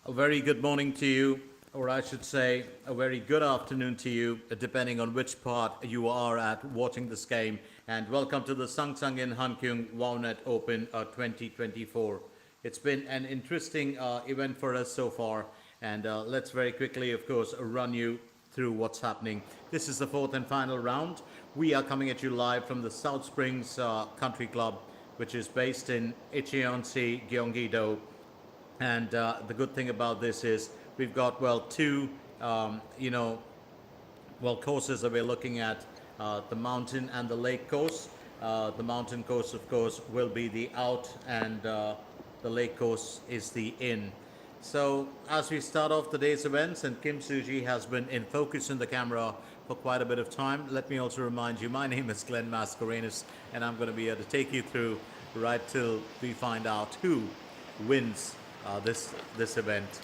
A very good morning to you, or I should say, a very good afternoon to you, depending on which part you are at watching this game. And welcome to the Sangsangin Wownet Open 2024. It's been an interesting event for us so far, and let's very quickly, of course, run you through what's happening. This is the fourth and final round. We are coming at you live from the South Springs Country Club, which is based in Icheonsi, Gyeonggi-do. And the good thing about this is we've got, well, two, courses that we're looking at, the mountain and the lake course. The mountain course, of course, will be the out, and the lake course is the in. So as we start off today's events, and Kim Suji has been in focus in the camera for quite a bit of time, let me also remind you, my name is Glenn Mascarenas, and I'm going to be here to take you through right till we find out who wins this event.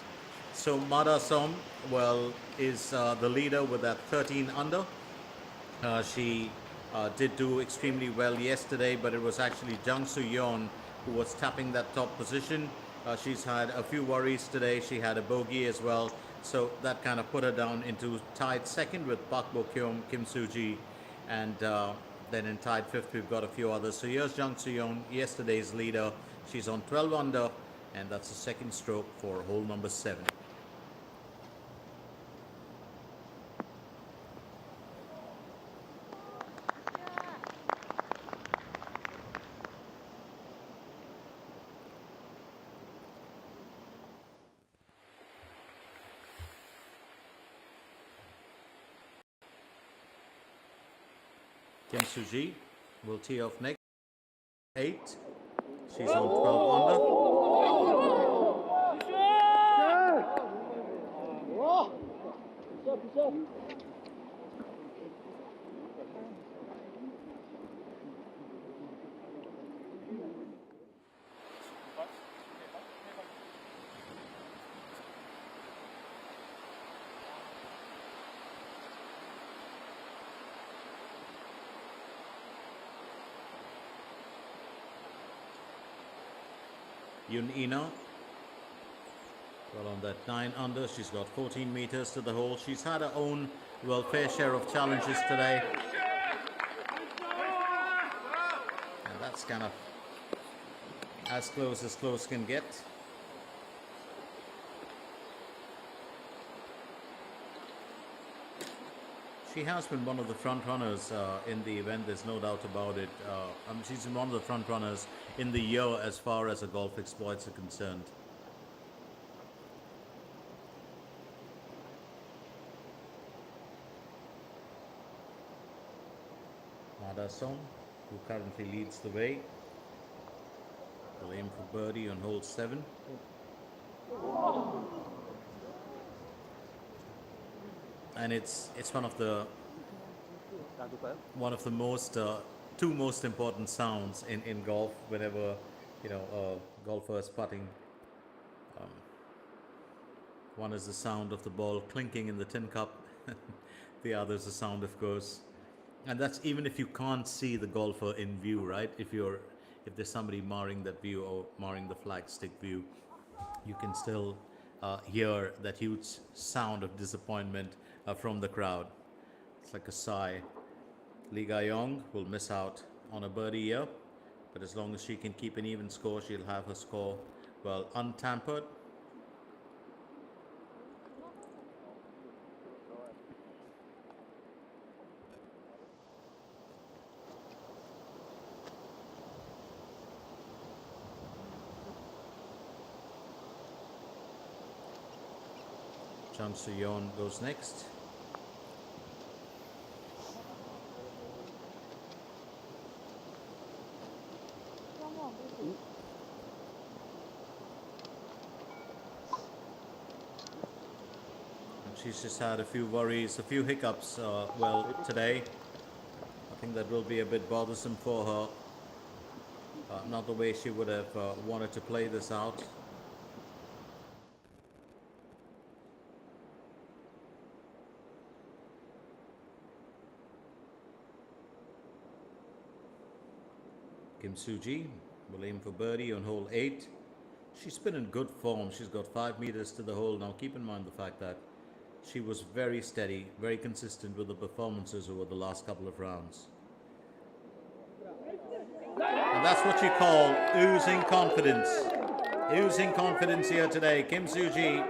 So Mada Som, well, is the leader with that 13 under. She did do extremely well yesterday, but it was actually Jung Soo Yeon who was tapping that top position. She's had a few worries today. She had a bogey as well, so that kind of put her down into tied second with Park Bo Kyum, Kim Soo Ji, and then in tied fifth we've got a few others. So here's Jung Soo Yeon, yesterday's leader. She's on 12 under, and that's the second stroke for hole number 7. Kim Soo Ji will tee off next. 8. She's on 12 under. Yun Ina, well, on that 9 under, she's got 14 meters to the hole. She's had her own, well, fair share of challenges today, and that's kind of as close can get. She has been one of the front runners in the event, there's no doubt about it. She's one of the front runners in the year as far as her golf exploits are concerned. Mada Song, who currently leads the way, will aim for birdie on hole 7. And it's one of the most two most important sounds in golf whenever a golfer is putting. One is the sound of the ball clinking in the tin cup. The other is the sound, of course, and that's even if you can't see the golfer in view, right? If there's somebody marring that view or marring the flagstick view, you can still hear that huge sound of disappointment from the crowd. It's like a sigh. Lee Ga-yong will miss out on a birdie here, but as long as she can keep an even score, she'll have her score, well, untampered. Jung Soo Yeon goes next. And she's just had a few worries, a few hiccups, today. I think that will be a bit bothersome for her. Not the way she would have wanted to play this out. Kim Soo Ji will aim for birdie on hole 8. She's been in good form. She's got 5 meters to the hole. Now keep in mind the fact that she was very steady, very consistent with the performances over the last couple of rounds. And that's what you call oozing confidence. Oozing confidence here today. Kim Soo-ji,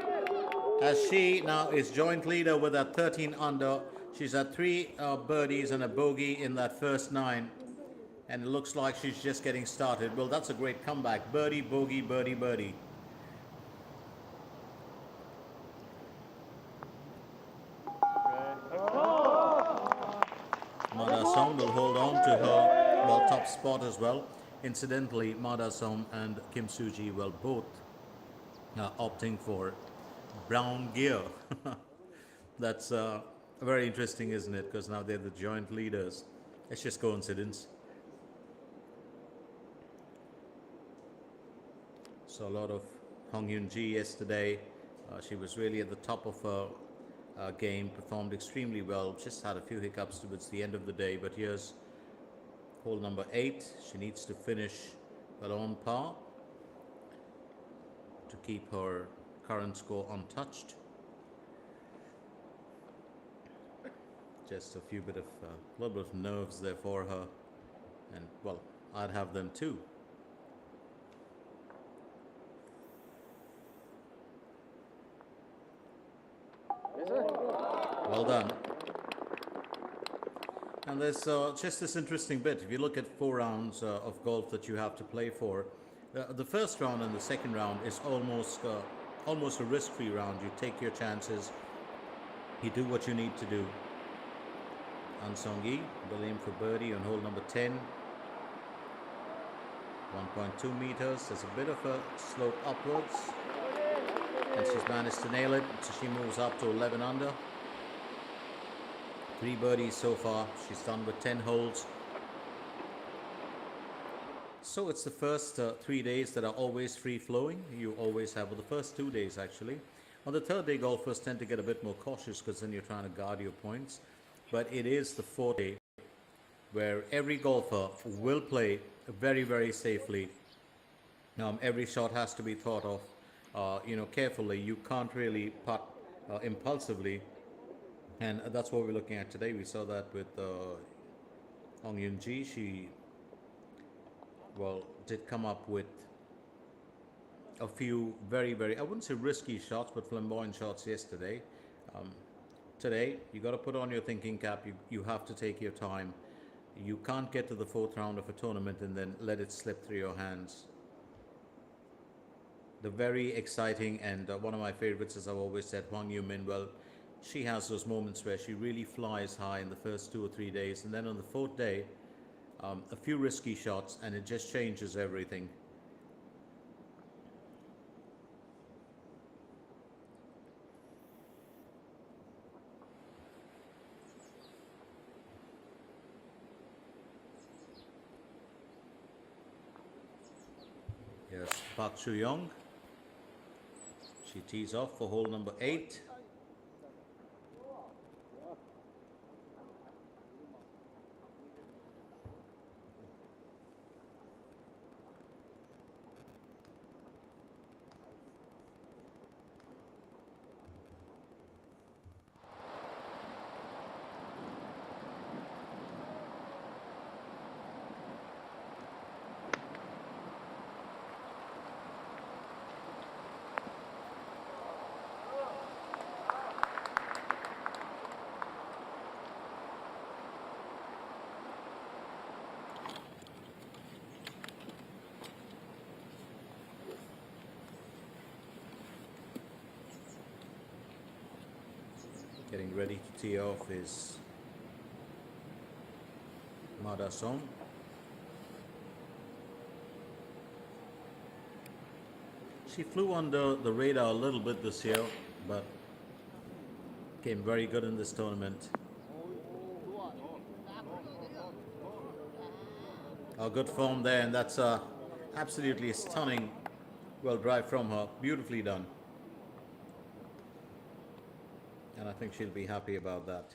as she now is joint leader with a 13 under. She's had 3 birdies and a bogey in that first 9. And it looks like she's just getting started. Well, that's a great comeback. Birdie, bogey, birdie, birdie. Mada Song will hold on to her top spot as well. Incidentally, Mada Song and Kim Soo-ji will both opting for brown gear. That's very interesting, isn't it? Because now they're the joint leaders. It's just coincidence. Saw a lot of Hong Yoon-ji yesterday. She was really at the top of her game, performed extremely well. Just had a few hiccups towards the end of the day, but here's hole number 8. She needs to finish well on par to keep her current score untouched. Just a little bit of nerves there for her, and well, I'd have them too. Well done. And there's just this interesting bit. If you look at 4 rounds of golf that you have to play for, the first round and the second round is almost a risk-free round. You take your chances. You do what you need to do. An Song-yi will aim for birdie on hole number 10. 1.2 meters. There's a bit of a slope upwards. And she's managed to nail it. So she moves up to 11 under. 3 birdies so far. She's done with 10 holes. So it's the first 3 days that are always free-flowing. You always have, well, the first 2 days actually. On the 3rd day, golfers tend to get a bit more cautious because then you're trying to guard your points. But it is the 4th day where every golfer will play very, very safely. Every shot has to be thought of carefully. You can't really putt impulsively. And that's what we're looking at today. We saw that with Hong Yoon-ji. She, did come up with a few very, very, I wouldn't say risky shots, but flamboyant shots yesterday. Today, you got to put on your thinking cap. You have to take your time. You can't get to the 4th round of a tournament and then let it slip through your hands. The very exciting and one of my favorites, as I've always said, Hwang Yoo-min. Well, she has those moments where she really flies high in the first 2 or 3 days, and then on the 4th day, a few risky shots, and it just changes everything. Yes, Park Soo-young. She tees off for hole number 8. Getting ready to tee off is Mada Song. She flew under the radar a little bit this year, but came very good in this tournament. Good form there, and that's absolutely a stunning drive from her. Beautifully done. And I think she'll be happy about that.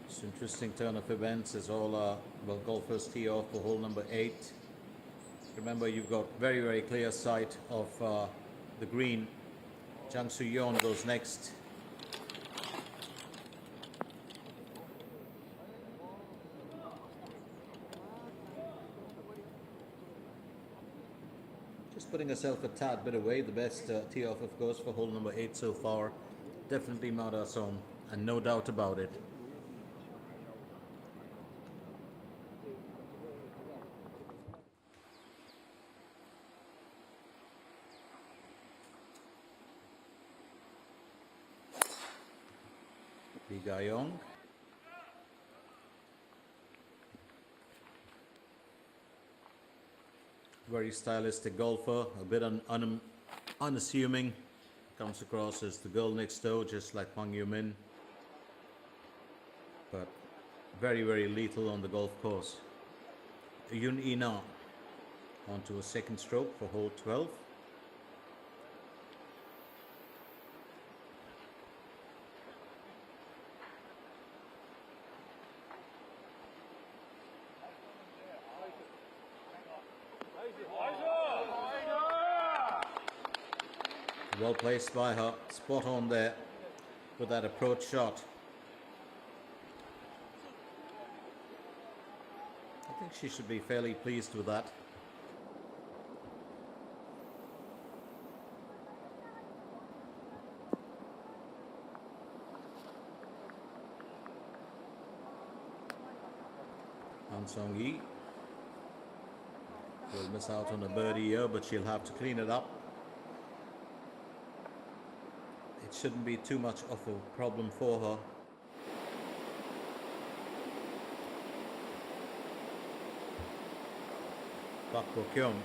It's an interesting turn of events as all golfers tee off for hole number 8. Remember, you've got very, very clear sight of the green. Jang Soo-yeon goes next. Just putting herself a tad bit away. The best tee off, of course, for hole number 8 so far. Definitely Mada Som, and no doubt about it. Lee Ga-young. Very stylistic golfer, a bit unassuming. Comes across as the girl next door, just like Hwang Yoo-min. But very, very lethal on the golf course. Yoon Ina onto a second stroke for hole 12. Well placed by her, spot on there with that approach shot. I think she should be fairly pleased with that. Han Sung-hee will miss out on a birdie here, but she'll have to clean it up. It shouldn't be too much of a problem for her. Park Bo-kyung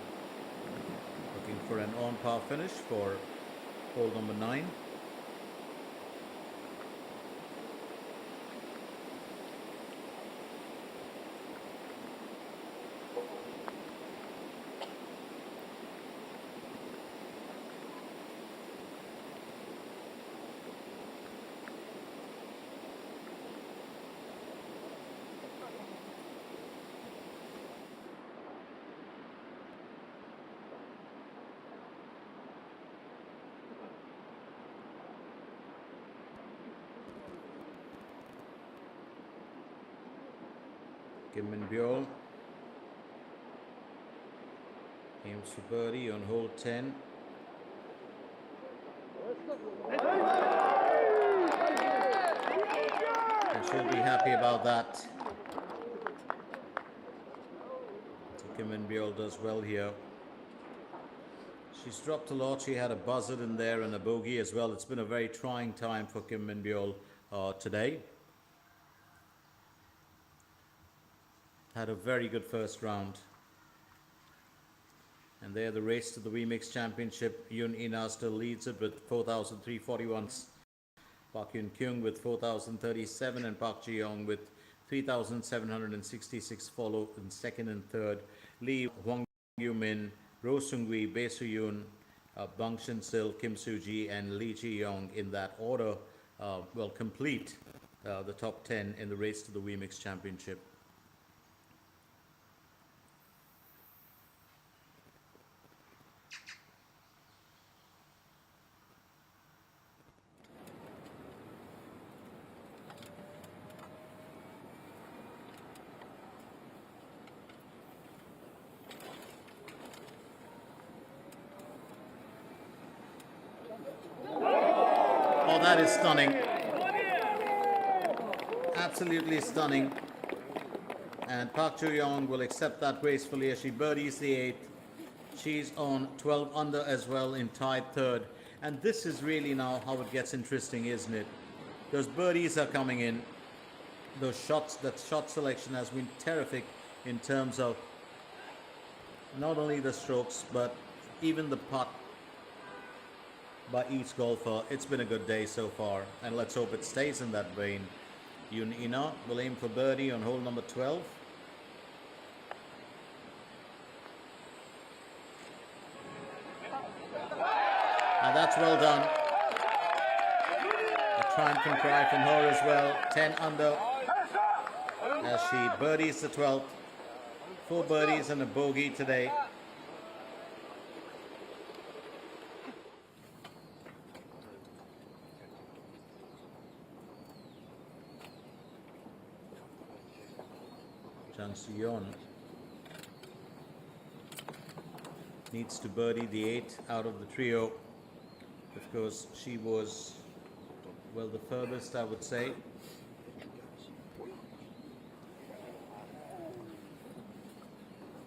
looking for an on-par finish for hole number 9. Kim Min-byul aims for birdie on hole 10. And she'll be happy about that. So Kim Min-byul does well here. She's dropped a lot. She had a buzzard in there and a bogey as well. It's been a very trying time for Kim Min-byul today. Had a very good first round. And there the race to the WeMix Championship. Yoon Ina still leads it with 4,341. Park Yoon-kyung with 4,037 and Park Ji-young with 3,766 follow in second and third. Lee, Hwang Yoo-min, Roh Seung-hui, Bae Soo-yoon, Bang Shin-sil, Kim Soo-ji and Lee Ji-young in that order will complete the top 10 in the race to the WeMix Championship. Oh, that is stunning. Absolutely stunning. And Park Joo-young will accept that gracefully as she birdies the 8th. She's on 12 under as well in tied third. And this is really now how it gets interesting, isn't it? Those birdies are coming in. Those shots, that shot selection has been terrific in terms of not only the strokes, but even the putt by each golfer. It's been a good day so far, and let's hope it stays in that vein. Yoon Ina will aim for birdie on hole number 12. And that's well done. A triumphant cry from her as well. 10 under. as she birdies the 12th. 4 birdies and a bogey today. Sangsangin needs to birdie the 8 out of the trio. Of course, she was, well, the furthest, I would say.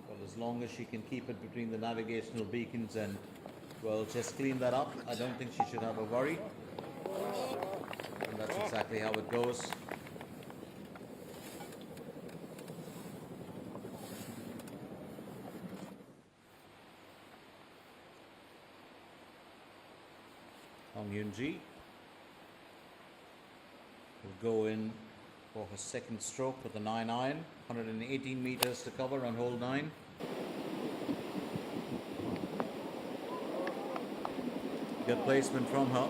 Well, as long as she can keep it between the navigational beacons and, well, just clean that up, I don't think she should have a worry. And that's exactly how it goes. ENG will go in for her second stroke with a 9-iron, 118 meters to cover on hole 9. Good placement from her.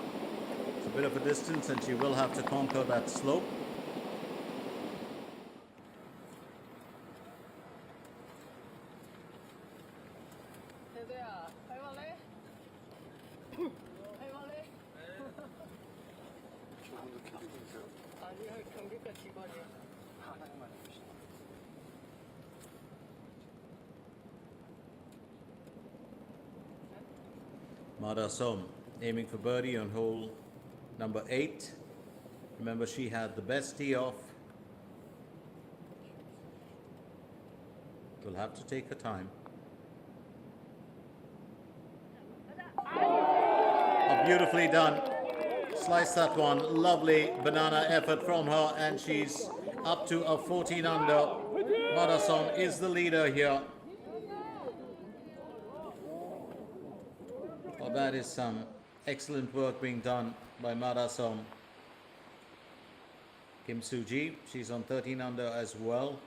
It's a bit of a distance and she will have to conquer that slope. Madasam aiming for birdie on hole number 8. Remember, she had the best tee off. Will have to take her time. Oh, beautifully done. Slice that one. Lovely banana effort from her, and she's up to a 14 under. Madasam is the leader here. Well, that is some excellent work being done by Madasam. Kim Soo-ji, she's on 13 under as well.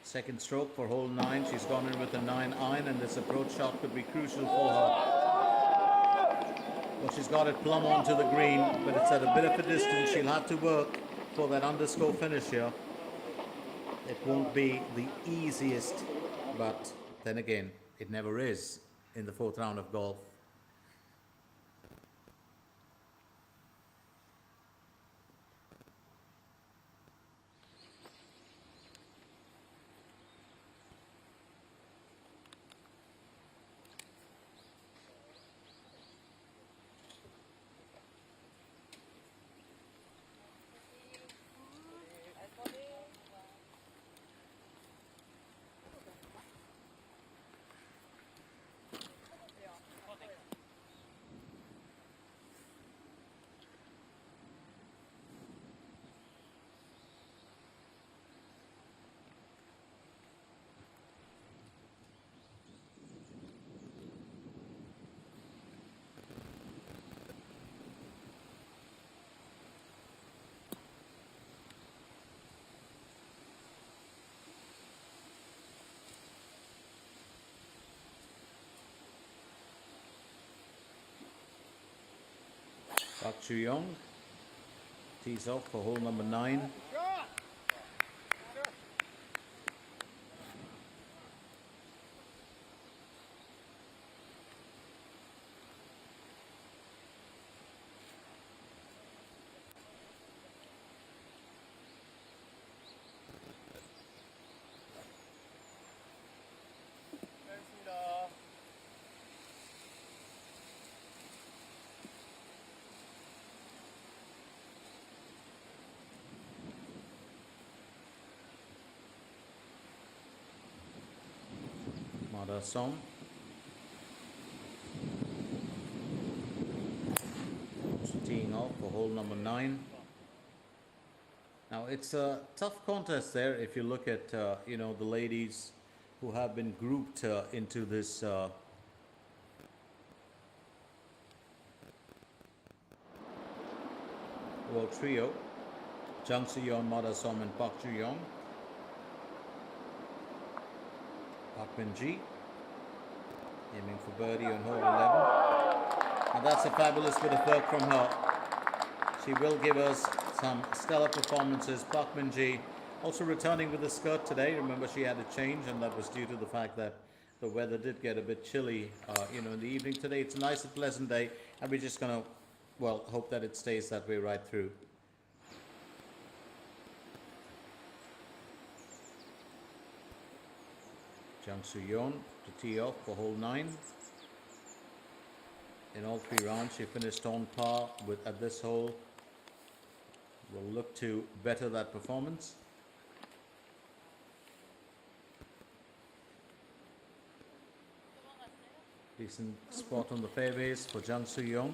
Second stroke for hole 9. She's gone in with a 9-iron, and this approach shot could be crucial for her. Well, she's got it plumb onto the green, but it's at a bit of a distance. She'll have to work for that underscore finish here. It won't be the easiest, but then again, it never is in the 4th round of golf. Park Ju-young tees off for hole number 9. Madasam. Teeing off for hole number 9. Now it's a tough contest there if you look at you know, the ladies who have been grouped into this world trio. Jang Se-yeon, Madasam and Park Ju-young. Park Min-ji aiming for birdie on hole 11. And that's a fabulous bit of work from her. She will give us some stellar performances. Park Min-ji Also returning with the skirt today. Remember, she had a change, and that was due to the fact that the weather did get a bit chilly, in the evening today. It's a nice and pleasant day, and we're just gonna, well, hope that it stays that way right through. Jang Soo-yeon to tee off for hole 9. In all 3 rounds, she finished on par with at this hole. We'll look to better that performance. Decent spot on the fairways for Jang Soo-yeon.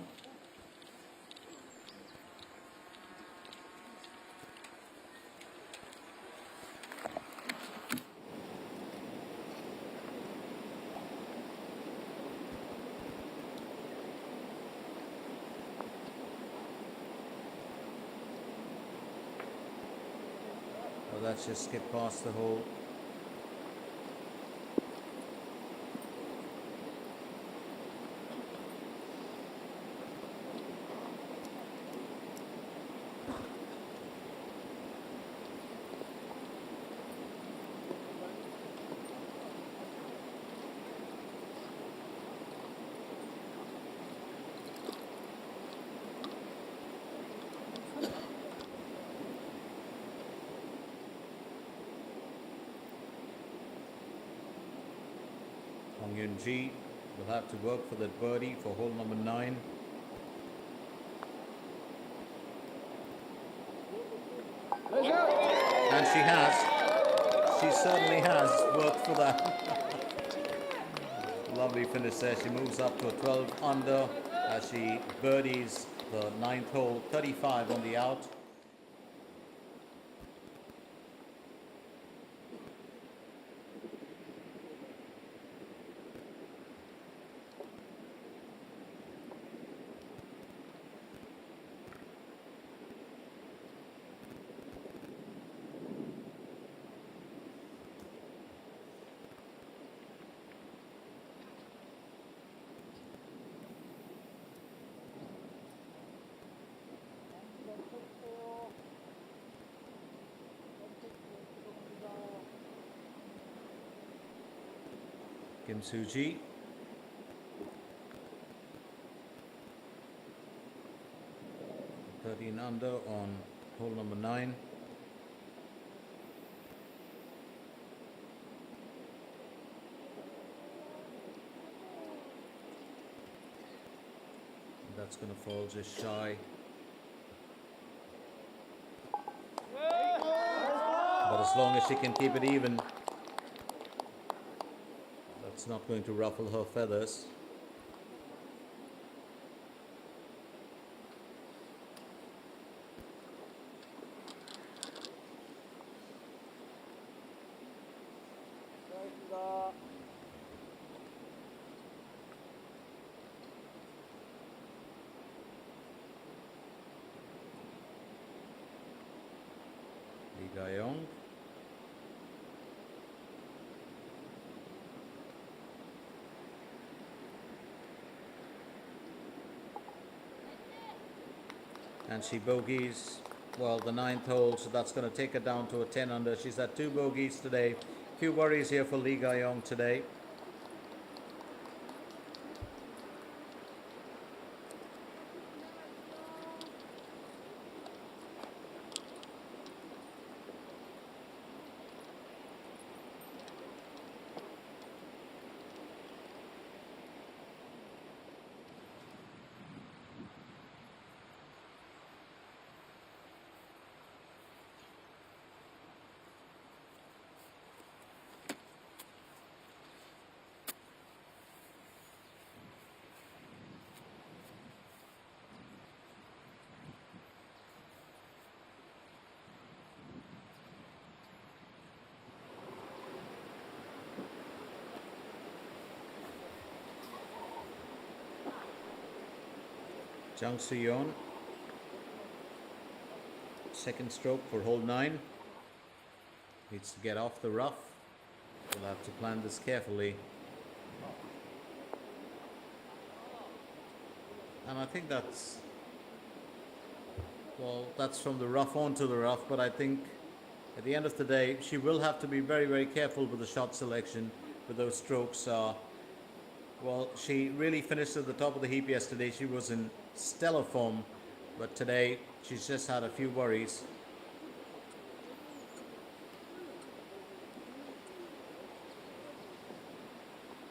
Well, let's just skip past the hole. ENG will have to work for that birdie for hole number 9. And she has. She certainly has worked for that. Lovely finish there. She moves up to a 12 under as she birdies the 9th hole, 35 on the out. Kim Soo-ji. Thirteen under on hole number 9. That's going to fall just shy. But as long as she can keep it even, that's not going to ruffle her feathers. Lee Ga-young. And she bogeys, well, the 9th hole, so that's going to take her down to a 10 under. She's had 2 bogeys today. Few worries here for Lee Ga-young today. Jang Soo-yeon, second stroke for hole 9. Needs to get off the rough. We'll have to plan this carefully. And I think that's, well, that's from the rough onto the rough, but I think At the end of the day, she will have to be very, very careful with the shot selection, with those strokes. Well, she really finished at the top of the heap yesterday. She was in stellar form, but today she's just had a few worries.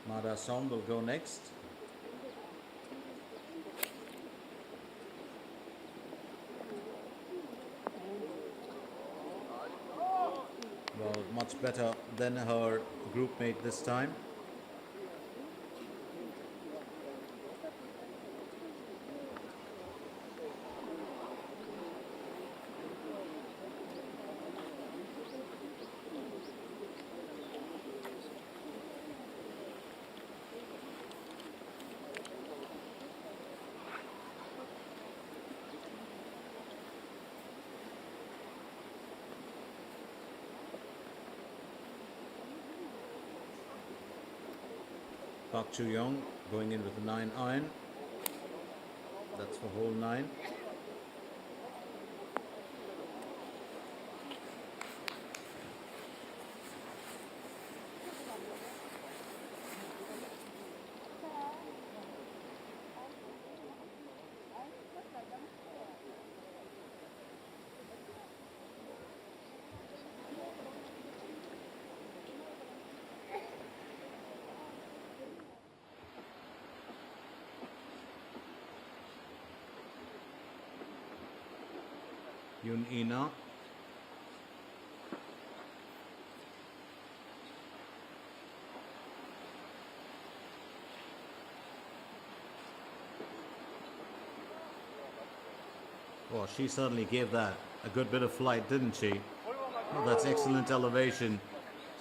Mada Som will go next. Well, much better than her groupmate this time. Park Chu-young going in with a 9 iron. That's for hole 9. Yun Ina. Well, she certainly gave that a good bit of flight, didn't she? Oh, that's excellent elevation.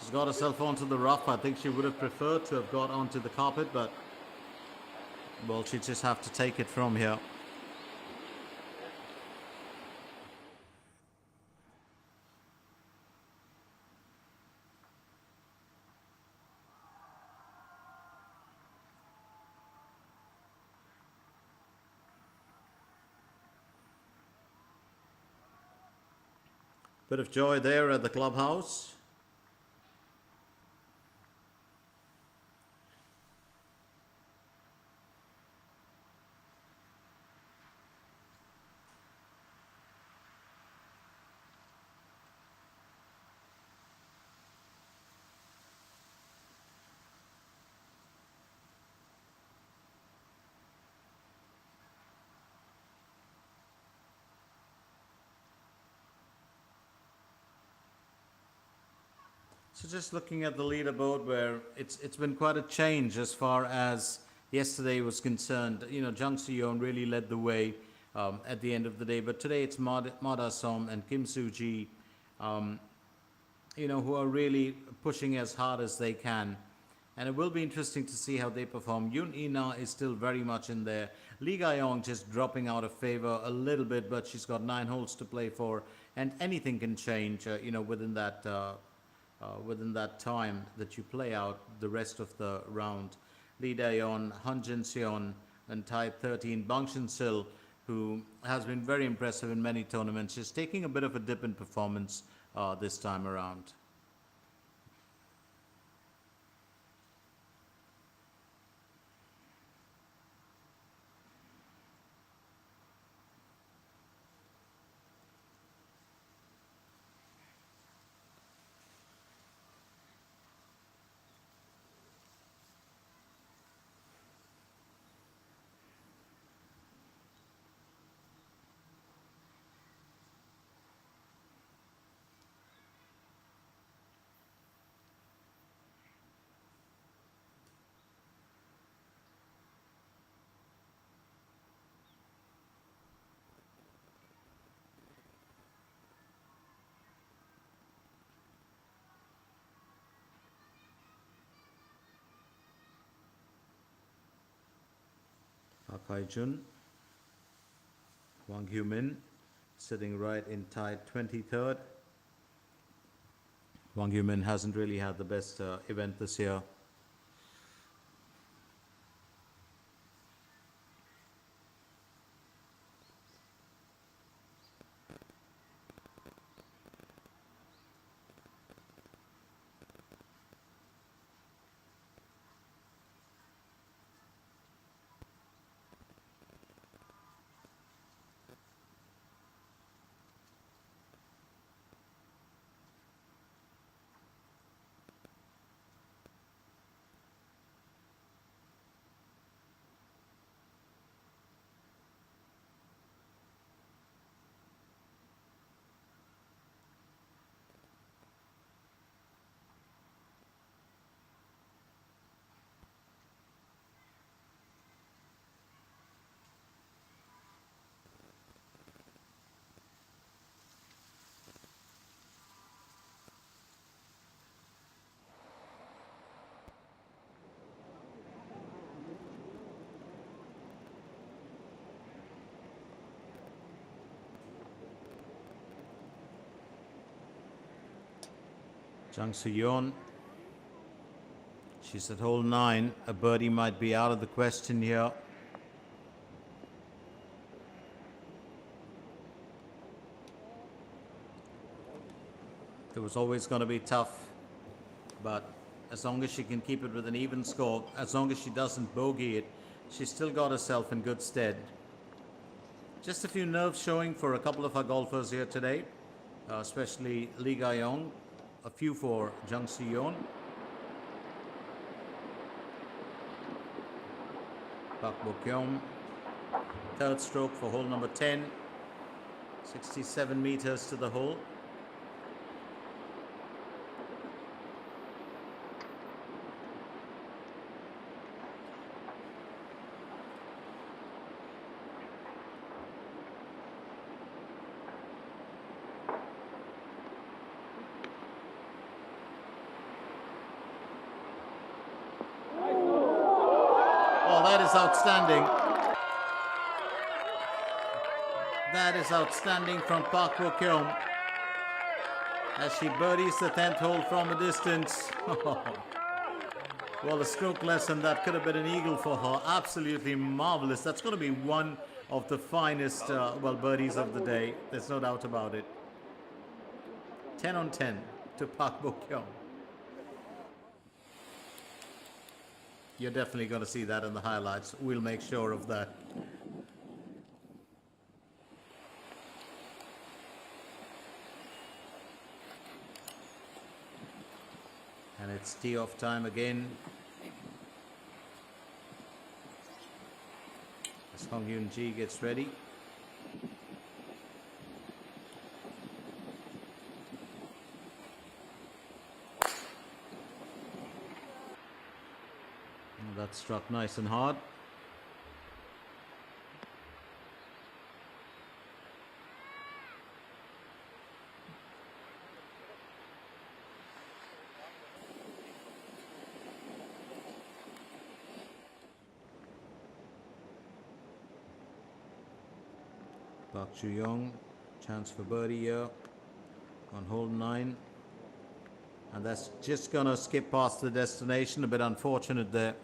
She's got herself onto the rough. I think she would have preferred to have got onto the carpet, but well, she just have to take it from here. Bit of joy there at the clubhouse. So just looking at the leaderboard, where it's been quite a change as far as yesterday was concerned. You know, Jung Si-yeon really led the way at the end of the day, but today it's Mada Som and Kim Soo-ji, you know, who are really pushing as hard as they can. And it will be interesting to see how they perform. Yoon Ina is still very much in there. Lee Ga-young just dropping out of favor a little bit, but she's got 9 holes to play for, and anything can change, you know, within that time that you play out the rest of the round. Lee Dae-yeon, Han Jin-seon, and tied 13. Bang Shin-sil, who has been very impressive in many tournaments, is taking a bit of a dip in performance this time around. Park Hae-jun, Wang Hyu-min sitting right in tied 23rd. Wang Hyu-min hasn't really had the best event this year. Sangsangin. She's at hole 9. A birdie might be out of the question here. It was always going to be tough, but as long as she can keep it with an even score, as long as she doesn't bogey it, she's still got herself in good stead. Just a few nerves showing for a couple of our golfers here today, especially Lee Ga-yong, a few for Jung Si-yeon. Park Bo-kyung, third stroke for hole number 10, 67 meters to the hole. Oh, that is outstanding. That is outstanding from Park Bo-kyung as she birdies the 10th hole from a distance. Well, a stroke lesson, that could have been an eagle for her. Absolutely marvelous. That's going to be one of the finest, birdies of the day. There's no doubt about it. 10 on 10 to Park Bo-kyung. You're definitely going to see that in the highlights. We'll make sure of that. And it's tee off time again. As Hong Yoon-ji gets ready. And that struck nice and hard. Park Ju-young, chance for birdie here on hole 9. And that's just gonna skip past the destination. A bit unfortunate there.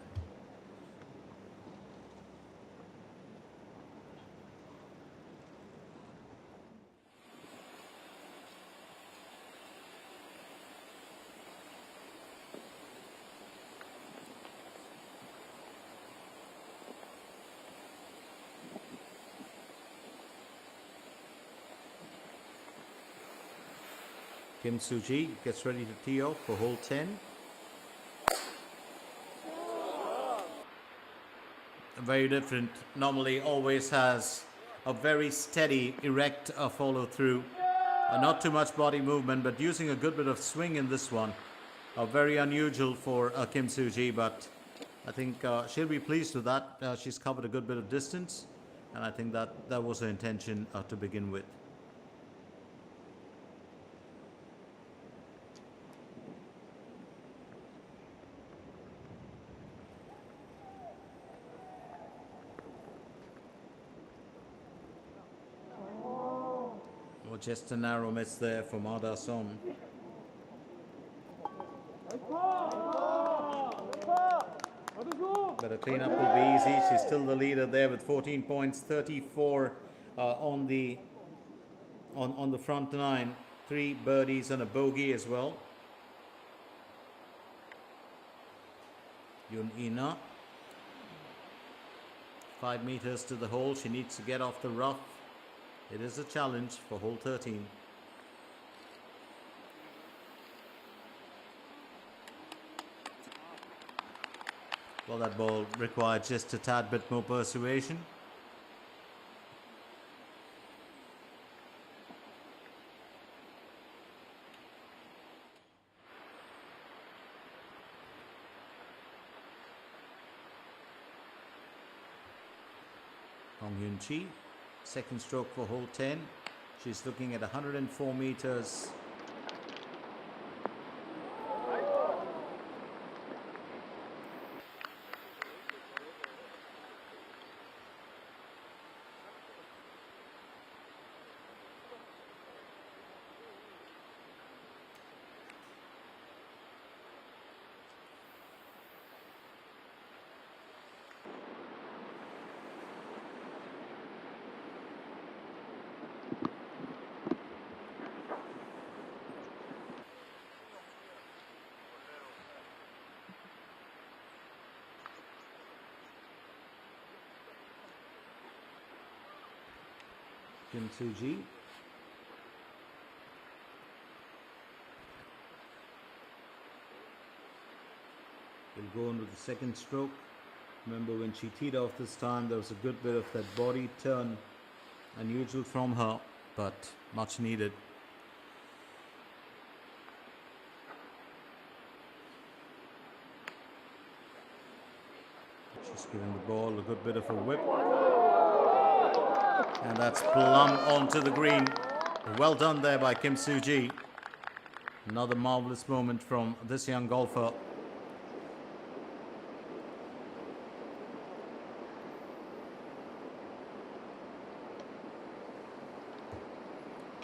Kim Soo-ji gets ready to tee off for hole 10. Very different. Normally always has a very steady, erect follow through. Not too much body movement, but using a good bit of swing in this one. Very unusual for Kim Soo-ji, but I think she'll be pleased with that. She's covered a good bit of distance, and I think that was her intention to begin with. Just a narrow miss there for Ma Da-som. But a cleanup will be easy. She's still the leader there with 14 points, 34 on the front 9, 3 birdies and a bogey as well. Yoon Ina, 5 meters to the hole. She needs to get off the rough. It is a challenge for hole 13. Well, that ball required just a tad bit more persuasion. Hong Yoon-ji, second stroke for hole 10. She's looking at 104 meters. Kim Soo-ji. Will go on with the second stroke. Remember, when she teed off this time, there was a good bit of that body turn, unusual from her, but much needed. She's giving the ball a good bit of a whip. And that's plumb onto the green. Well done there by Kim Soo-ji. Another marvelous moment from this young golfer.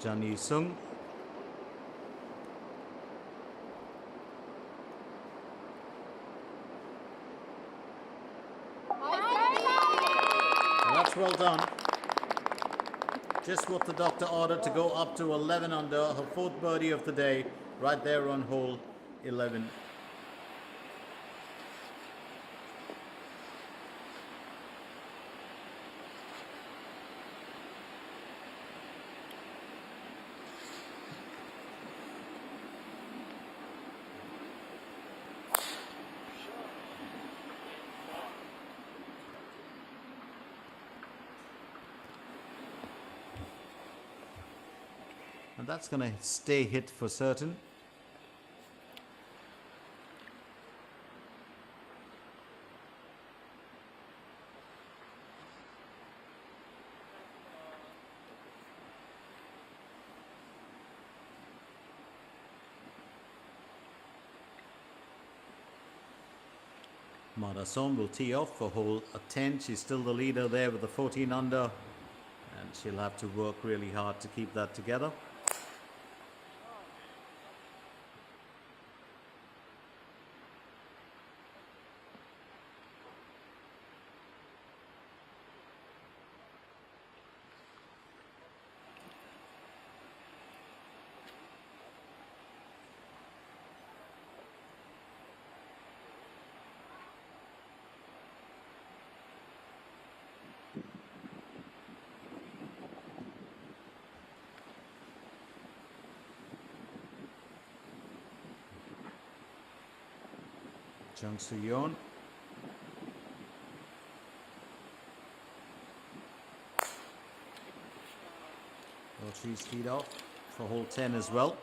Jang Yi-sung. That's well done. Just what the doctor ordered, to go up to 11 under, her fourth birdie of the day, right there on hole 11. And that's going to stay hit for certain. Marason will tee off for hole 10. She's still the leader there with the 14 under. And she'll have to work really hard to keep that together. Jung Soo-yeon. Well, she's teed off for hole 10 as well.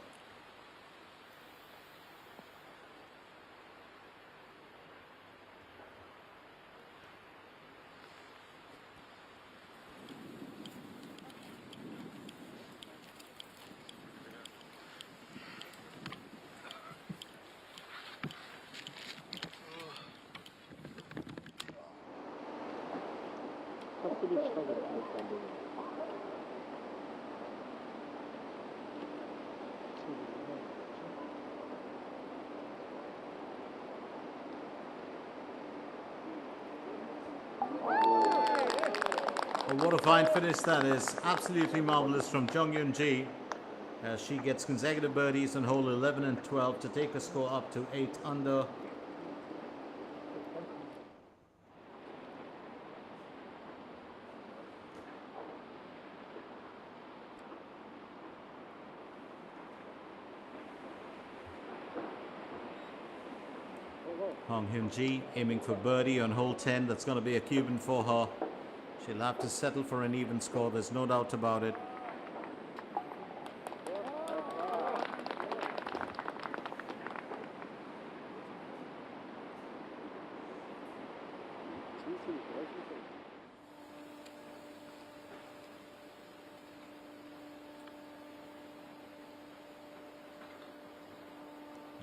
Well, what a fine finish that is. Absolutely marvelous from Jung Yoon-ji. She gets consecutive birdies on hole 11 and 12 to take a score up to 8 under. Hong Hyun-ji aiming for birdie on hole 10. That's going to be a Cuban for her. She'll have to settle for an even score, there's no doubt about it.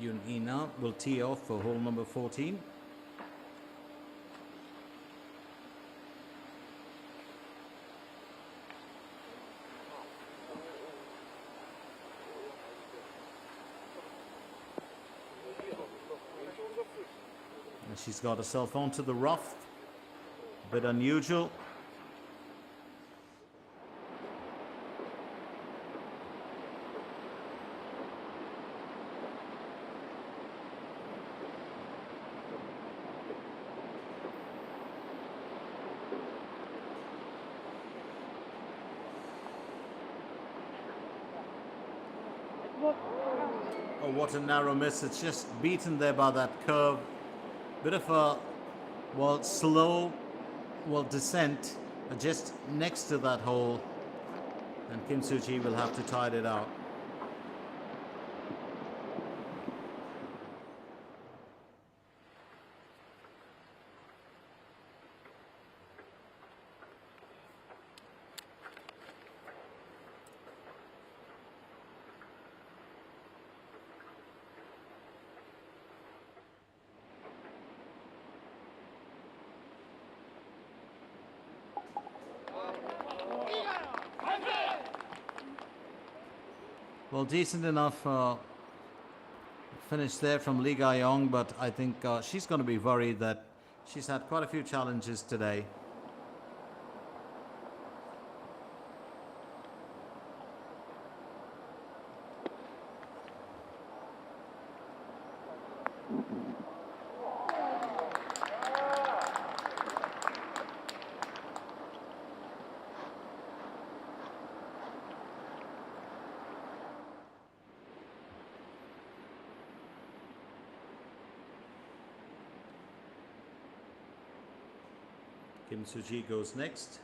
Yoon Ina will tee off for hole number 14. And she's got herself onto the rough. A bit unusual. Oh, what a narrow miss. It's just beaten there by that curve. Bit of a, well, slow, well, descent just next to that hole. And Kim Soo-ji will have to tide it out. Well, decent enough finish there from Lee Ga-young, but I think she's going to be worried that she's had quite a few challenges today. Kim Soo-ji goes next.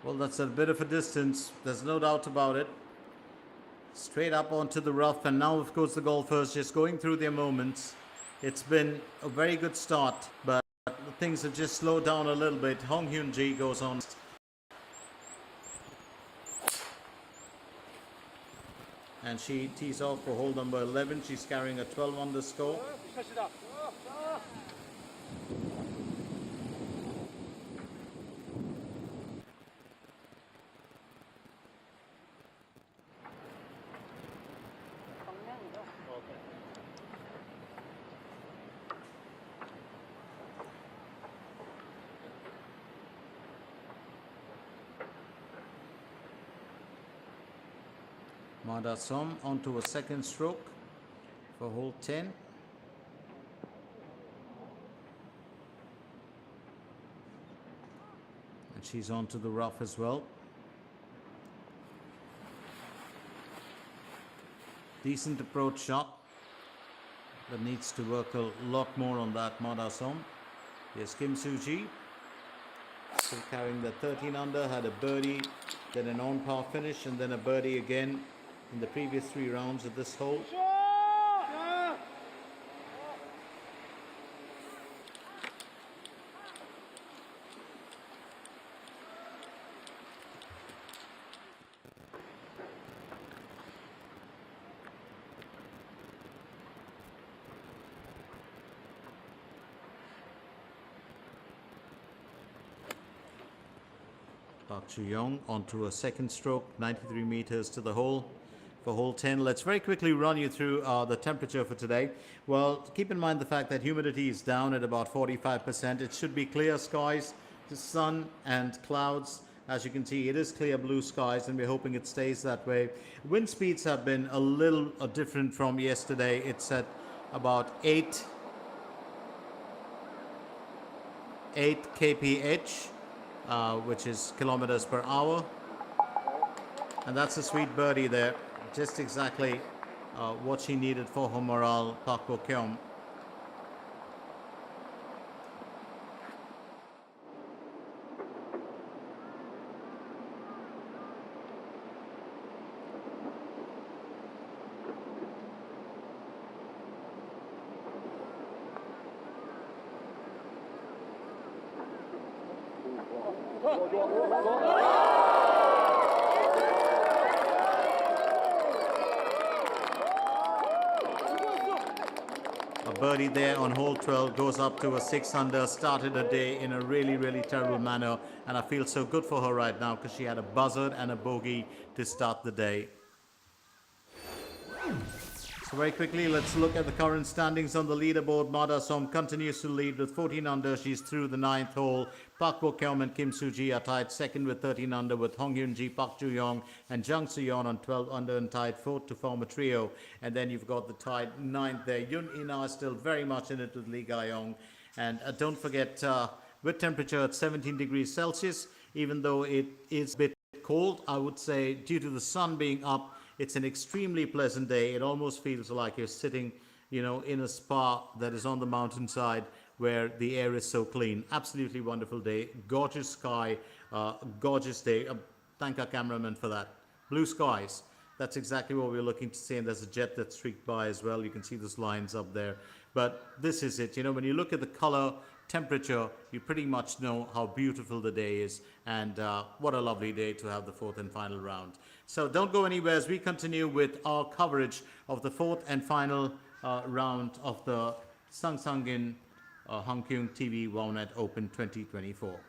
Well, that's a bit of a distance. There's no doubt about it. Straight up onto the rough, and now, of course, the golfers just going through their moments. It's been a very good start, but things have just slowed down a little bit. Hong Hyun-ji goes on. And she tees off for hole number 11. She's carrying a 12 under score. Mada Som onto a second stroke for hole 10. And she's onto the rough as well. Decent approach shot, but needs to work a lot more on that, Mada Som. Here's Kim Soo-ji, still carrying the 13 under, had a birdie, then an on-par finish, and then a birdie again in the previous 3 rounds at this hole. Park Chu-young onto a second stroke, 93 meters to the hole for hole 10. Let's very quickly run you through the temperature for today. Well, keep in mind the fact that humidity is down at about 45%. It should be clear skies, the sun and clouds. As you can see, it is clear blue skies, and we're hoping it stays that way. Wind speeds have been a little different from yesterday. It's at about 8 kph, which is kilometers per hour. And that's a sweet birdie there. Just exactly what she needed for her morale, Park Bo-kyung. A birdie there on hole 12 goes up to a 6 under. Started her day in a really terrible manner, and I feel so good for her right now because she had a buzzard and a bogey to start the day. So very quickly, let's look at the current standings on the leaderboard. Mada Som continues to lead with 14 under. She's through the 9th hole. Park Bo-kyung and Kim Soo-ji are tied second with 13 under, with Hong Hyun-ji, Park Ju-young and Jung Soo-yeon on 12 under and tied fourth to form a trio. And then you've got the tied 9th there. Yoon In-ah is still very much in it with Lee Ga-young. And don't forget, with temperature at 17 degrees Celsius, even though it is a bit cold, I would say, due to the sun being up, it's an extremely pleasant day. It almost feels like you're sitting, in a spa that is on the mountainside where the air is so clean. Absolutely wonderful day. Gorgeous sky, gorgeous day. Thank our cameraman for that. Blue skies. That's exactly what we're looking to see. And there's a jet that streaked by as well. You can see those lines up there. But this is it. When you look at the color, temperature, you pretty much know how beautiful the day is, and what a lovely day to have the fourth and final round. So don't go anywhere as we continue with our coverage of the fourth and final round of the Sangsangin Hangkyung TV Wownet Open 2024.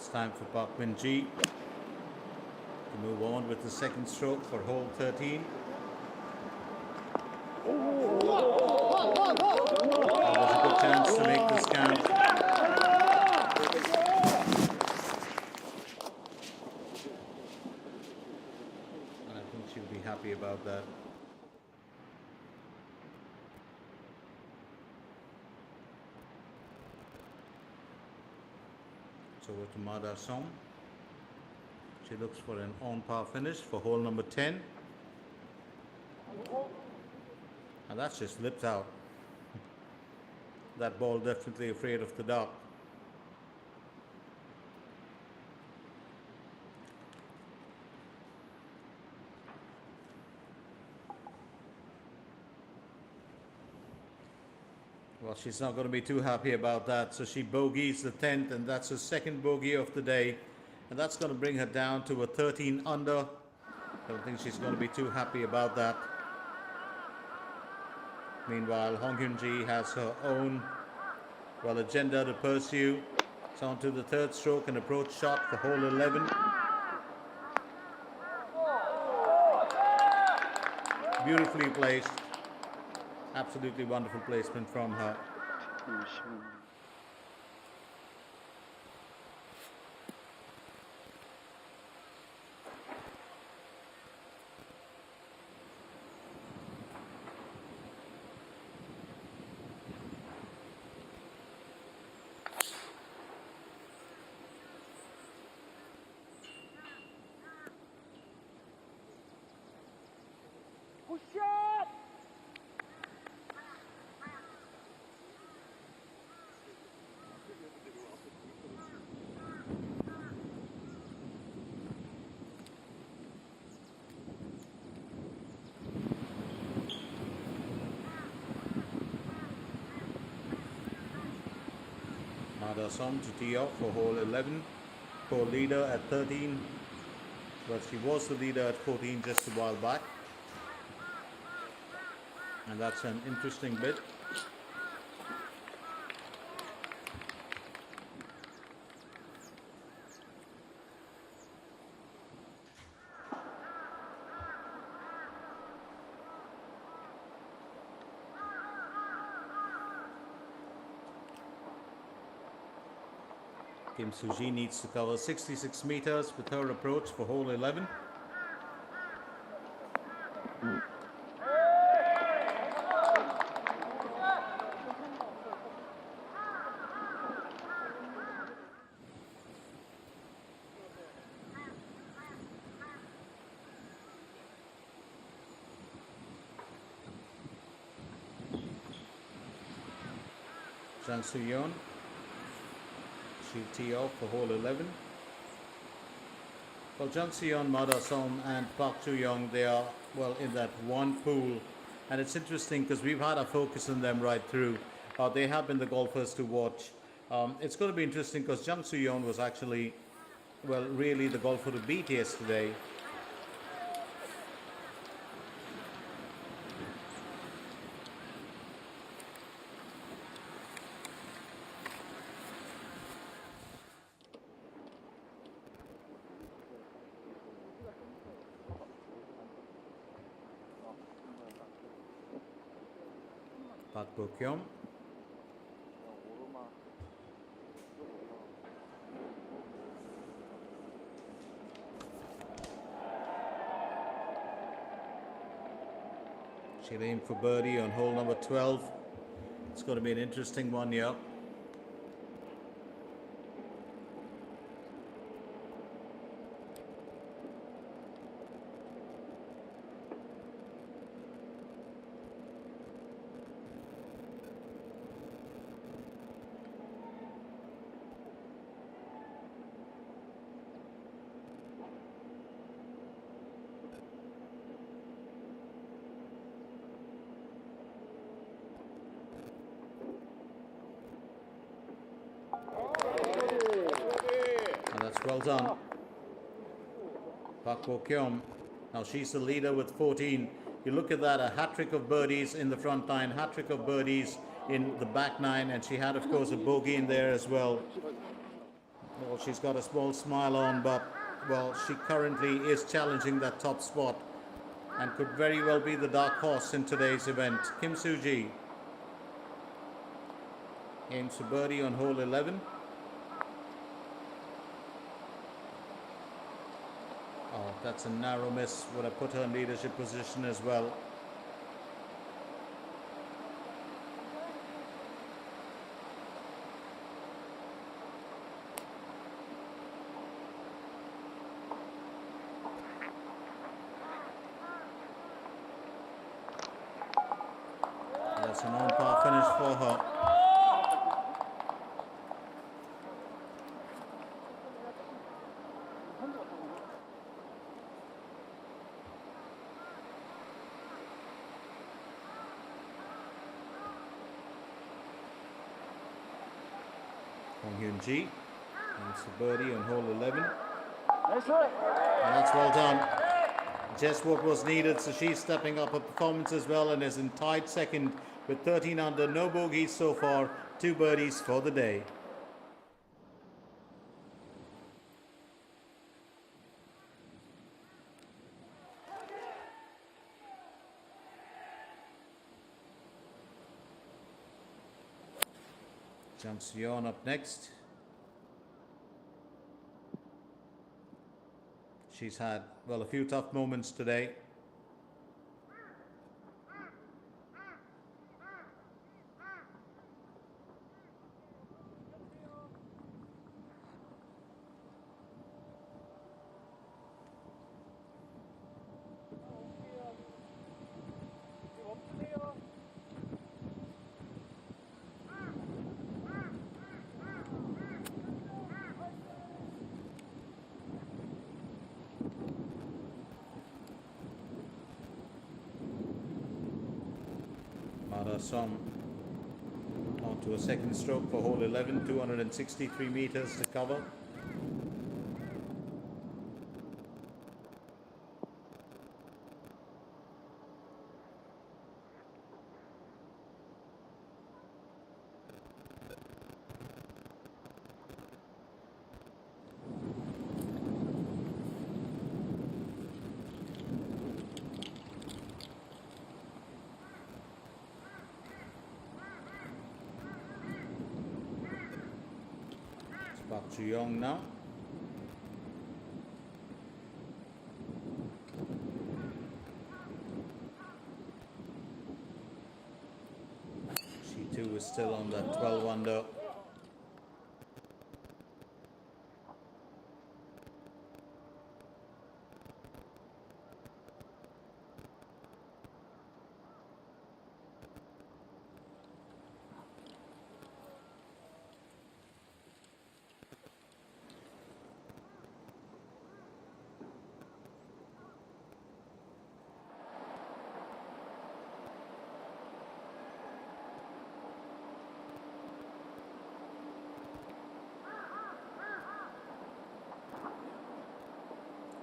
It's time for Park Min-ji to move on with the second stroke for hole 13. That was a good chance to make this count. And I think she'll be happy about that. So over to Mada Song. She looks for an on-par finish for hole number 10. And that's just lipped out. That ball definitely afraid of the dark. Well, she's not going to be too happy about that. So she bogeys the 10th, and that's her second bogey of the day. And that's going to bring her down to a 13 under. I don't think she's going to be too happy about that. Meanwhile, Hong Hyun-ji has her own, well, agenda to pursue. It's on to the third stroke, an approach shot for hole 11. Beautifully placed. Absolutely wonderful placement from her. Mada Song to tee off for hole 11. Co-leader at 13. Well, she was the leader at 14 just a while back. And that's an interesting bit. Kim Soo-ji needs to cover 66 meters with her approach for hole 11. Jang Soo-yeon. She'll tee off for hole 11. Well, Jung Seon, Ma Da-som and Park Chu-young, they are, well, in that one pool. And it's interesting because we've had a focus on them right through. They have been the golfers to watch. It's going to be interesting because Jung Soo-yeon was actually, well, really the golfer to beat yesterday. Park Bo-kyung. She'll aim for birdie on hole number 12. It's going to be an interesting one here. Well done. Park Bo-kyung. Now she's the leader with 14. You look at that, a hat-trick of birdies in the front nine, hat-trick of birdies in the back nine, and she had, of course, a bogey in there as well. Well, she's got a small smile on, but, well, she currently is challenging that top spot and could very well be the dark horse in today's event. Kim Soo-ji aims for birdie on hole 11. Oh, that's a narrow miss. Would have put her in leadership position as well. That's an on-par finish for her. Hong Hyun-ji aims for birdie on hole 11. And that's well done. Just what was needed, so she's stepping up her performance as well and is in tied second with 13 under, no bogeys so far, 2 birdies for the day. Jung Soo-yeon up next. She's had, well, a few tough moments today. Ma Da-som onto a second stroke for hole 11, 263 meters to cover. Park Chu-young now. She too is still on that 12 under.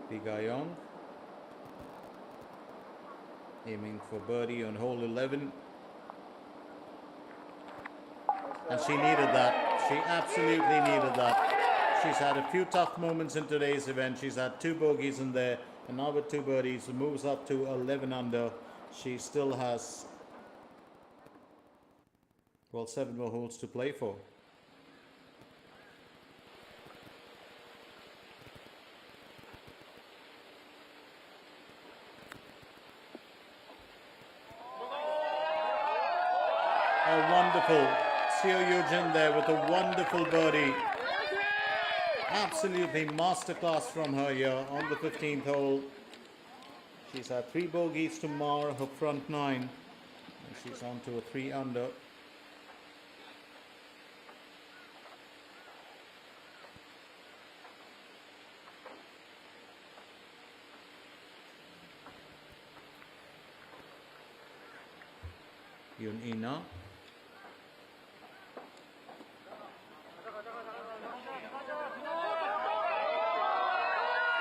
Lee Young aiming for birdie on hole 11. And she needed that. She absolutely needed that. She's had a few tough moments in today's event. She's had 2 bogeys in there. And now with 2 birdies, it moves up to 11 under. She still has, well, 7 more holes to play for. Oh, wonderful. Seo Yujin there with a wonderful birdie. Absolutely masterclass from her here on the 15th hole. She's had 3 bogeys to mar her front 9. And she's on to a 3 under. Yun Ina.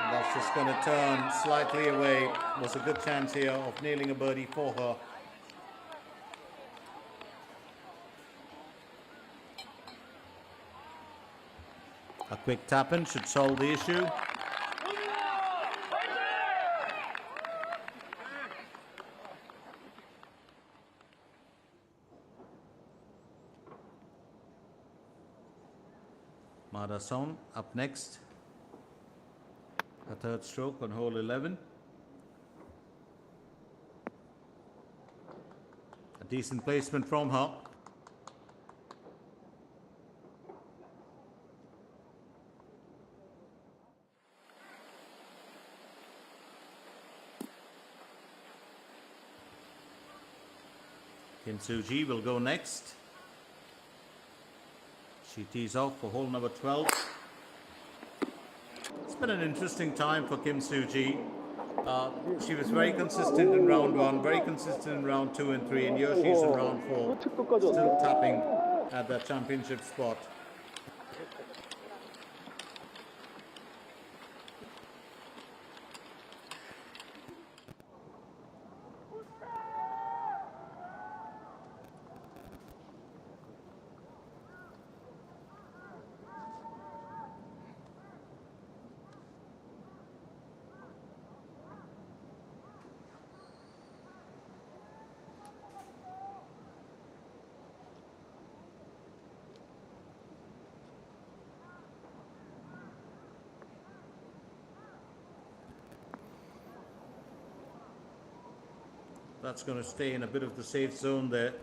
And that's just going to turn slightly away. Was a good chance here of nailing a birdie for her. A quick tap-in should solve the issue. Madason up next. A 3rd stroke on hole 11. A decent placement from her. Kim Soo-ji will go next. She tees off for hole number 12. It's been an interesting time for Kim Soo-ji. She was very consistent in round 1, very consistent in round 2 and 3, and here she's in round 4, still tapping at that championship spot. That's going to stay in a bit of the safe zone there,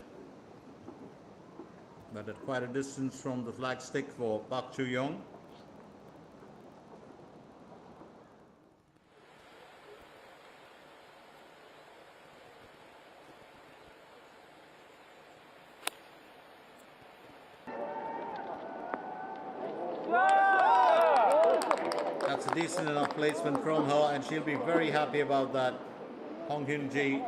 but at quite a distance from the flagstick for Park Chu-young. That's a decent enough placement from her, and she'll be very happy about that. Hong Hyun-ji.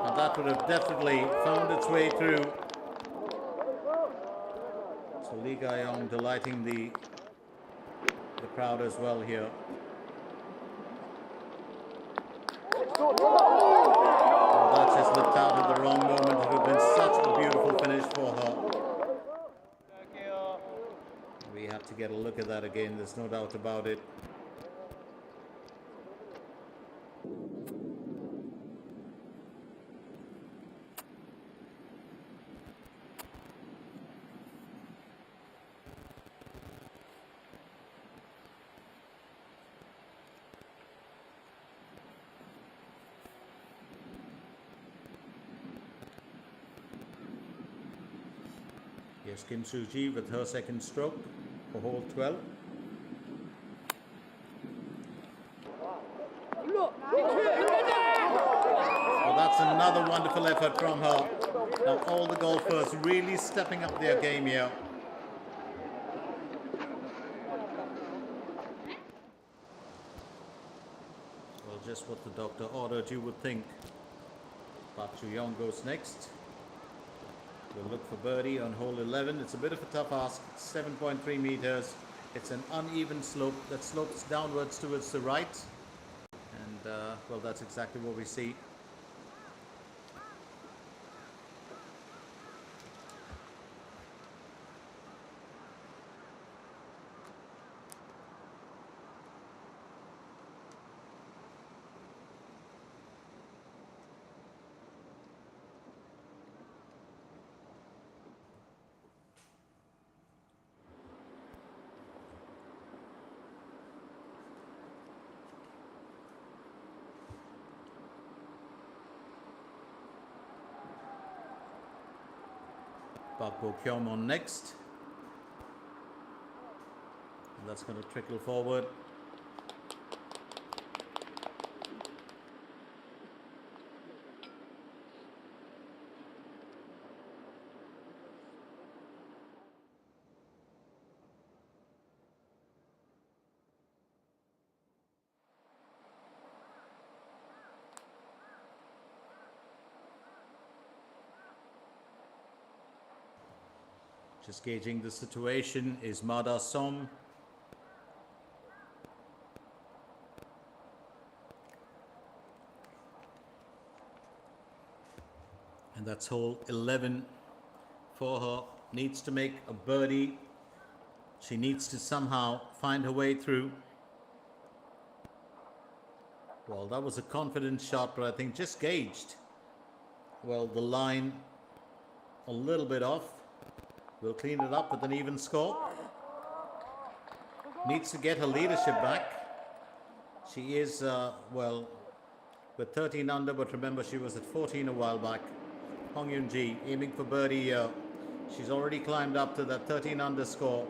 And that would have definitely found its way through. So Lee Ga-young delighting the crowd as well here. Oh, that just slipped out at the wrong moment. It would have been such a beautiful finish for her. We have to get a look at that again, there's no doubt about it. Here's Kim Soo-ji with her second stroke for hole 12. Well, that's another wonderful effort from her. Now all the golfers really stepping up their game here. Well, just what the doctor ordered, you would think. Park Joo-young goes next. We'll look for birdie on hole 11. It's a bit of a tough ask. 7.3 meters. It's an uneven slope that slopes downwards towards the right. And, well, that's exactly what we see. Park Bo-kyung on next. And that's going to trickle forward. Just gauging the situation is Mada Som. And that's hole 11 for her. Needs to make a birdie. She needs to somehow find her way through. Well, that was a confident shot, but I think just gauged. Well, the line a little bit off. We'll clean it up with an even score. Needs to get her leadership back. She is, well, with 13 under, but remember she was at 14 a while back. Hong Yoon-ji aiming for birdie here. She's already climbed up to that 13 under score.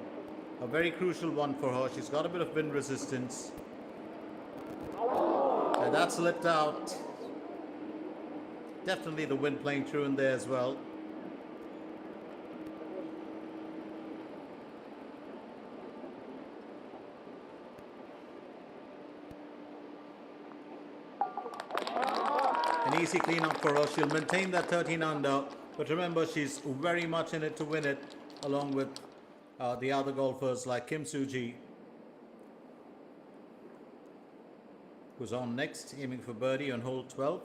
A very crucial one for her. She's got a bit of wind resistance. And that slipped out. Definitely the wind playing through in there as well. An easy cleanup for her. She'll maintain that 13 under, but remember she's very much in it to win it, along with the other golfers like Kim Soo-ji, who's on next, aiming for birdie on hole 12.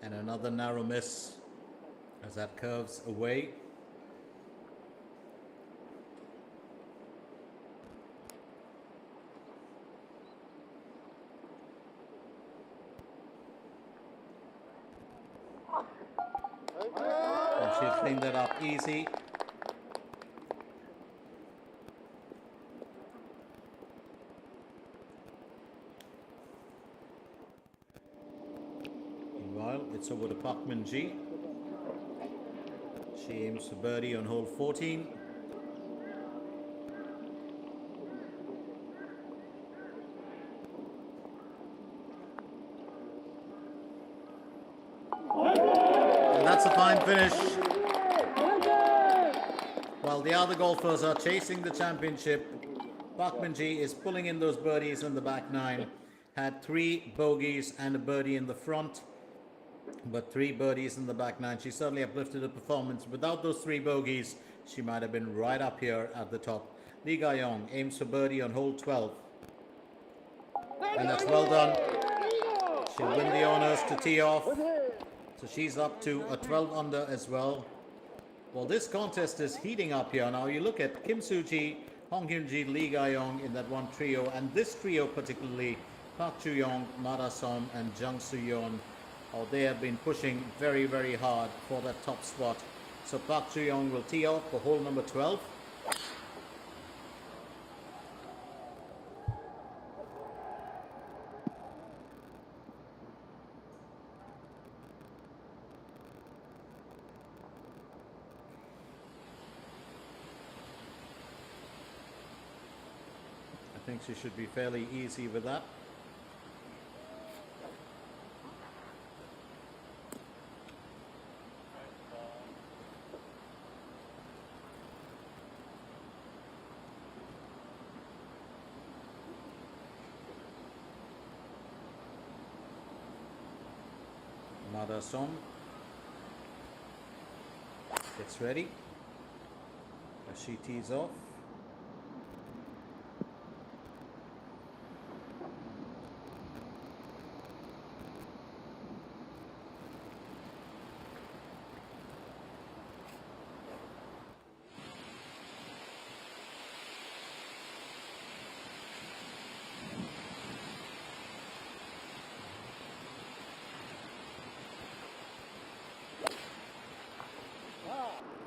And another narrow miss as that curves away. And she'll clean that up easy. Meanwhile, it's over to Park Min-ji. She aims for birdie on hole 14. And that's a fine finish. While the other golfers are chasing the championship, Park Min-ji is pulling in those birdies in the back nine. Had 3 bogeys and a birdie in the front, but 3 birdies in the back nine. She certainly uplifted her performance. Without those 3 bogeys, she might have been right up here at the top. Lee Ga-young aims for birdie on hole 12. And that's well done. She'll win the honors to tee off. So she's up to a 12 under as well. Well, this contest is heating up here. Now you look at Kim Soo-ji, Hong Hyun-ji, Lee Ga-young in that one trio. And this trio particularly, Park Joo-young, Mada Som and Jung Soo-yeon. Oh, they have been pushing very, very hard for that top spot. So Park Joo-young will tee off for hole number 12. think she should be fairly easy with that. Som gets ready as she tees off.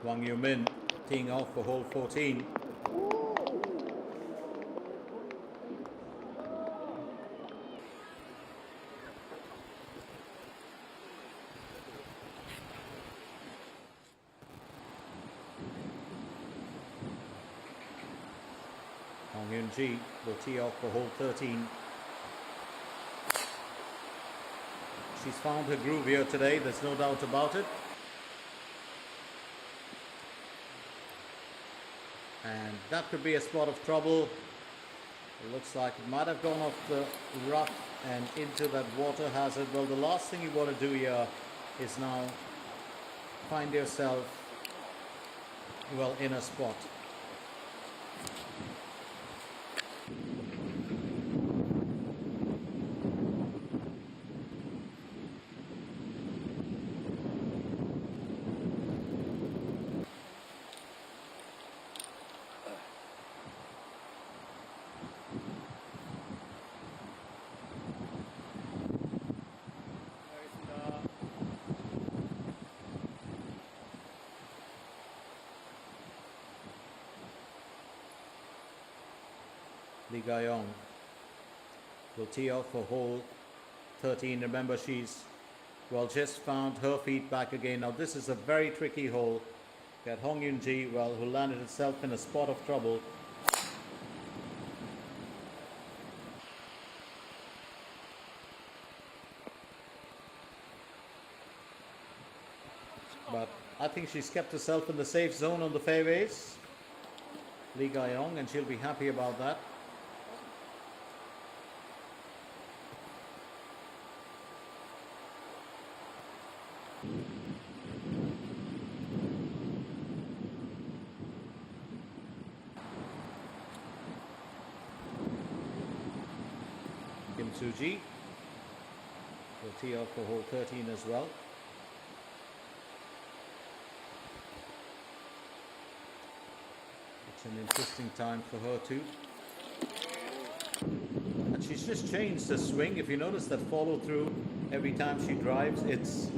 Wang Yumin teeing off for hole 14. Hong Yun-ji will tee off for hole 13. She's found her groove here today, there's no doubt about it. And that could be a spot of trouble. It looks like it might have gone off the rough and into that water hazard. Well, the last thing you want to do here is now find yourself, well, in a spot. Lee Ga-yong will tee off for hole 13. Remember, she's, well, just found her feet back again. Now, this is a very tricky hole. Got Hong Yun-ji, well, who landed herself in a spot of trouble. But I think she's kept herself in the safe zone on the fairways, Lee Ga-yong, and she'll be happy about that. Kim Soo-ji will tee off for hole 13 as well. It's an interesting time for her too. And she's just changed the swing. If you notice that follow through every time she drives, it's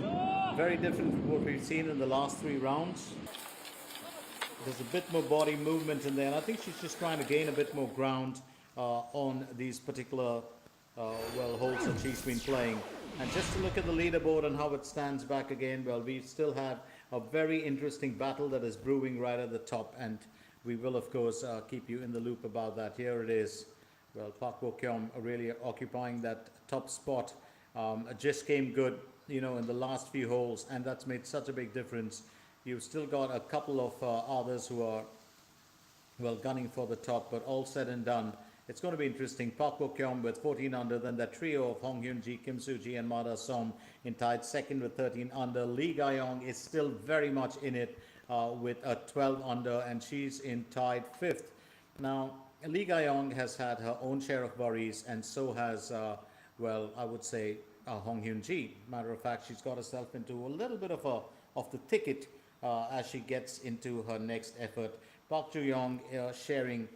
very different from what we've seen in the last 3 rounds. There's a bit more body movement in there, and I think she's just trying to gain a bit more ground on these particular well, holes that she's been playing. And just to look at the leaderboard and how it stands back again, well, we still have a very interesting battle that is brewing right at the top, and we will of course keep you in the loop about that. Here it is. Well, Park Bo-kyum really occupying that top spot. Just came good, you know, in the last few holes, and that's made such a big difference. You've still got a couple of others who are, well, gunning for the top, but all said and done, it's going to be interesting. Park Bo-kyum with 14 under, then that trio of Hong Hyun-ji, Kim Soo-ji and Ma Da-som in tied second with 13 under. Lee Ga-yong is still very much in it with a 12 under, and she's in tied 5th. Now, Lee Ga-yong has had her own share of worries, and so has, well, I would say, Hong Hyun-ji. Matter of fact, she's got herself into a little bit of the thicket as she gets into her next effort. Park Joo-young sharing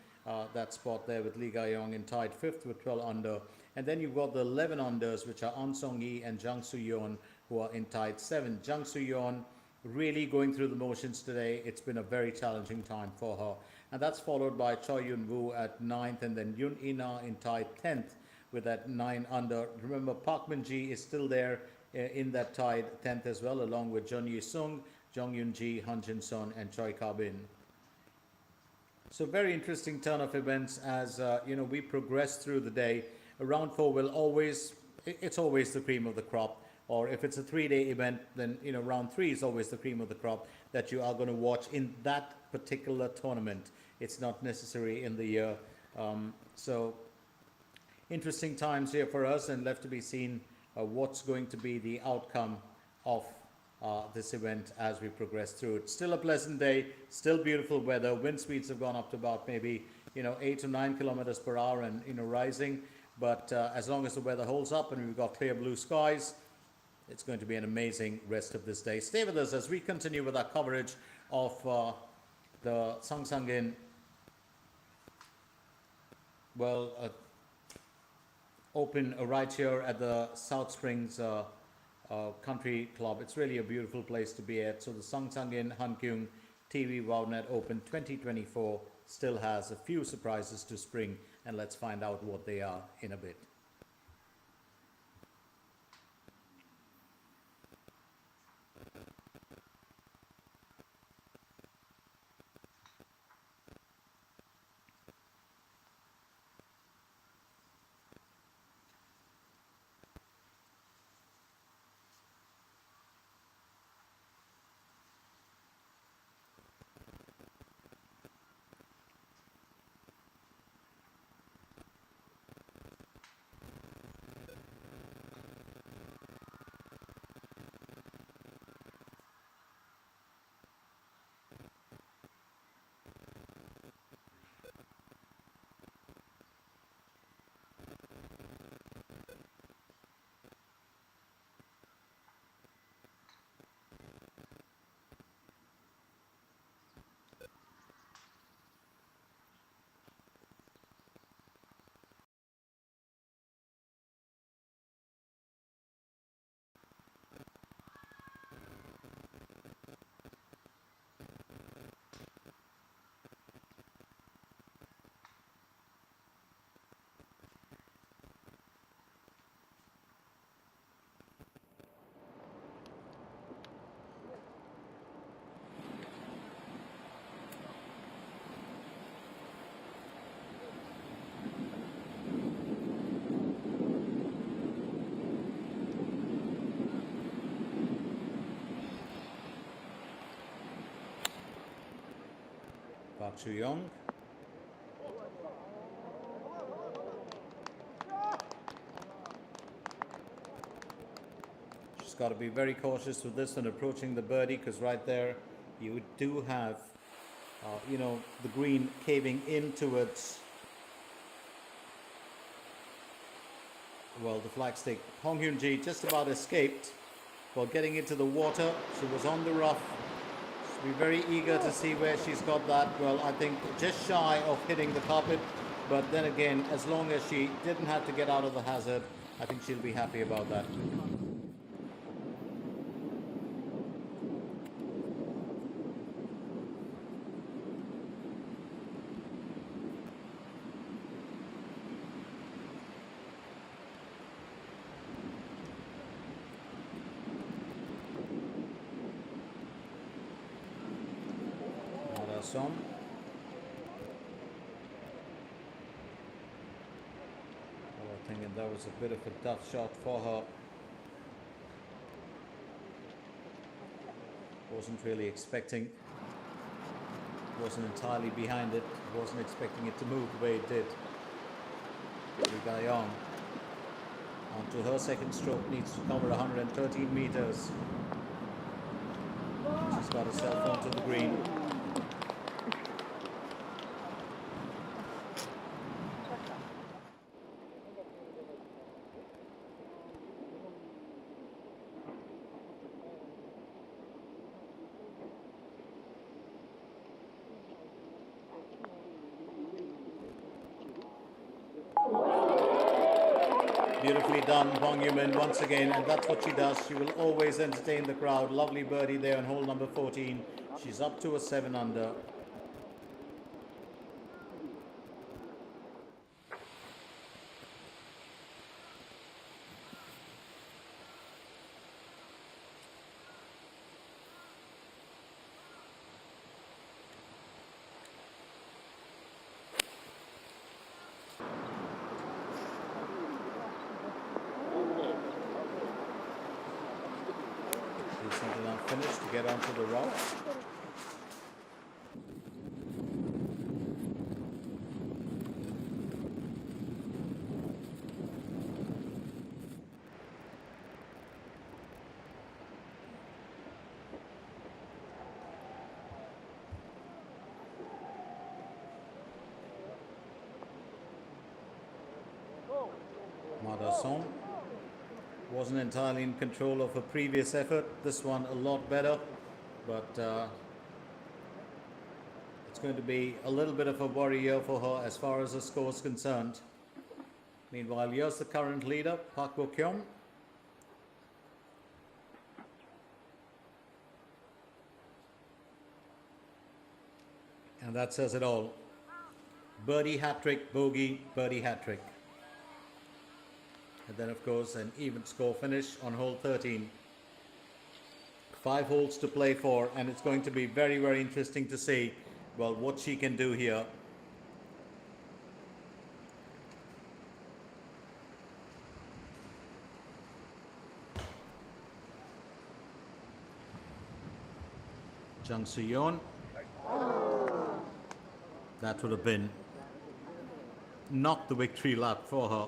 that spot there with Lee Ga-yong in tied 5th with 12 under. And then you've got the 11 unders, which are An Song-yi and Jang Soo-yeon, who are in tied 7. Jang Soo-yeon really going through the motions today. It's been a very challenging time for her. And that's followed by Choi Yun-woo at 9th, and then Yoon Ina in tied 10th with that 9 under. Remember, Park Min-ji is still there in that tied 10th as well, along with Jeon Yi-sung, Jung Yoon-ji, Han Jin-sun and Choi Ka-bin. So very interesting turn of events as we progress through the day. Round four will always, it's always the cream of the crop. Or if it's a 3-day event, then round three is always the cream of the crop that you are going to watch in that particular tournament. It's not necessary in the year. So interesting times here for us, and left to be seen what's going to be the outcome of this event as we progress through it. Still a pleasant day, still beautiful weather. Wind speeds have gone up to about maybe 8 to 9 kilometers per hour and rising. But as long as the weather holds up and we've got clear blue skies, it's going to be an amazing rest of this day. Stay with us as we continue with our coverage of the Sangsangin Open right here at the South Springs Country Club. It's really a beautiful place to be at. So the Sangsangin Hankyung TV Wownet Open 2024 still has a few surprises to spring, and let's find out what they are in a bit. Park Chu-young. She's got to be very cautious with this when approaching the birdie, because right there you do have, the green caving in towards, the flagstick. Hong Hyun-ji just about escaped while getting into the water. She was on the rough. Be very eager to see where she's got that. Well, I think just shy of hitting the carpet, but then again, as long as she didn't have to get out of the hazard, I think she'll be happy about that. Some. I'm thinking that was a bit of a tough shot for her. Wasn't really expecting, wasn't entirely behind it, wasn't expecting it to move the way it did. Li Ga-yong onto her second stroke, needs to cover 113 meters. She's got herself onto the green. Beautifully done, Hwang Yumin once again, and that's what she does. She will always entertain the crowd. Lovely birdie there on hole number 14. She's up to a 7 under. Just until I'm finished to get onto the route. Madasson wasn't entirely in control of her previous effort. This one a lot better, but it's going to be a little bit of a worry here for her as far as the score is concerned. Meanwhile, here's the current leader, Park Bo-kyung. And that says it all. Birdie hat-trick, bogey, birdie hat-trick. And then, of course, an even score finish on hole 13. 5 holes to play for, and it's going to be very, very interesting to see, well, what she can do here. Jung Soo-yeon. That would have been knocked the victory lap for her.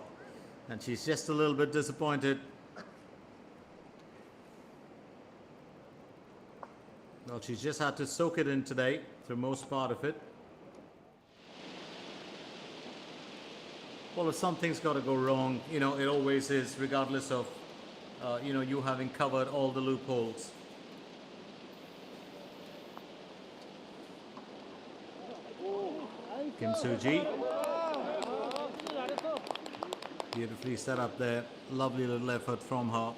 And she's just a little bit disappointed. Well, she's just had to soak it in today through most part of it. Well, if something's got to go wrong, you know, it always is, regardless of, you know, you having covered all the loopholes. Kim Soo-ji. Beautifully set up there. Lovely little effort from her.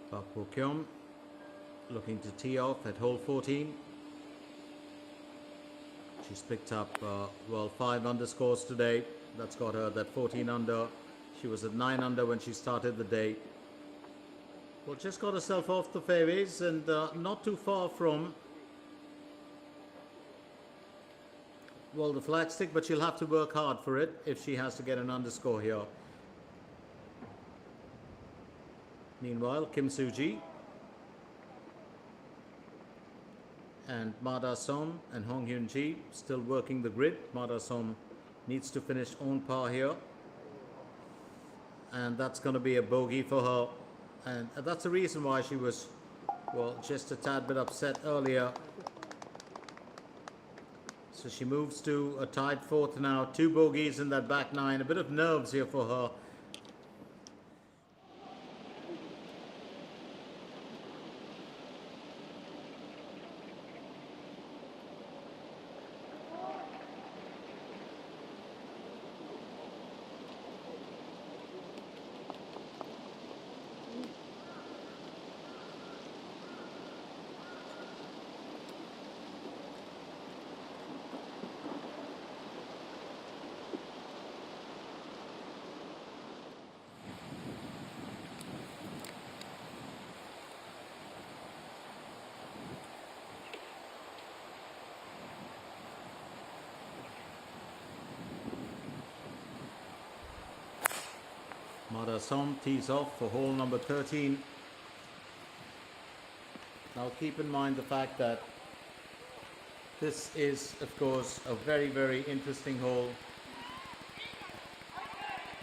Park Bo-kyung looking to tee off at hole 14. She's picked up, well, 5 underscores today. That's got her that 14 under. She was at 9 under when she started the day. Well, just got herself off the fairways and not too far from, well, the flagstick, but she'll have to work hard for it if she has to get an underscore here. Meanwhile, Kim Soo-ji and Ma Da-som and Hong Hyun-ji still working the grid. Ma Da-som needs to finish on par here. And that's going to be a bogey for her. And that's the reason why she was, well, just a tad bit upset earlier. So she moves to a tied 4th now. 2 bogeys in that back 9. A bit of nerves here for her. Ma Da-som tees off for hole number 13. Now keep in mind the fact that this is, of course, a very, very interesting hole.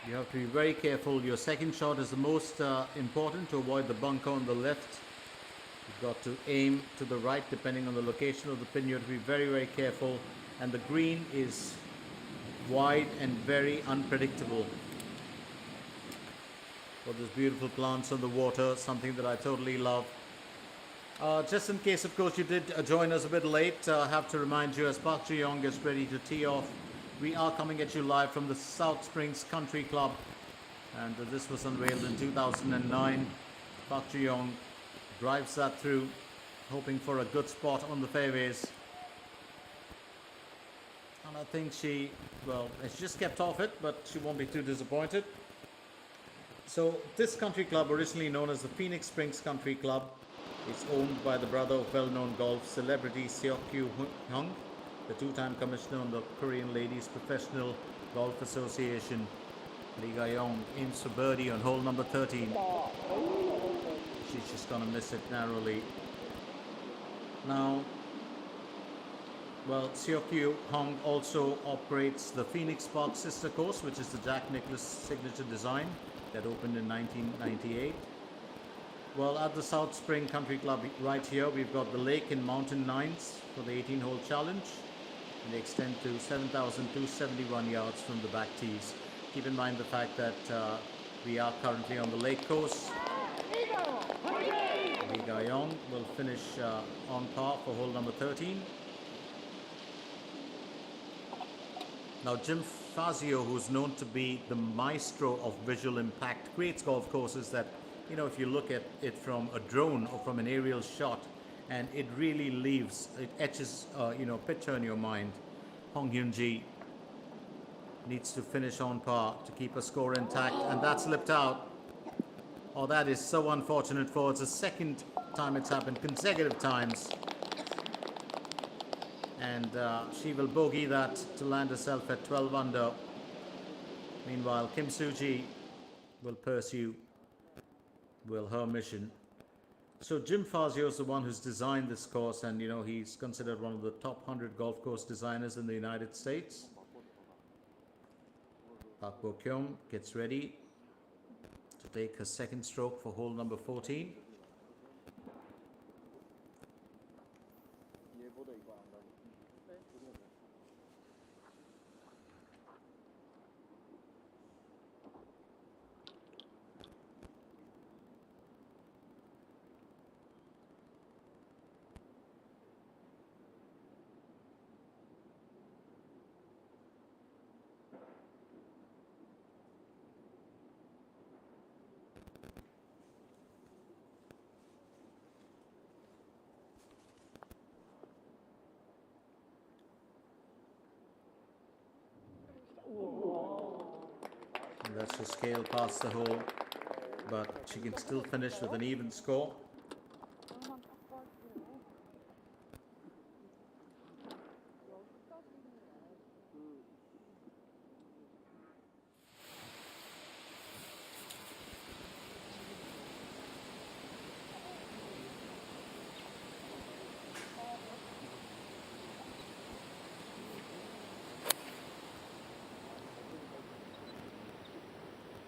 You have to be very careful. Your second shot is the most important to avoid the bunker on the left. You've got to aim to the right depending on the location of the pin. You have to be very, very careful. And the green is wide and very unpredictable. Well, there's beautiful plants on the water, something that I totally love. Just in case, of course, you did join us a bit late, I have to remind you as Park Ji-young gets ready to tee off, we are coming at you live from the South Springs Country Club, and this was unveiled in 2009. Park Ji-young drives that through, hoping for a good spot on the fairways. And I think she just kept off it, but she won't be too disappointed. So this country club, originally known as the Phoenix Springs Country Club, is owned by the brother of well-known golf celebrity Seok-kyu Hung, the two-time commissioner on the Korean Ladies Professional Golf Association. Lee Ga-young aims for birdie on hole number 13. She's just gonna miss it narrowly. Now, Seok-kyu Hung also operates the Phoenix Park sister course, which is the Jack Nicklaus signature design that opened in 1998. Well, at the South Spring Country Club right here, we've got the lake and mountain nines for the 18-hole challenge, and they extend to 7,271 yards from the back tees. Keep in mind the fact that we are currently on the lake course. Lee Ga-young will finish on par for hole number 13. Now, Jim Fazio, who's known to be the maestro of visual impact, creates golf courses that, you know, if you look at it from a drone or from an aerial shot, and it really leaves, it etches, picture in your mind. Hong Hyun-ji needs to finish on par to keep a score intact, and that slipped out. Oh, that is so unfortunate for her. It's the second time it's happened, consecutive times. And she will bogey that to land herself at 12 under. Meanwhile, Kim Soo-ji will pursue her mission. So Jim Fazio is the one who's designed this course, and you know, he's considered one of the top 100 golf course designers in the United States. Park Bo-kyung gets ready to take her second stroke for hole number 14. That's her scale past the hole, but she can still finish with an even score.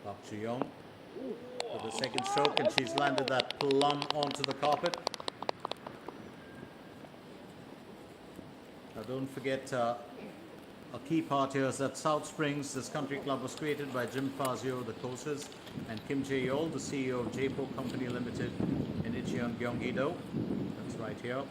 Park Ji-young for the second stroke, and she's landed that plumb onto the carpet. Now don't forget, a key part here is that South Springs, this country club, was created by Jim Fazio, the courses, and Kim Jae-yeol, the CEO of Jaepo Company Limited in Incheon, Gyeonggi-do. That's right here.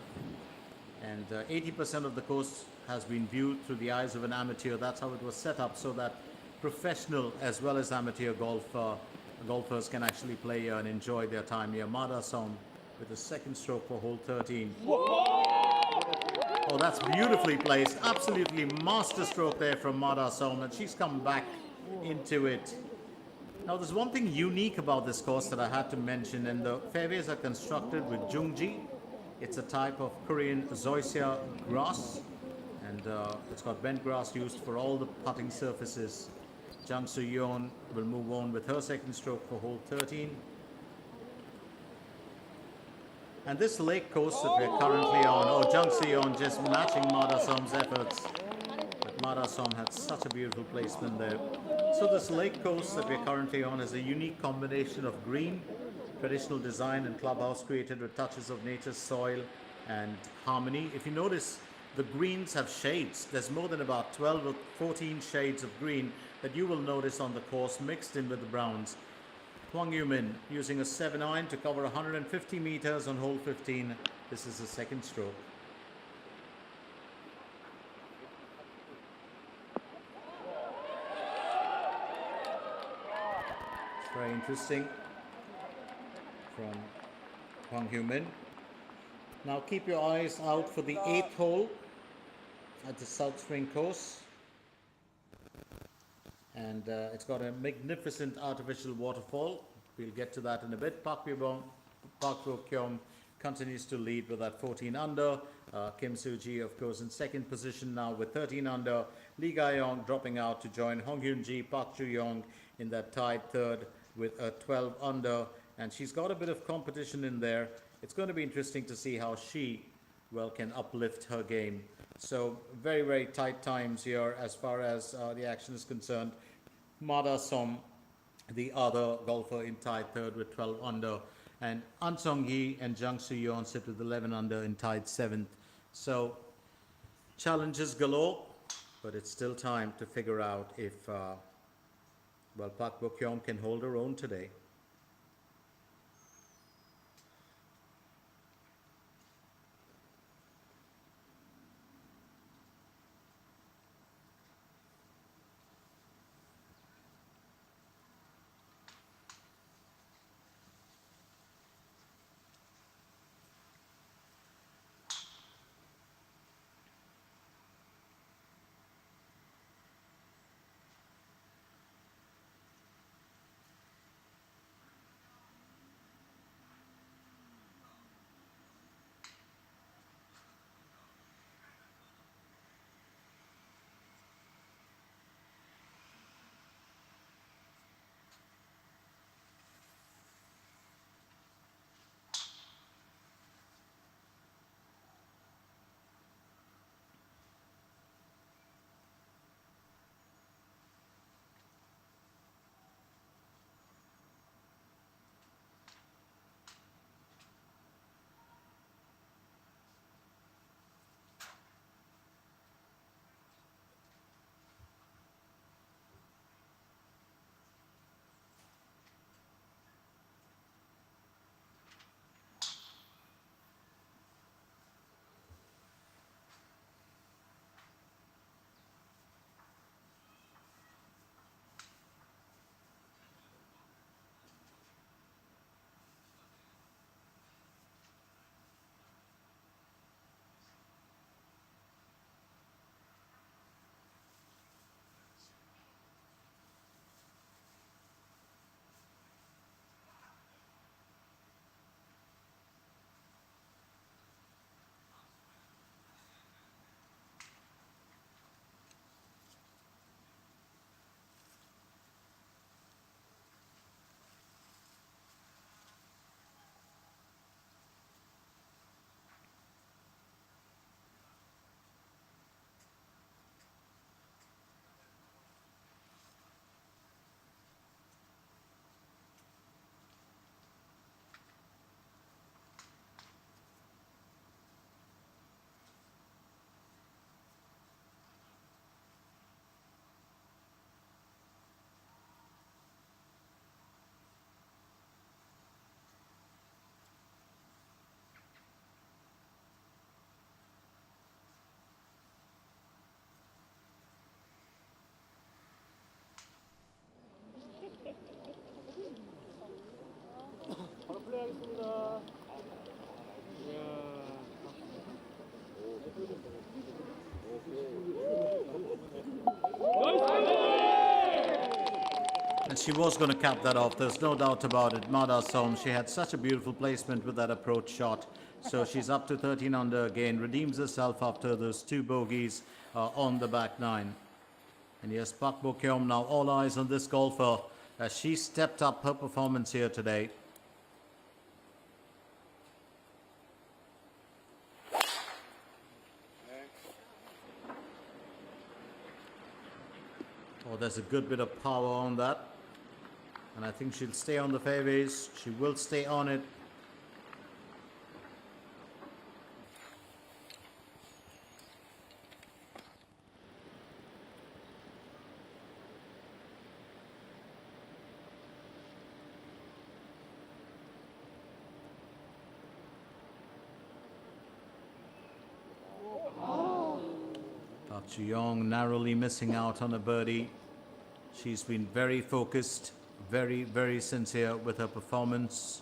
And 80% of the course has been viewed through the eyes of an amateur. That's how it was set up, so that professional as well as amateur golfers can actually play here and enjoy their time here. Mada Som with the second stroke for hole 13. Oh, that's beautifully placed. Absolutely master stroke there from Mada Som, and she's come back into it. Now, there's one thing unique about this course that I had to mention, and the fairways are constructed with Jungji. It's a type of Korean zoysia grass, and it's got bent grass used for all the putting surfaces. Jang Soo-yeon will move on with her second stroke for hole 13. And this lake course that we're currently on, Jang Soo-yeon just matching Mada Som's efforts. But Mada Som had such a beautiful placement there. So this lake course that we're currently on is a unique combination of green, traditional design and clubhouse created with touches of nature's soil and harmony. If you notice, the greens have shades. There's more than about 12 or 14 shades of green that you will notice on the course mixed in with the browns. Hwang Yoo-min using a 7-iron to cover 150 meters on hole 15. This is the second stroke. It's very interesting from Hwang Yoo-min. Now keep your eyes out for the 8th hole at the South Spring course. And it's got a magnificent artificial waterfall. We'll get to that in a bit. Park Bo-kyum continues to lead with that 14 under. Kim Soo-ji, of course, in second position now with 13 under. Lee Ga-yong dropping out to join Hong Hyun-ji, Park Ju-yong in that tied third with a 12 under. And she's got a bit of competition in there. It's going to be interesting to see how she, well, can uplift her game. So very, very tight times here as far as the action is concerned. Ma Da-som, the other golfer, in tied third with 12 under. And An Sung-hee and Jang Soo-yeon sit with 11 under in tied seventh. So challenges galore, but it's still time to figure out if, well, Park Bo-kyum can hold her own today. 플레이하겠습니다. And she was going to cap that off, there's no doubt about it. Ma Da-som, she had such a beautiful placement with that approach shot. So she's up to 13 under again, redeems herself after those two bogeys on the back nine. And yes, Park Bo-kyum, now all eyes on this golfer as she stepped up her performance here today. Oh, there's a good bit of power on that. And I think she'll stay on the fairways. She will stay on it. Juyong narrowly missing out on a birdie. She's been very focused, very sincere with her performance.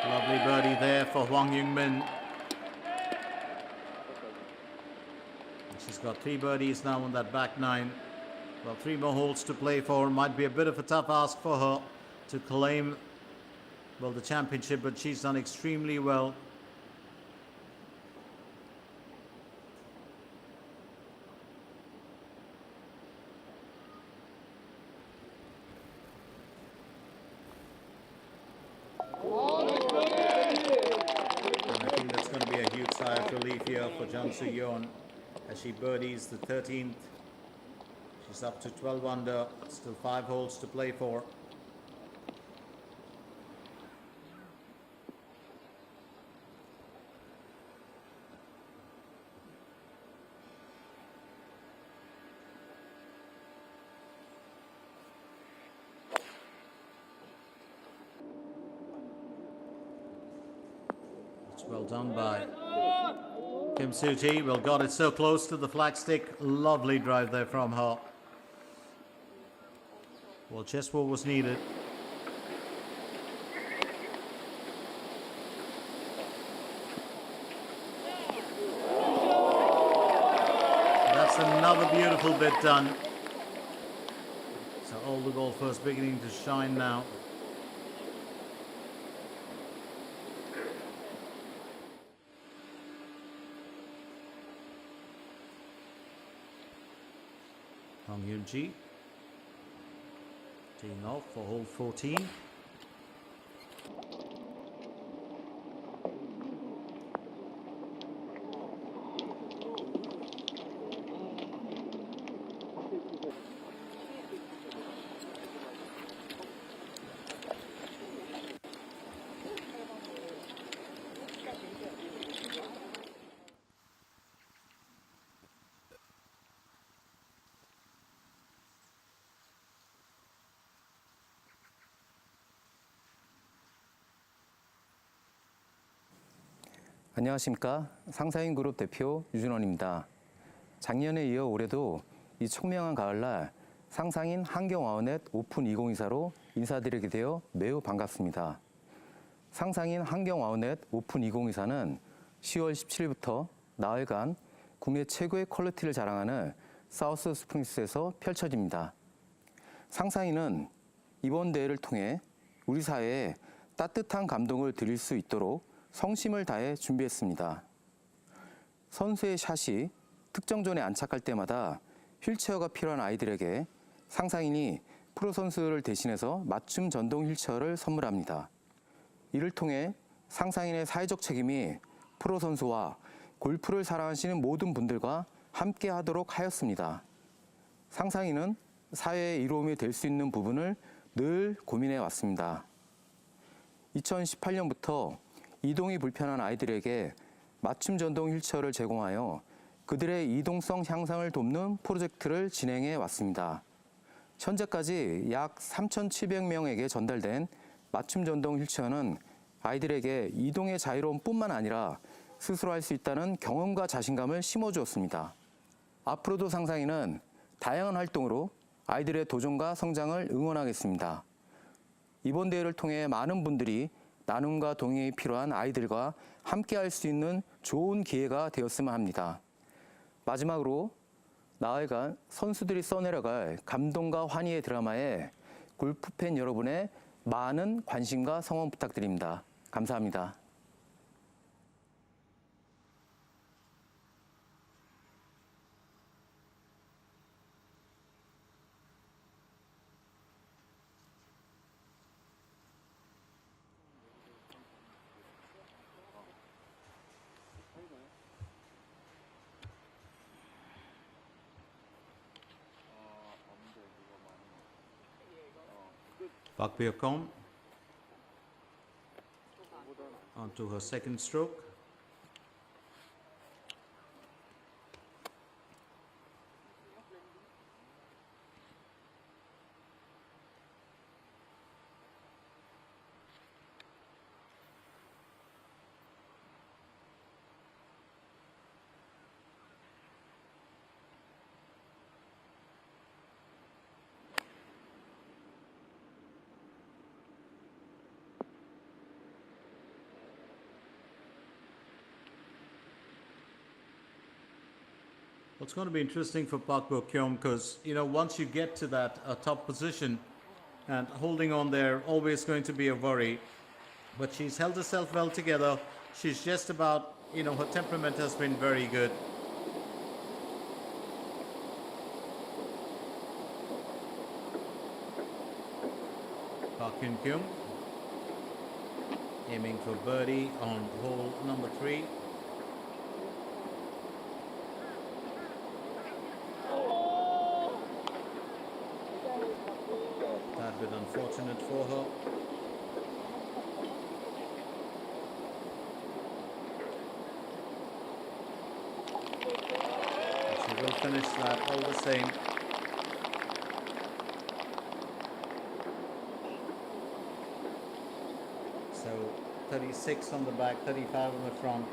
Lovely birdie there for Hwang Yung-min. She's got 3 birdies now on that back 9. Well, 3 more holes to play for. Might be a bit of a tough ask for her to claim, well, the championship, but she's done extremely well. Sigh of relief here for Jang Soo-yeon as she birdies the 13th. She's up to 12 under, still 5 holes to play for. It's well done by Kim Soo-ji. Well, got it so close to the flagstick. Lovely drive there from her. Well, just what was needed. That's another beautiful bit done. So all the golfers beginning to shine now. Hong Yoon-ji teeing off for hole 14. 안녕하십니까. 상사인 그룹 대표 유준원입니다. 작년에 이어 올해도 이 총명한 가을날 상상인 한경 와우넷 오픈 2024로 인사드리게 되어 매우 반갑습니다. 상상인 한경 와우넷 오픈 2024는 10월 17일부터 나흘간 국내 최고의 퀄리티를 자랑하는 사우스 스프링스에서 펼쳐집니다. 상상인은 이번 대회를 통해 우리 사회에 따뜻한 감동을 드릴 수 있도록 성심을 다해 준비했습니다. 선수의 샷이 특정 존에 안착할 때마다 휠체어가 필요한 아이들에게 상상인이 프로 선수를 대신해서 맞춤 전동 휠체어를 선물합니다. 이를 통해 상상인의 사회적 책임이 프로 선수와 골프를 사랑하시는 모든 분들과 함께 하도록 하였습니다. 상상인은 사회의 이로움이 될 수 있는 부분을 늘 고민해 왔습니다. 2018년부터 이동이 불편한 아이들에게 맞춤 전동 휠체어를 제공하여 그들의 이동성 향상을 돕는 프로젝트를 진행해 왔습니다. 현재까지 약 3,700명에게 전달된 맞춤 전동 휠체어는 아이들에게 이동의 자유로움뿐만 아니라 스스로 할 수 있다는 경험과 자신감을 심어주었습니다. 앞으로도 상상인은 다양한 활동으로 아이들의 도전과 성장을 응원하겠습니다. 이번 대회를 통해 많은 분들이 나눔과 동행이 필요한 아이들과 함께 할 수 있는 좋은 기회가 되었으면 합니다. 마지막으로 나흘간 선수들이 써내려갈 감동과 환희의 드라마에 골프팬 여러분의 많은 관심과 성원 부탁드립니다. 감사합니다. Park Beo-kom onto her second stroke. It's going to be interesting for Park Bo Kyung because, once you get to that top position and holding on there, always going to be a worry. But she's held herself well together. She's just about, her temperament has been very good. Park Hyun Kyung aiming for birdie on hole number 3. That bit unfortunate for her. But she will finish that all the same. So 36 on the back, 35 on the front.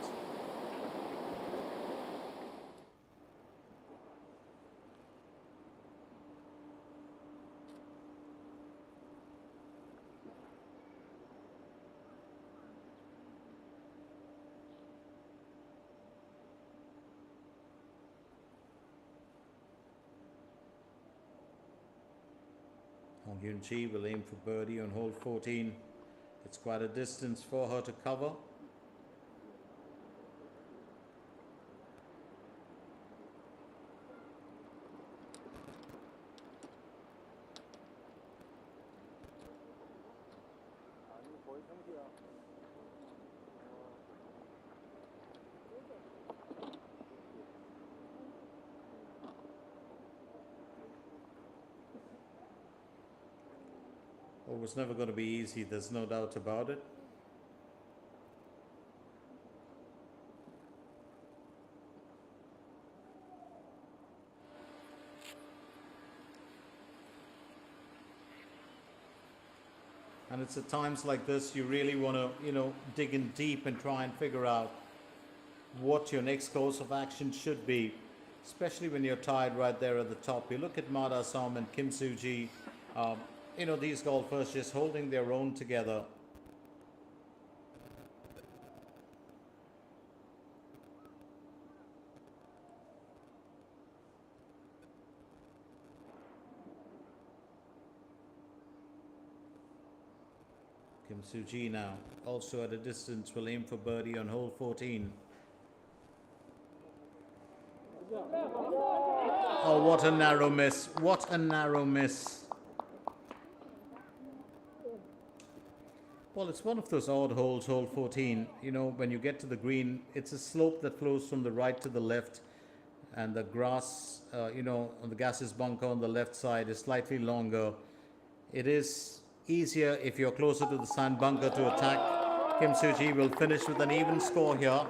Hong Hyun-chi will aim for birdie on hole 14. It's quite a distance for her to cover. It was never going to be easy, there's no doubt about it. And it's at times like this you really want to, dig in deep and try and figure out what your next course of action should be, especially when you're tied right there at the top. You look at Ma Da-som and Kim Soo-ji, these golfers just holding their own together. Kim Soo-ji now, also at a distance, will aim for birdie on hole 14. Oh, what a narrow miss. What a narrow miss. Well, it's one of those odd holes, hole 14. When you get to the green, it's a slope that flows from the right to the left. And the grass, on the gases bunker on the left side is slightly longer. It is easier if you're closer to the sand bunker to attack. Kim Soo-ji will finish with an even score here.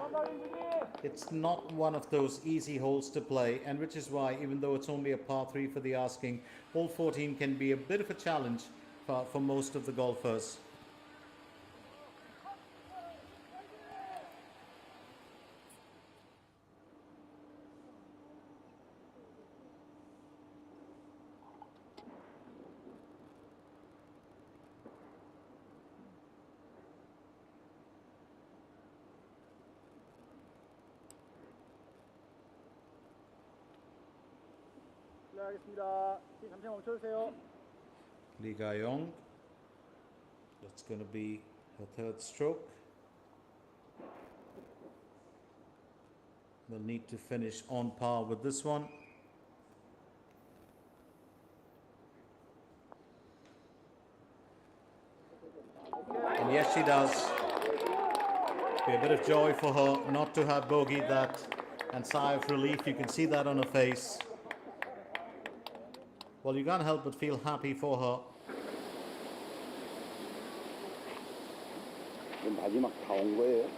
It's not one of those easy holes to play, and which is why, even though it's only a par 3 for the asking, hole 14 can be a bit of a challenge for most of the golfers. 하겠습니다. 잠시 멈춰주세요. Lee Ga-young, that's going to be her third stroke. Will need to finish on par with this one. And yes, she does. Be a bit of joy for her not to have bogeyed that, and sigh of relief. You can see that on her face. Well, you can't help but feel happy for her. 마지막 다 온 거예요?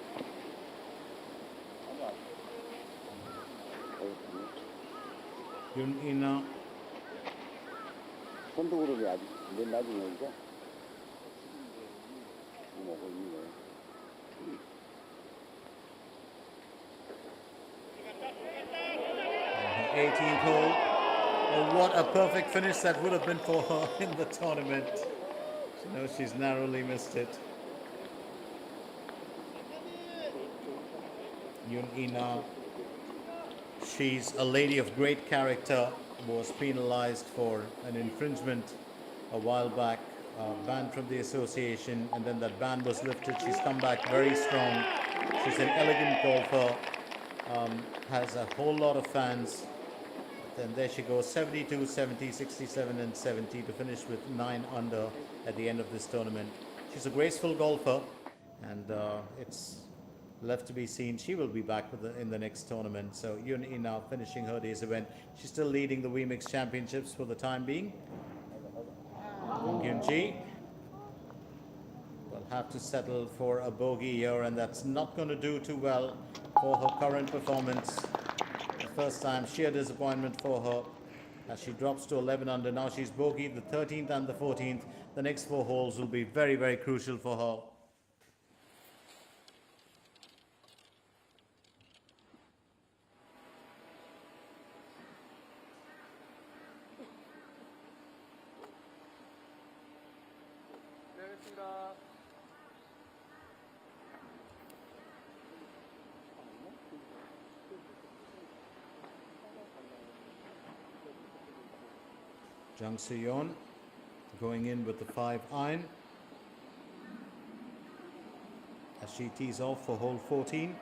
Yun-ina. 선두그룹이 아직 맨 나중에 오죠? 먹고 있는 거예요. 18th hole. Oh, what a perfect finish that would have been for her in the tournament. She knows she's narrowly missed it. Yun-ina She's a lady of great character, was penalized for an infringement a while back, banned from the association, and then that ban was lifted. She's come back very strong. She's an elegant golfer, has a whole lot of fans. And there she goes, 72, 70, 67 and 70 to finish with 9 under at the end of this tournament. She's a graceful golfer, and it's left to be seen. She will be back in the next tournament. So Yun-Yi now finishing her day's event. She's still leading the WeMix Championships for the time being. Yun-Ji will have to settle for a bogey here, and that's not going to do too well for her current performance. The first time, sheer disappointment for her as she drops to 11 under. Now she's bogeyed the 13th and the 14th. The next 4 holes will be very, very crucial for her. 기다리겠습니다. Jang Soo-yeon going in with the 5 iron as she tees off for hole 14.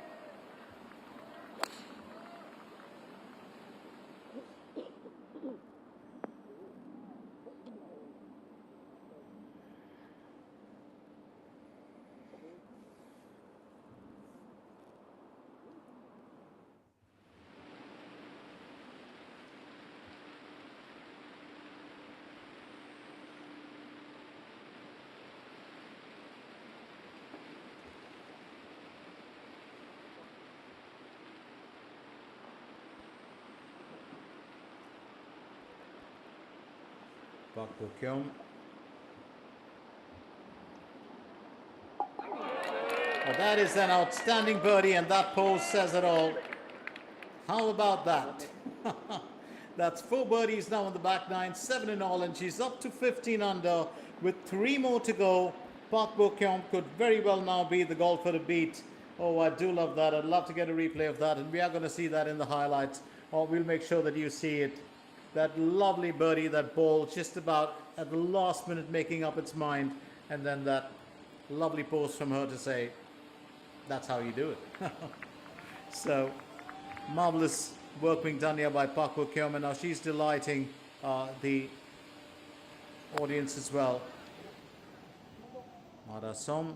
Park Bo-kyung. Oh, that is an outstanding birdie, and that pose says it all. How about that? That's 4 birdies now on the back nine, 7 in all, and she's up to 15 under with 3 more to go. Park Bo-kyung could very well now be the golfer to beat. Oh, I do love that. I'd love to get a replay of that, and we are going to see that in the highlights. Or we'll make sure that you see it. That lovely birdie, that ball just about at the last minute making up its mind, and then that lovely post from her to say, that's how you do it. So, marvelous work being done here by Park Bo-kyung, and now she's delighting the audience as well. Mada Som.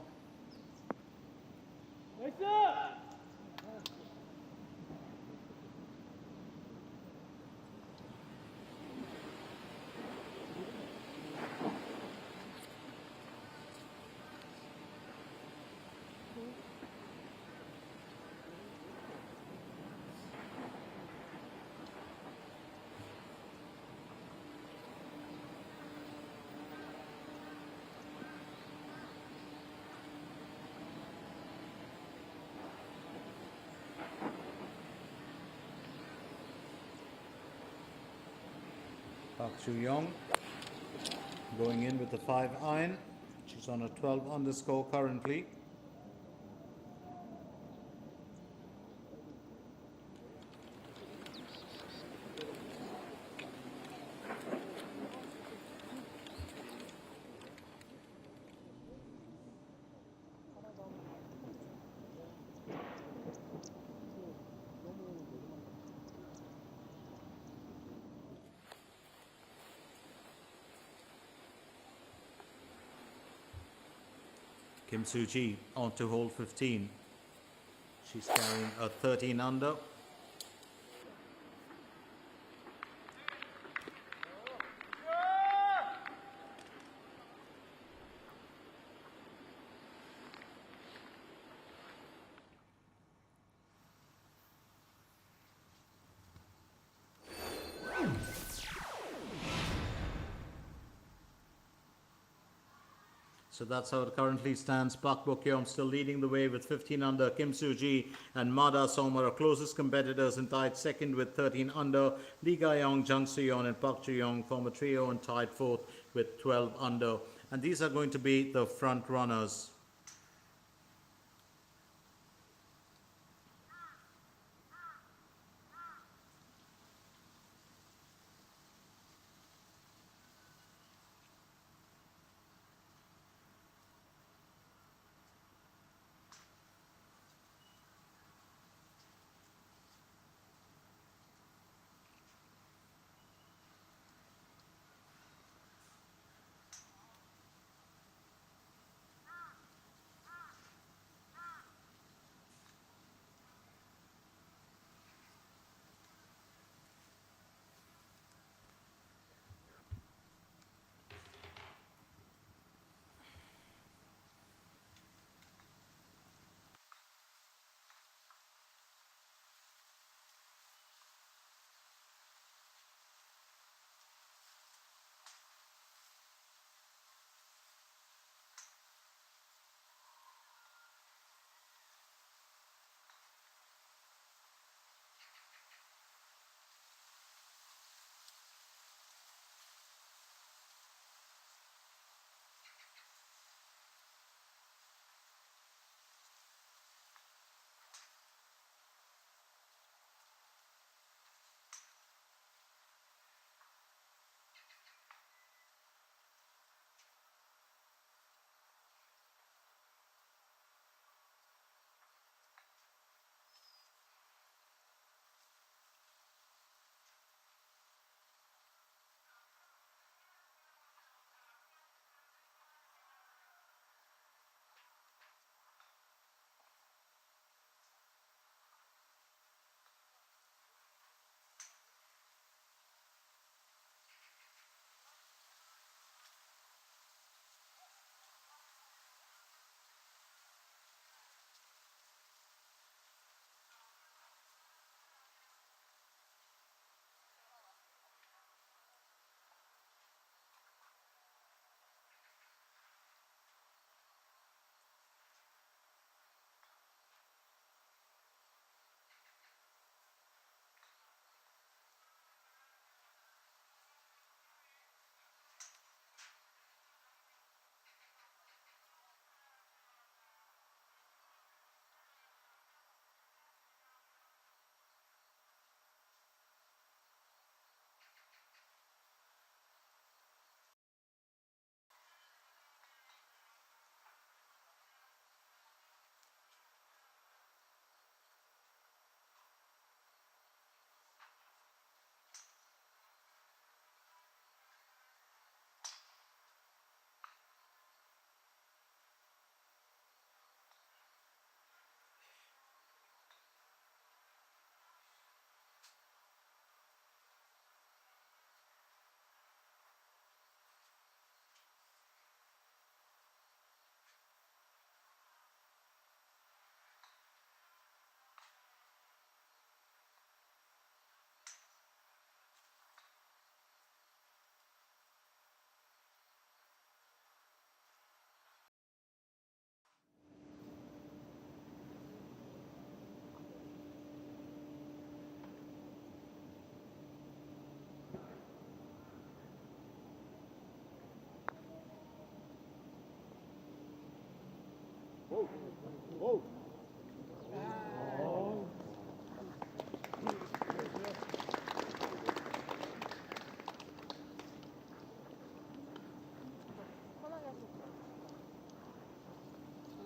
Park Joo-young going in with the 5 iron. She's on a 12 underscore currently. Kim Soo-ji on to hole 15. She's carrying a 13 under. So that's how it currently stands. Park Bo-kyung still leading the way with 15 under. Kim Soo-ji and Mada Som are our closest competitors and tied second with 13 under. Lee Ga-young, Jang Soo-yeon and Park Joo-young form a trio and tied fourth with 12 under. And these are going to be the front runners.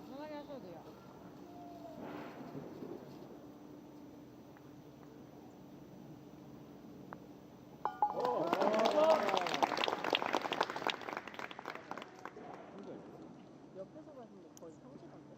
편하게 하셔도 돼요. 옆에서 가시면 거의 평지던데.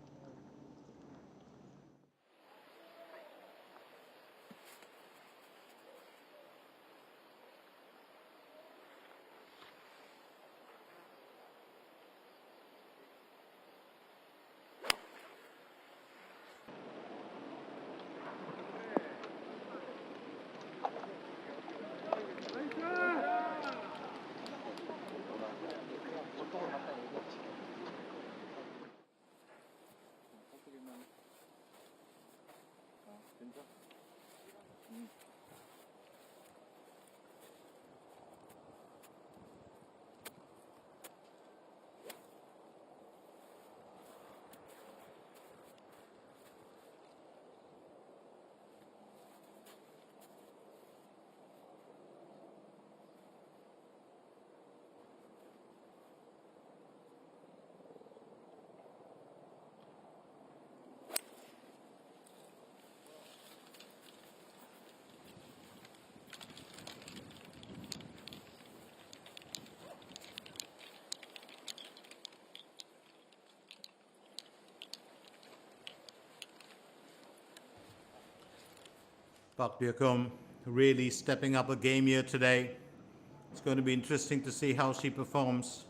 Park Byeokum really stepping up a game here today. It's going to be interesting to see how she performs.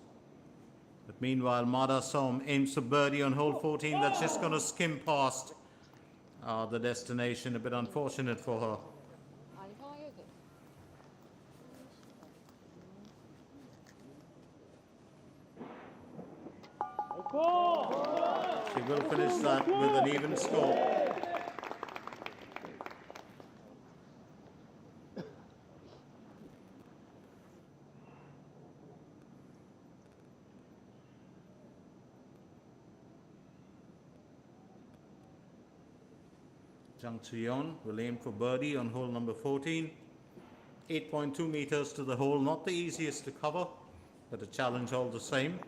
But meanwhile, Mada Som aims for birdie on hole 14. That's just going to skim past the destination. A bit unfortunate for her. 아니 편하게 해도 돼. She will finish that with an even score. Jang Choo-yeon will aim for birdie on hole number 14. 8.2 meters to the hole, not the easiest to cover, but a challenge all the same.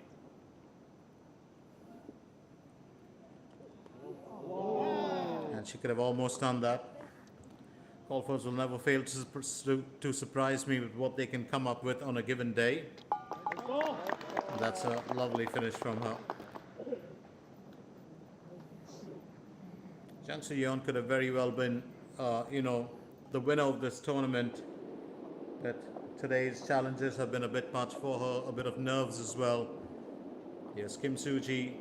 And she could have almost done that. Golfers will never fail to surprise me with what they can come up with on a given day. And that's a lovely finish from her. Jang Soo-yeon could have very well been, the winner of this tournament. But today's challenges have been a bit much for her, a bit of nerves as well. Here's Kim Soo-ji.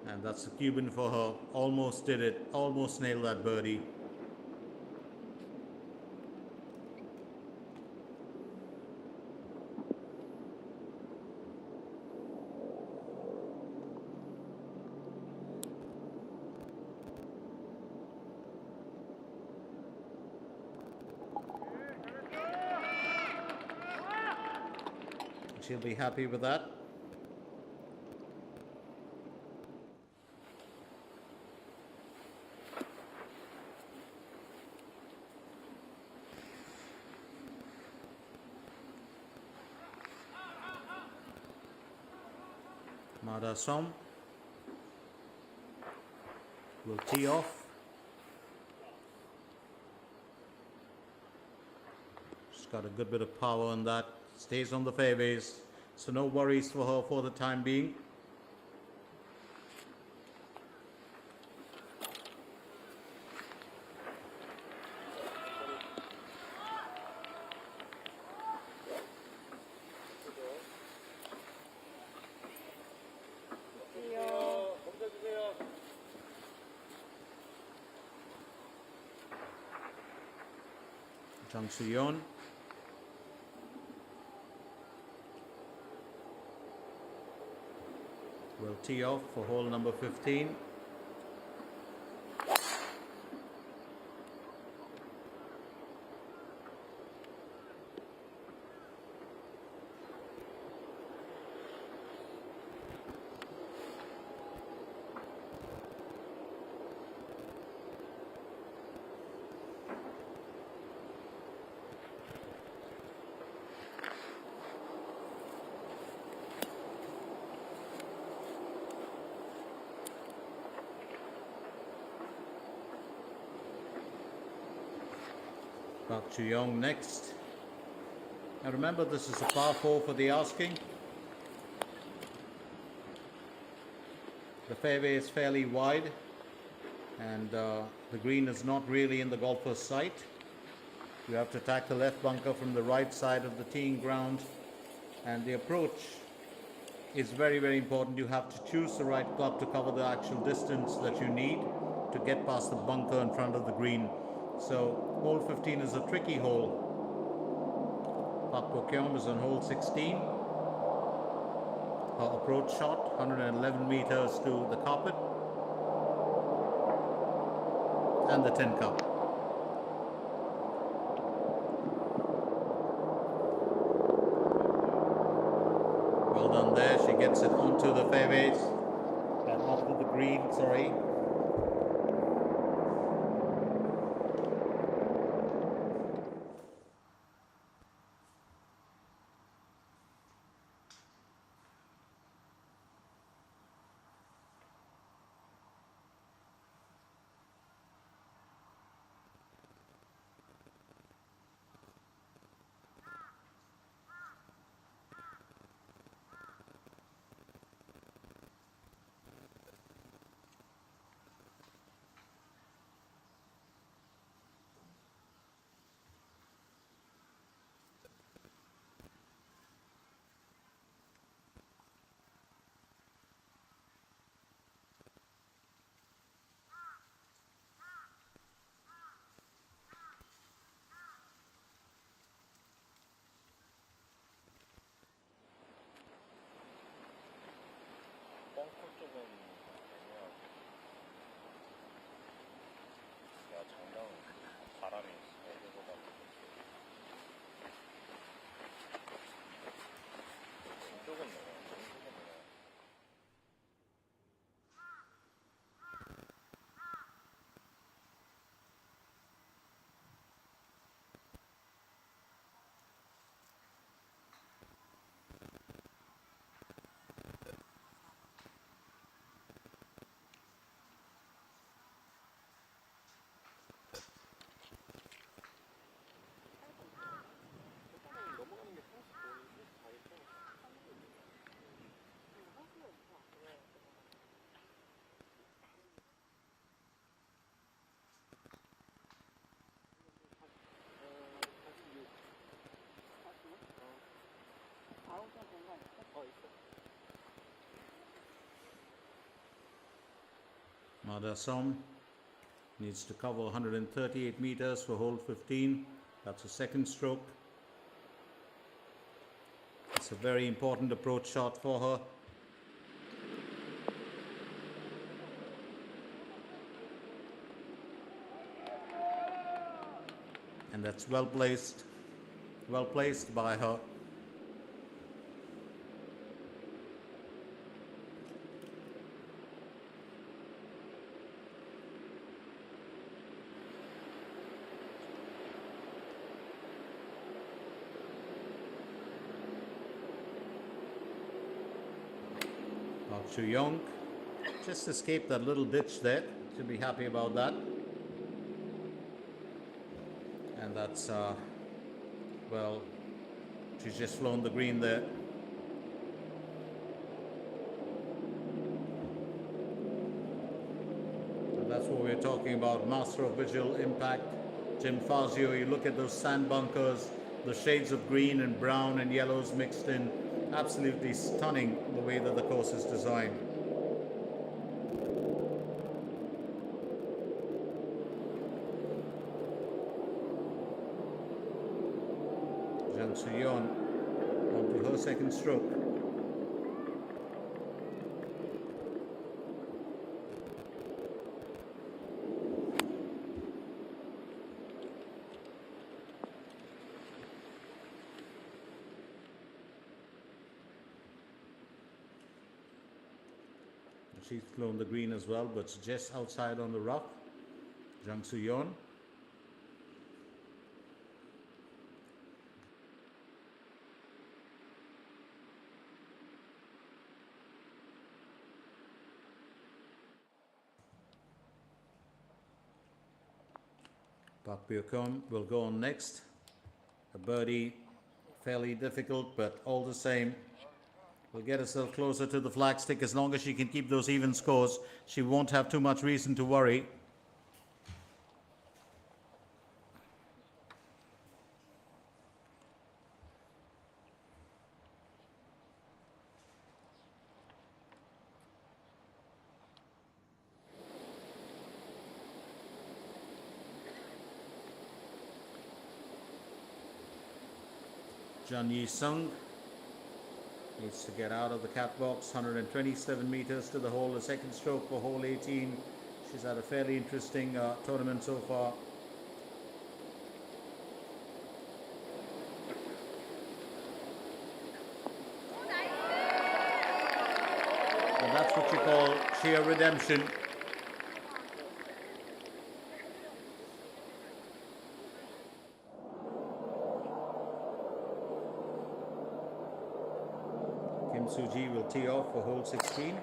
And that's a Cuban for her. Almost did it, almost nailed that birdie. She'll be happy with that. Mada Som will tee off. She's got a good bit of power on that. Stays on the fairways, so no worries for her for the time being. Jang Soo-yeon will tee off for hole number 15. Park Chu-young next. Now remember, this is a par 4 for the asking. The fairway is fairly wide, and the green is not really in the golfer's sight. You have to attack the left bunker from the right side of the teeing ground, and the approach is very, very important. You have to choose the right club to cover the actual distance that you need to get past the bunker in front of the green. So hole 15 is a tricky hole. Park Bo-kyung is on hole 16. Her approach shot, 111 meters to the carpet and the tin cup. Well done there. She gets it onto the fairways, onto the green, sorry. 벙커 쪽은 애매하고 야 장난 바람이 애들보다 왼쪽은 내려 왼쪽은 내려 Mada Som needs to cover 138 meters for hole 15. That's a second stroke. It's a very important approach shot for her. And that's well placed by her. Park Chu-young just escaped that little ditch there. Should be happy about that. And that's, well, she's just flown the green there. And that's what we're talking about, master of visual impact. Jim Fazio, you look at those sand bunkers, the shades of green and brown and yellows mixed in. Absolutely stunning the way that the course is designed. Jang Soo-yeon onto her second stroke. She's flown the green as well, but just outside on the rough. Jang Soo-yeon. Park Byokon will go on next. A birdie, fairly difficult, but all the same, will get herself closer to the flagstick. As long as she can keep those even scores, she won't have too much reason to worry. Jun Yi-sung needs to get out of the catbox. 127 meters to the hole, the second stroke for hole 18. She's had a fairly interesting tournament so far. And that's what you call sheer redemption. Kim Soo-ji will tee off for hole 16.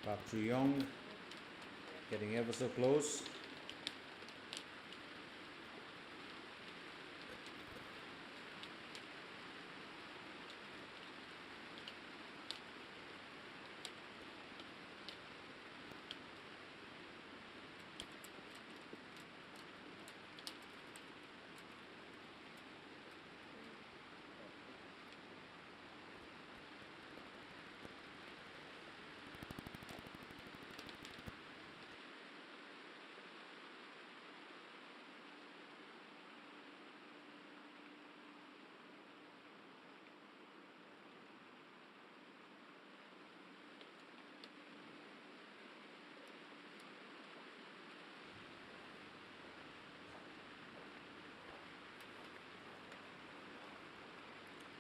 Park Ji-young getting ever so close.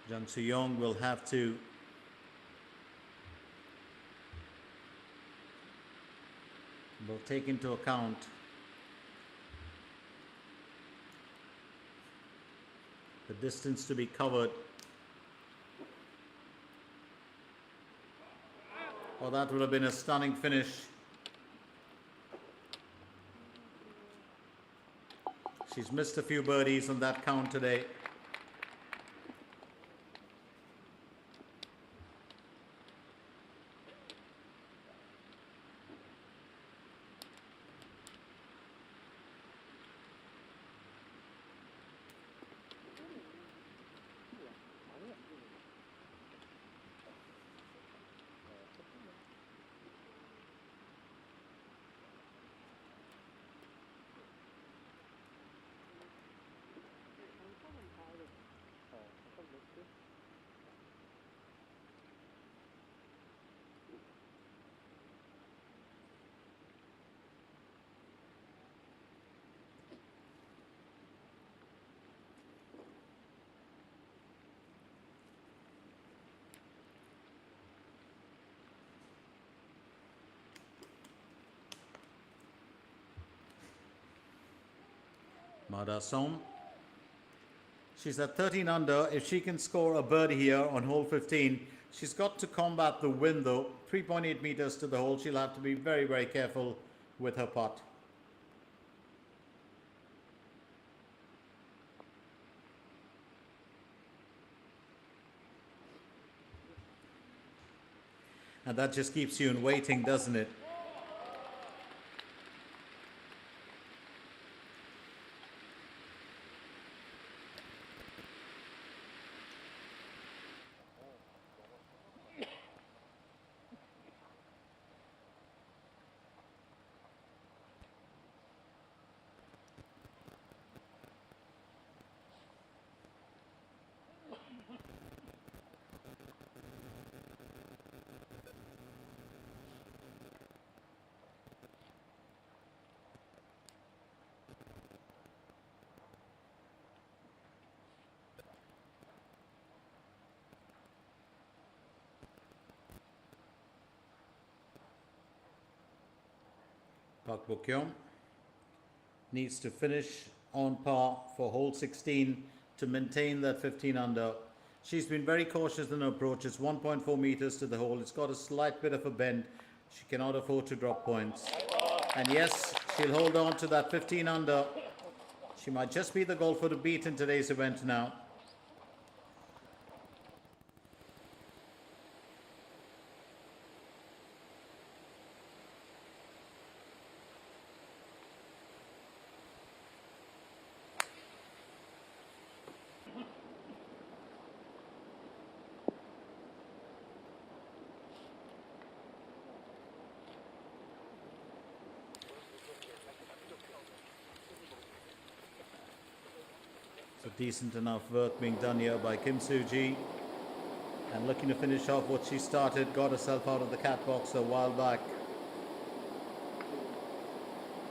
Jung Soo-young will have to take into account the distance to be covered. Oh, that would have been a stunning finish. She's missed a few birdies on that count today. Mada Som. She's at 13 under. If she can score a birdie here on hole 15, she's got to combat the wind though. 3.8 meters to the hole. She'll have to be very, very careful with her putt. And that just keeps you in waiting, doesn't it? Park Bo-kyung needs to finish on par for hole 16 to maintain that 15 under. She's been very cautious in her approach. It's 1.4 meters to the hole. It's got a slight bit of a bend. She cannot afford to drop points. And yes, she'll hold on to that 15 under. She might just be the golfer to beat in today's event now. So decent enough work being done here by Kim Soo-ji, and looking to finish off what she started. Got herself out of the cat box a while back,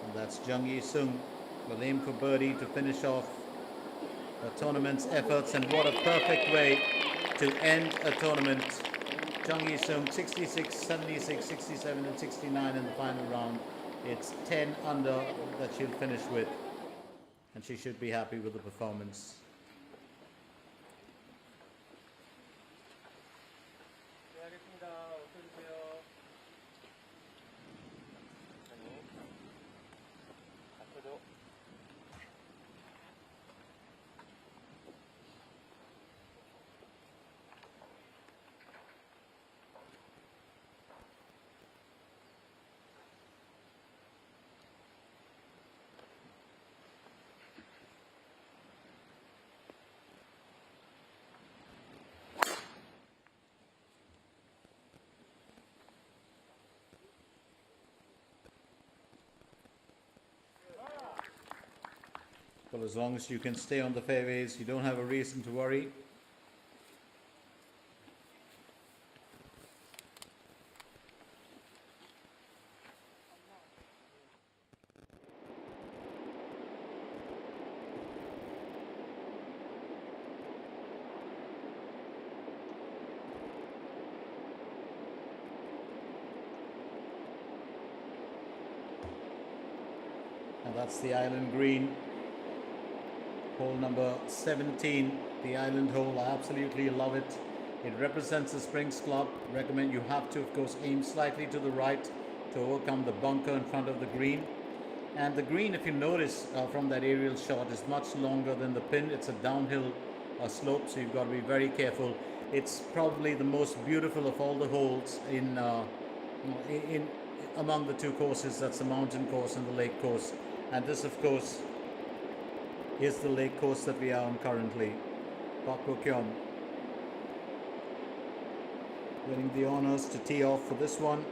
and that's Jung Yi-sung will aim for birdie to finish off the tournament's efforts. And what a perfect way to end a tournament. Jung Yi-sung 66, 76, 67 and 69 in the final round. It's 10 under that she'll finish with, and she should be happy with the performance. Well, as long as you can stay on the fairways, you don't have a reason to worry. And that's the island green. Hole number 17, the island hole. I absolutely love it. It represents the Springs Club. Recommend you have to, of course, aim slightly to the right to overcome the bunker in front of the green. And the green, if you notice from that aerial shot, is much longer than the pin. It's a downhill slope, so you've got to be very careful. It's probably the most beautiful of all the holes in among the two courses. That's the mountain course and the lake course. And this, of course, is the lake course that we are on currently. Park Bo-kyung winning the honors to tee off for this one.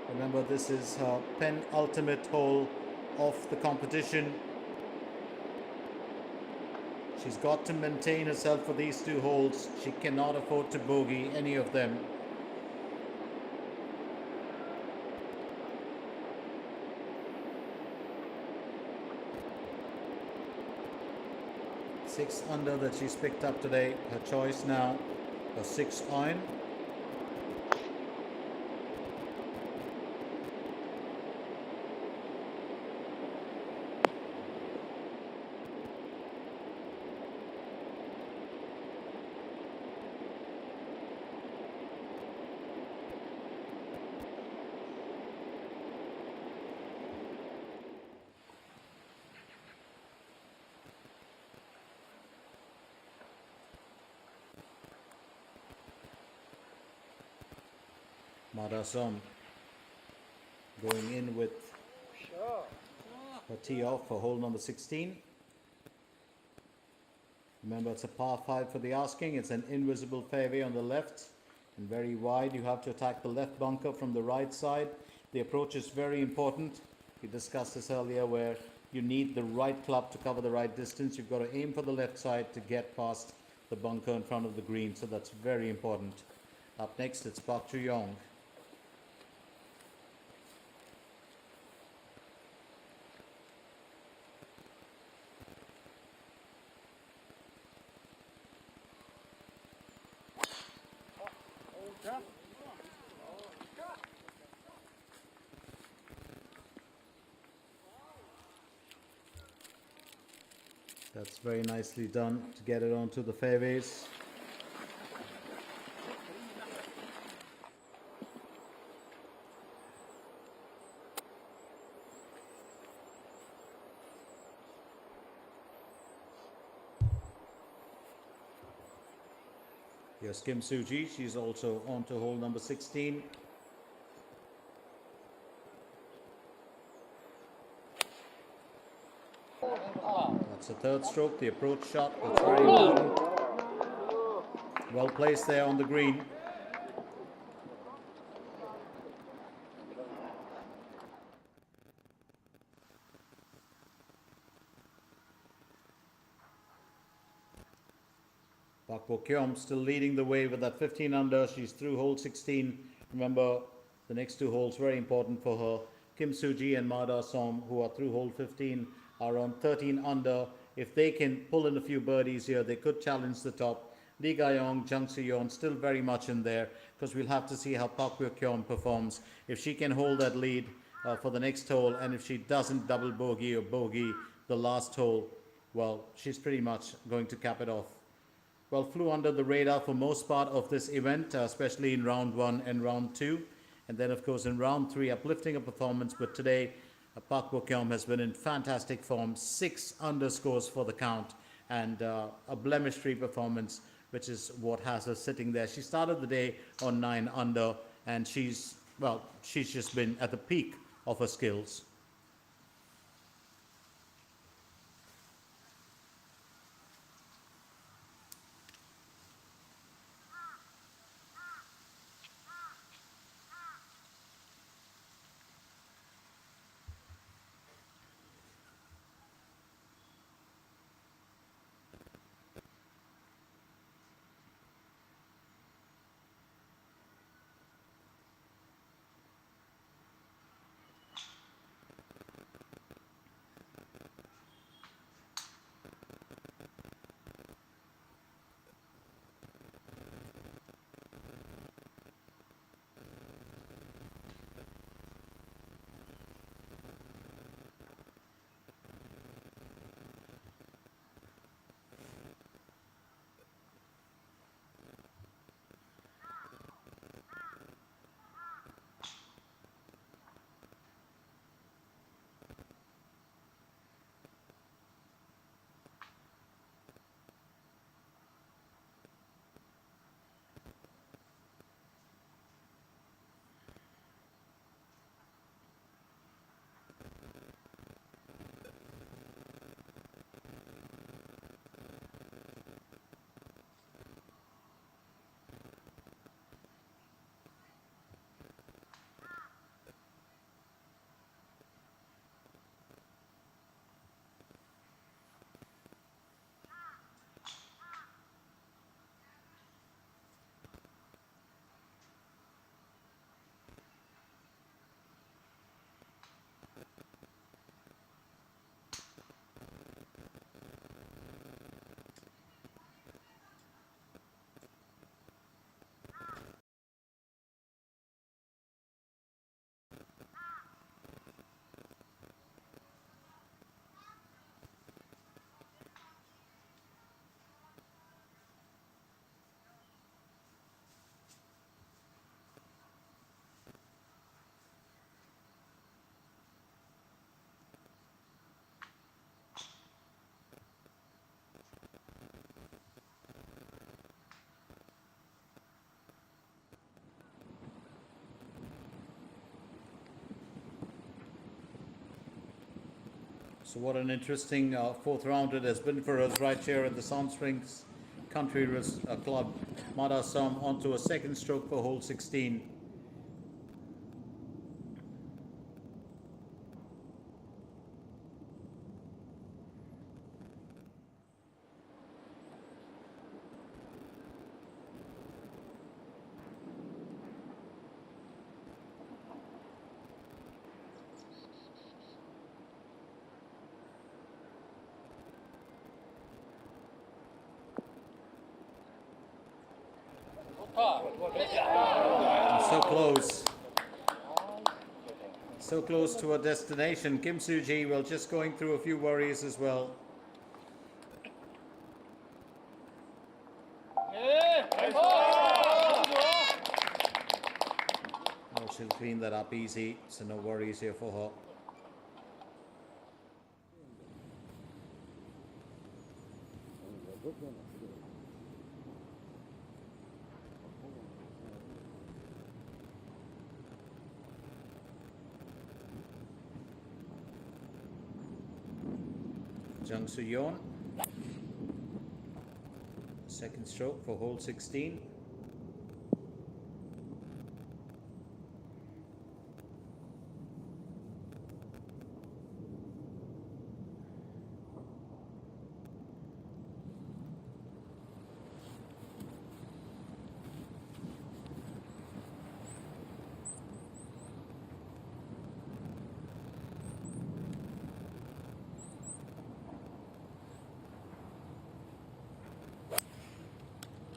Remember, this is her penultimate hole of the competition. She's got to maintain herself for these two holes. She cannot afford to bogey any of them. Six under that she's picked up today. Her choice now, a 6 iron. Madasom going in with her tee off for hole number 16. Remember, it's a par 5 for the asking. It's an invisible fairway on the left and very wide. You have to attack the left bunker from the right side. The approach is very important. We discussed this earlier, where you need the right club to cover the right distance. You've got to aim for the left side to get past the bunker in front of the green. So that's very important. Up next, it's Park Ju-yong. That's very nicely done to get it onto the fairways. Here's Kim Soo-ji. She's also on to hole number 16. That's the third stroke, the approach shot. That's very important. Well placed there on the green. Park Bo-kyum still leading the way with that 15 under. She's through hole 16. Remember, the next two holes very important for her. Kim Soo-ji and Ma Da-som, who are through hole 15, are on 13 under. If they can pull in a few birdies here, they could challenge the top. Lee Ga-young, Jung Si-yeon still very much in there, because we'll have to see how Park Bo-kyum performs. If she can hold that lead for the next hole, and if she doesn't double bogey or bogey the last hole, well, she's pretty much going to cap it off. Well, flew under the radar for most part of this event, especially in round 1 and round 2. And then, of course, in round 3, uplifting a performance. But today, Park Bo-kyum has been in fantastic form. 6 underscores for the count, and a blemish-free performance, which is what has her sitting there. She started the day on 9 under, and she's just been at the peak of her skills. So what an interesting fourth round it has been for us right here at the Sound Springs Country Club. Ma Da-som onto a second stroke for hole 16. So close. So close to a destination. Kim Soo-ji, well, just going through a few worries as well. She'll clean that up easy, so no worries here for her. Jung Soo-yeon, second stroke for hole 16.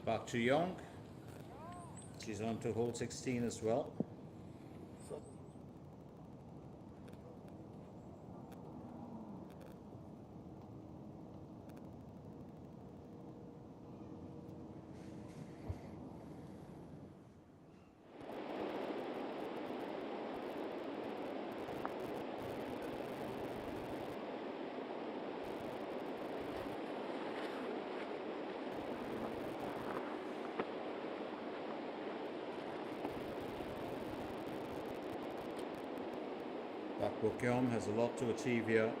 Park Chu-young, she's on to hole 16 as well. Park Bo-kyung has a lot to achieve here.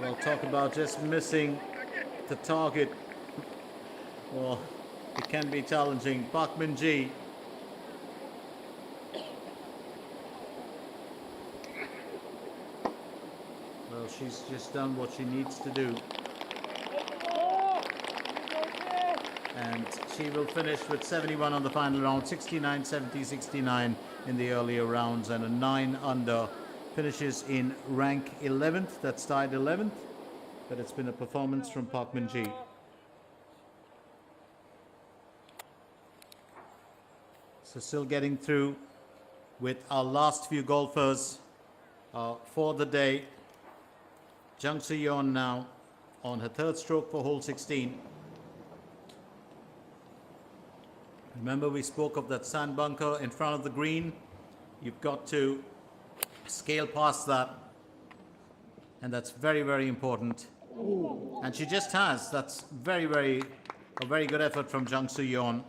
We'll talk about just missing the target. Well, it can be challenging. Park Min-ji. Well, she's just done what she needs to do. And she will finish with 71 on the final round, 69, 70, 69 in the earlier rounds, and a 9 under. Finishes in rank 11th, that's tied 11th, but it's been a performance from Park Min-ji. So still getting through with our last few golfers for the day. Jung Soo-yeon now on her third stroke for hole 16. Remember, we spoke of that sand bunker in front of the green. You've got to scale past that, and that's very, very important. And she just has. That's a very good effort from Jung Soo-yeon.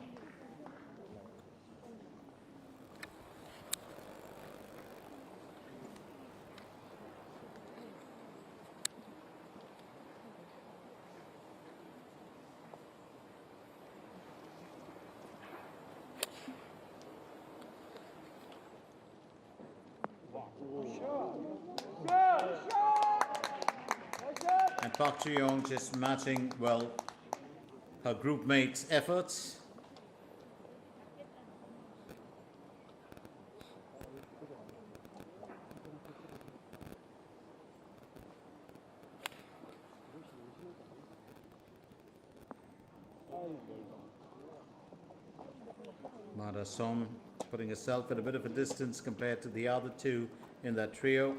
And Park Chu-young just matching, well, her group mates' efforts. Mara Som putting herself at a bit of a distance compared to the other two in that trio.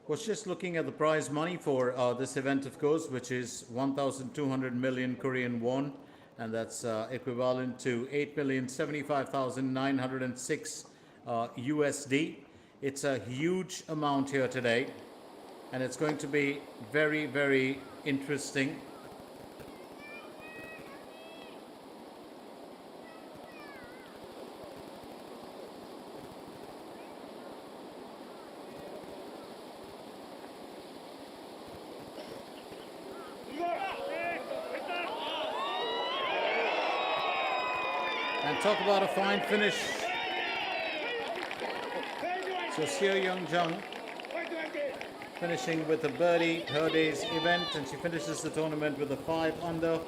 Was just looking at the prize money for this event, of course, which is 1,200 million Korean won, and that's equivalent to 8,075,906 USD. It's a huge amount here today, and it's going to be very, very interesting. And talk about a fine finish. So Seo Young-jung finishing with a birdie, her day's event, and she finishes the tournament with a 5 under.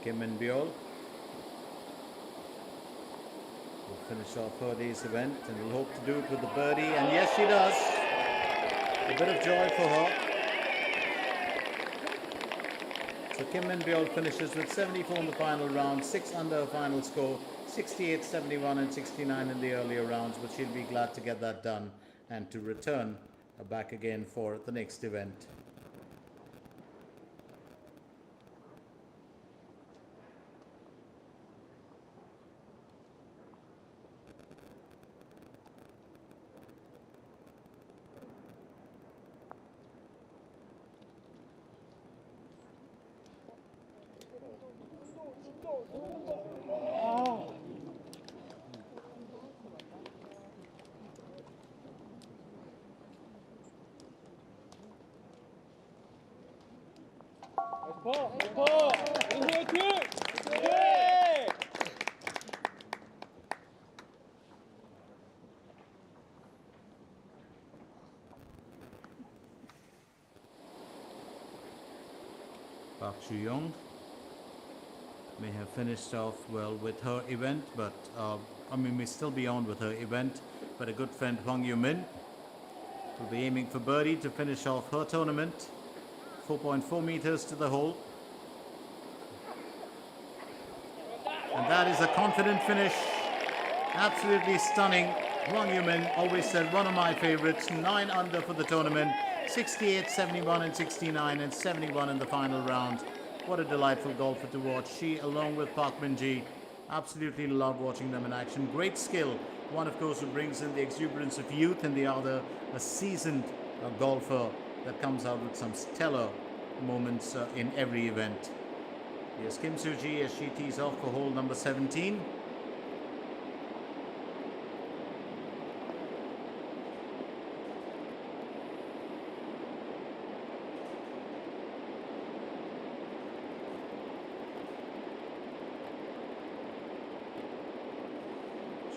Kim and Biol will finish off her day's event and will hope to do it with the birdie. And yes, she does. A bit of joy for her. So Kim and Biol finishes with 74 in the final round, 6 under her final score, 68, 71 and 69 in the earlier rounds, but she'll be glad to get that done and to return back again for the next event. Park Ju-young may have finished off well with her event, but may still be on with her event. But a good friend, Hwang Yoo-min, will be aiming for birdie to finish off her tournament. 4.4 meters to the hole. And that is a confident finish. Absolutely stunning. Hwang Yoo-min, always said one of my favorites. 9 under for the tournament. 68, 71 and 69 and 71 in the final round. What a delightful golfer to watch. She, along with Park Min-ji, absolutely love watching them in action. Great skill. One, of course, who brings in the exuberance of youth, and the other, a seasoned golfer that comes out with some stellar moments in every event. Here's Kim Soo-ji as she tees off for hole number 17.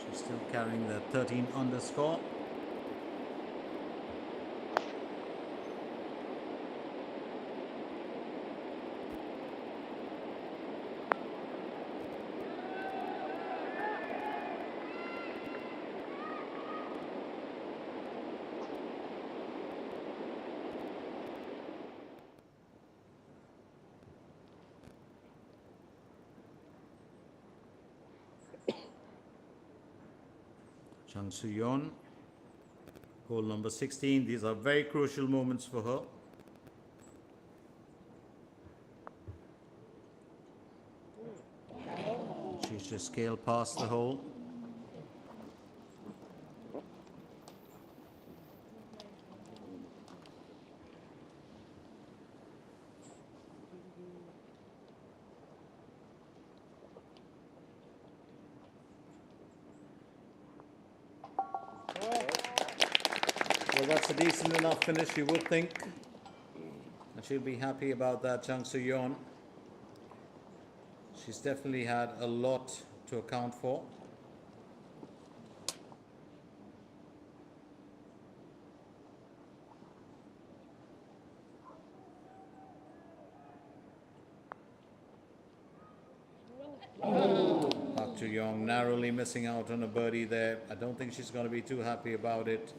She's still carrying the 13 under score. Chung Soo-yeon, hole number 16. These are very crucial moments for her. She's just scaled past the hole. Well, that's a decent enough finish, you would think. And she'll be happy about that, Chung Soo-yeon. She's definitely had a lot to account for. Park Ju-young narrowly missing out on a birdie there. I don't think she's going to be too happy about it.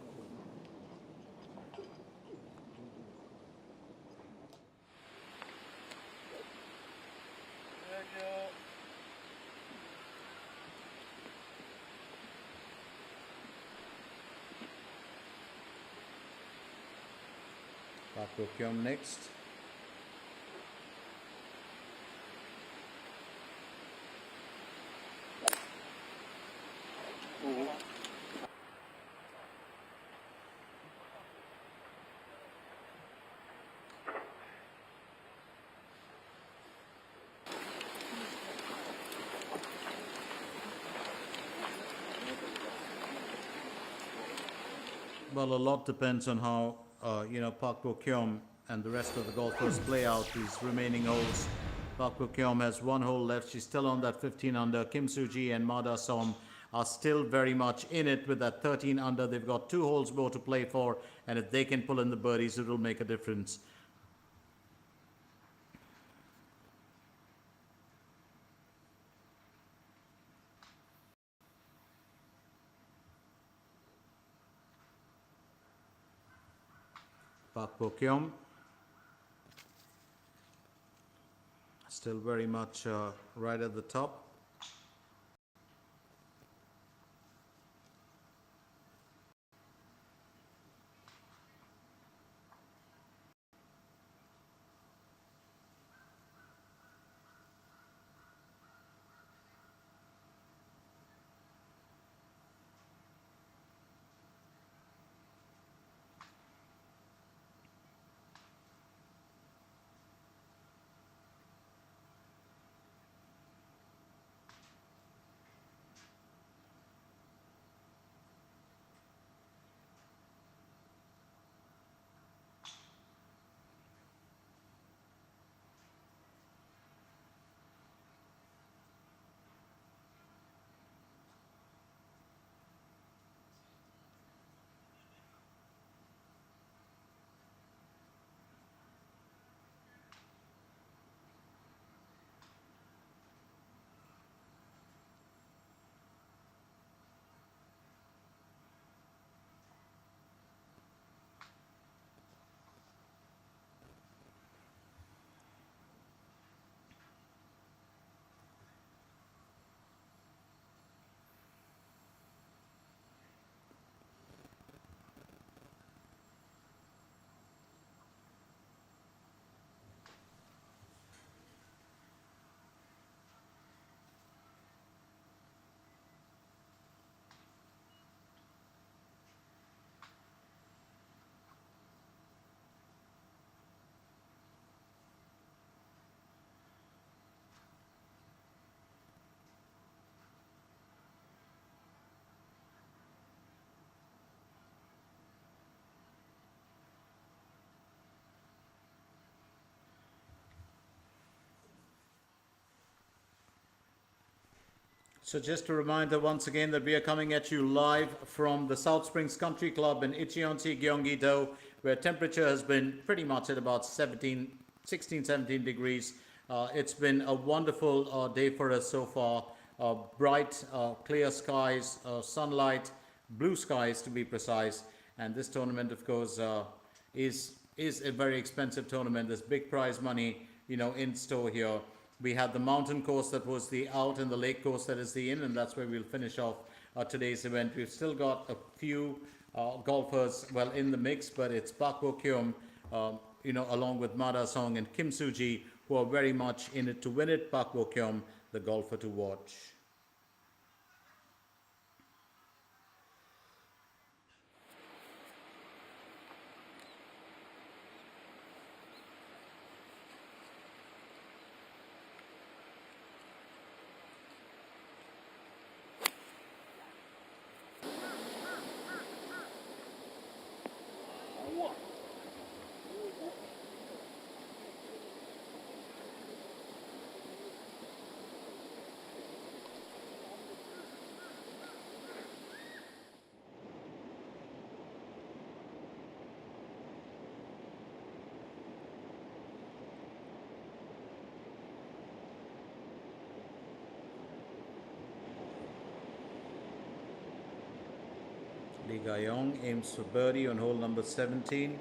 Park Bo-kyum next. Well, a lot depends on how Park Bo-kyum and the rest of the golfers play out these remaining holes. Park Bo-kyum has one hole left. She's still on that 15 under. Kim Soo-ji and Ma Da-som are still very much in it with that 13 under. They've got 2 holes more to play for, and if they can pull in the birdies, it will make a difference. Pak Bo Kyum. Still very much right at the top. So just a reminder once again that we are coming at you live from the South Springs Country Club in Icheonsi, Gyeonggi-do, where temperature has been pretty much at about 16, 17 degrees. It's been a wonderful day for us so far. Bright, clear skies, sunlight, blue skies to be precise. And this tournament, of course, is a very expensive tournament. There's big prize money, in store here. We had the mountain course that was the out and the lake course that is the in, and that's where we'll finish off today's event. We've still got a few golfers, in the mix, but it's Pak Bo Kyum, along with Mada Song and Kim Soo-ji, who are very much in it to win it. Pak Bo Kyum, the golfer to watch. Lee Ga-yong aims for birdie on hole number 17.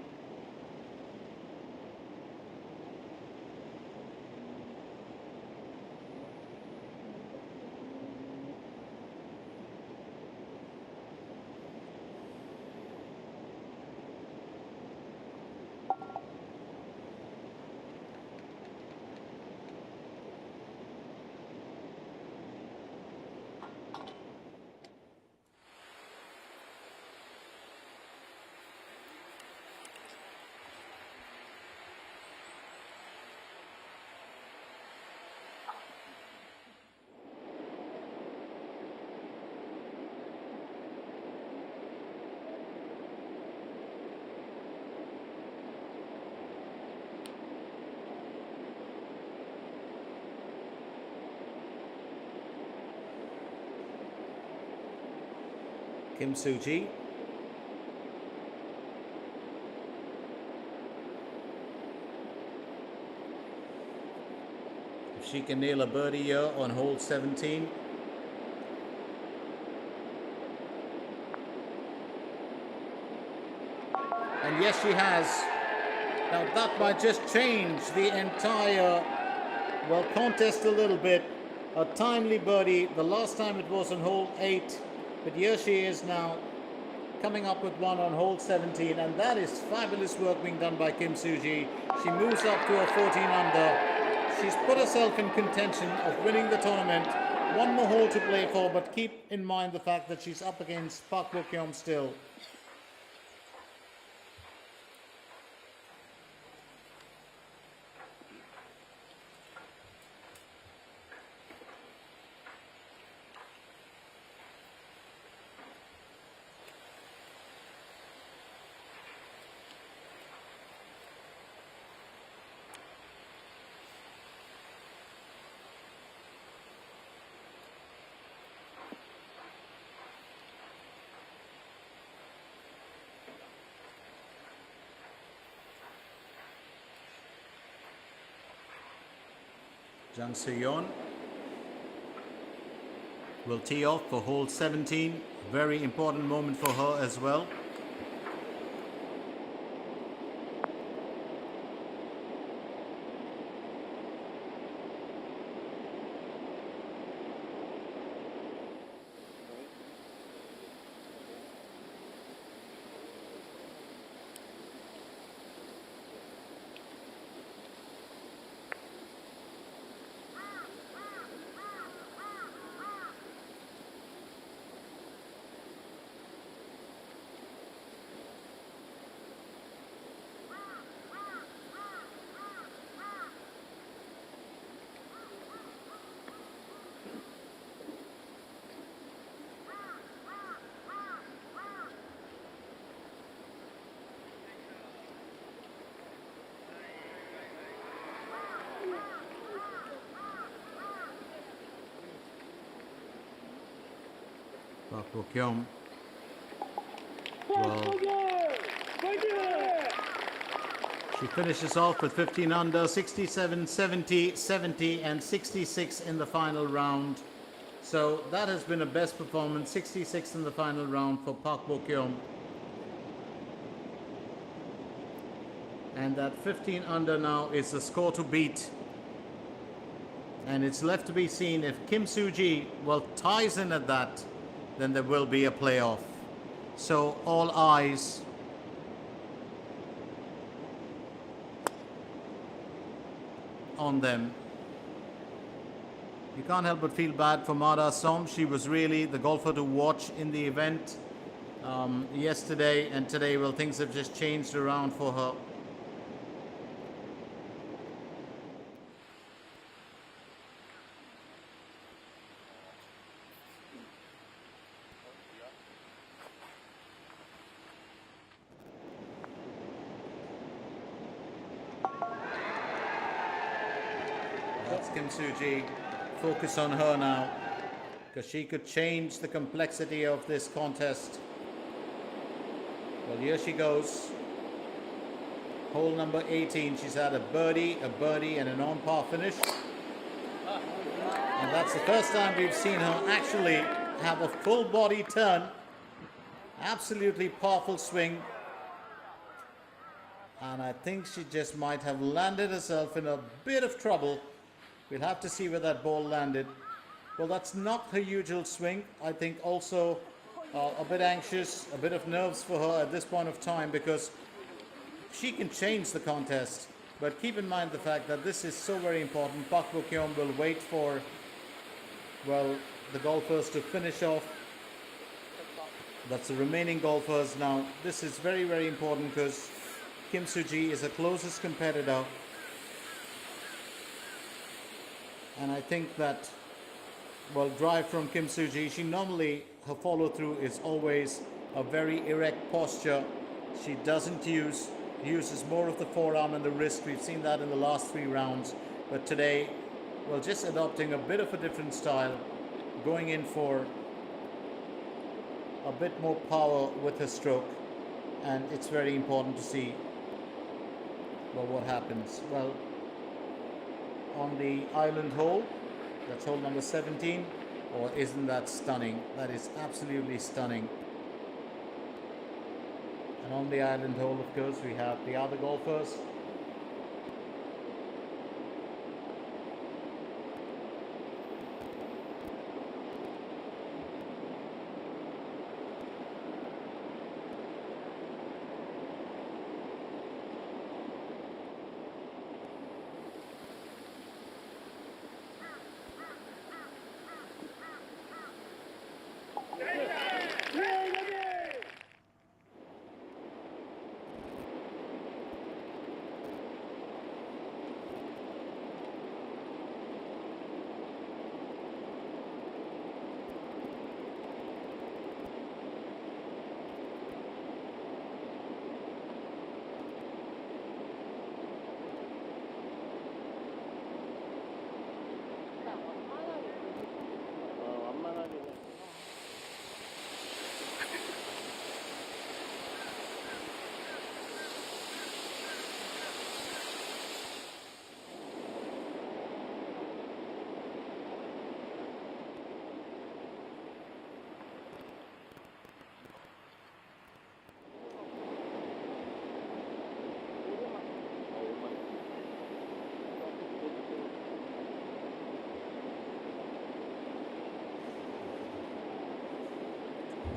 Kim Soo-ji. If she can nail a birdie here on hole 17. And yes, she has. Now that might just change the entire, well, contest a little bit. A timely birdie. The last time it was on hole 8, but here she is now coming up with one on hole 17, and that is fabulous work being done by Kim Soo-ji. She moves up to a 14 under. She's put herself in contention of winning the tournament. One more hole to play for, but keep in mind the fact that she's up against Park Bo-kyum still. Jang Soo-yeon will tee off for hole 17. Very important moment for her as well. Park Bo-kyum. Well, she finishes off with 15 under, 67, 70, 70 and 66 in the final round. So that has been a best performance, 66 in the final round for Park Bo-kyum. And that 15 under now is the score to beat. And it's left to be seen if Kim Soo-ji, well, ties in at that, then there will be a playoff. So all eyes on them. You can't help but feel bad for Mada Som. She was really the golfer to watch in the event yesterday and today. Well, things have just changed around for her. That's Kim Soo-ji. Focus on her now, because she could change the complexity of this contest. Well, here she goes. Hole number 18. She's had a birdie, and an on-par finish. And that's the first time we've seen her actually have a full body turn. Absolutely powerful swing. And I think she just might have landed herself in a bit of trouble. We'll have to see where that ball landed. Well, that's not her usual swing. I think also a bit anxious, a bit of nerves for her at this point of time, because she can change the contest. But keep in mind the fact that this is so very important. Park Bo-kyum will wait for, well, the golfers to finish off. That's the remaining golfers. Now, this is very, very important because Kim Soo-ji is her closest competitor. And I think that, well, drive from Kim Soo-ji, she normally, her follow through is always a very erect posture. She doesn't uses more of the forearm and the wrist. We've seen that in the last 3 rounds. But today, well, just adopting a bit of a different style, going in for a bit more power with her stroke. And it's very important to see, well, what happens. Well, on the island hole, that's hole number 17. Or isn't that stunning? That is absolutely stunning. And on the island hole, of course, we have the other golfers.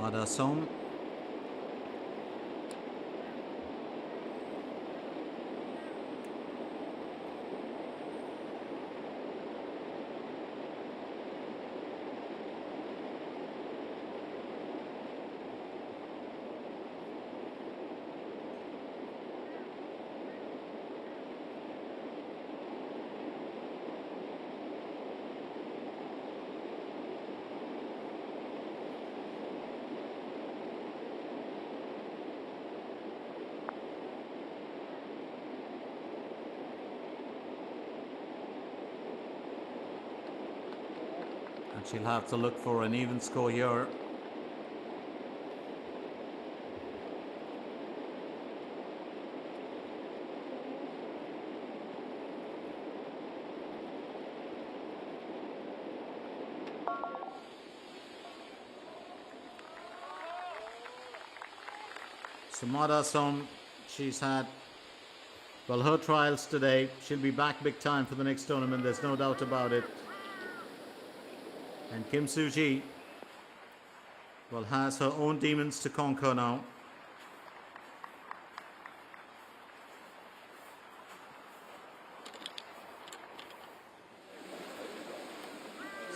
Madason. And she'll have to look for an even score here. Samada Som, she's had, well, her trials today. She'll be back big time for the next tournament, there's no doubt about it. And Kim Soo-ji, well, has her own demons to conquer now.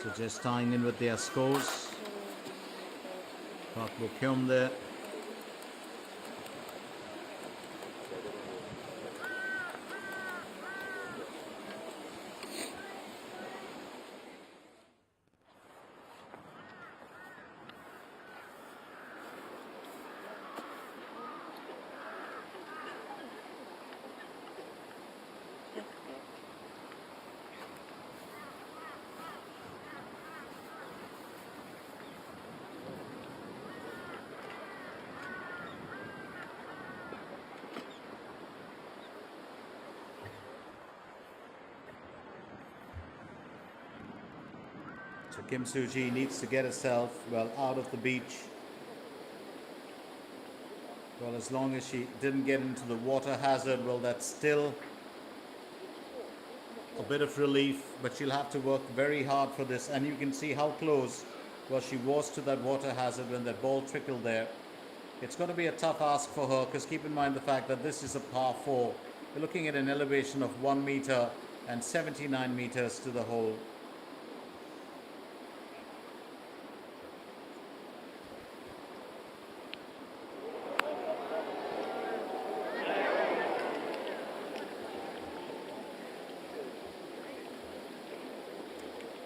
So just tying in with their scores. Park Bo-kyum there. So Kim Soo-ji needs to get herself, well, out of the beach. Well, as long as she didn't get into the water hazard, well, that's still a bit of relief, but she'll have to work very hard for this. And you can see how close, well, she was to that water hazard when that ball trickled there. It's going to be a tough ask for her, because keep in mind the fact that this is a par 4. We're looking at an elevation of 1 meter and 79 meters to the hole.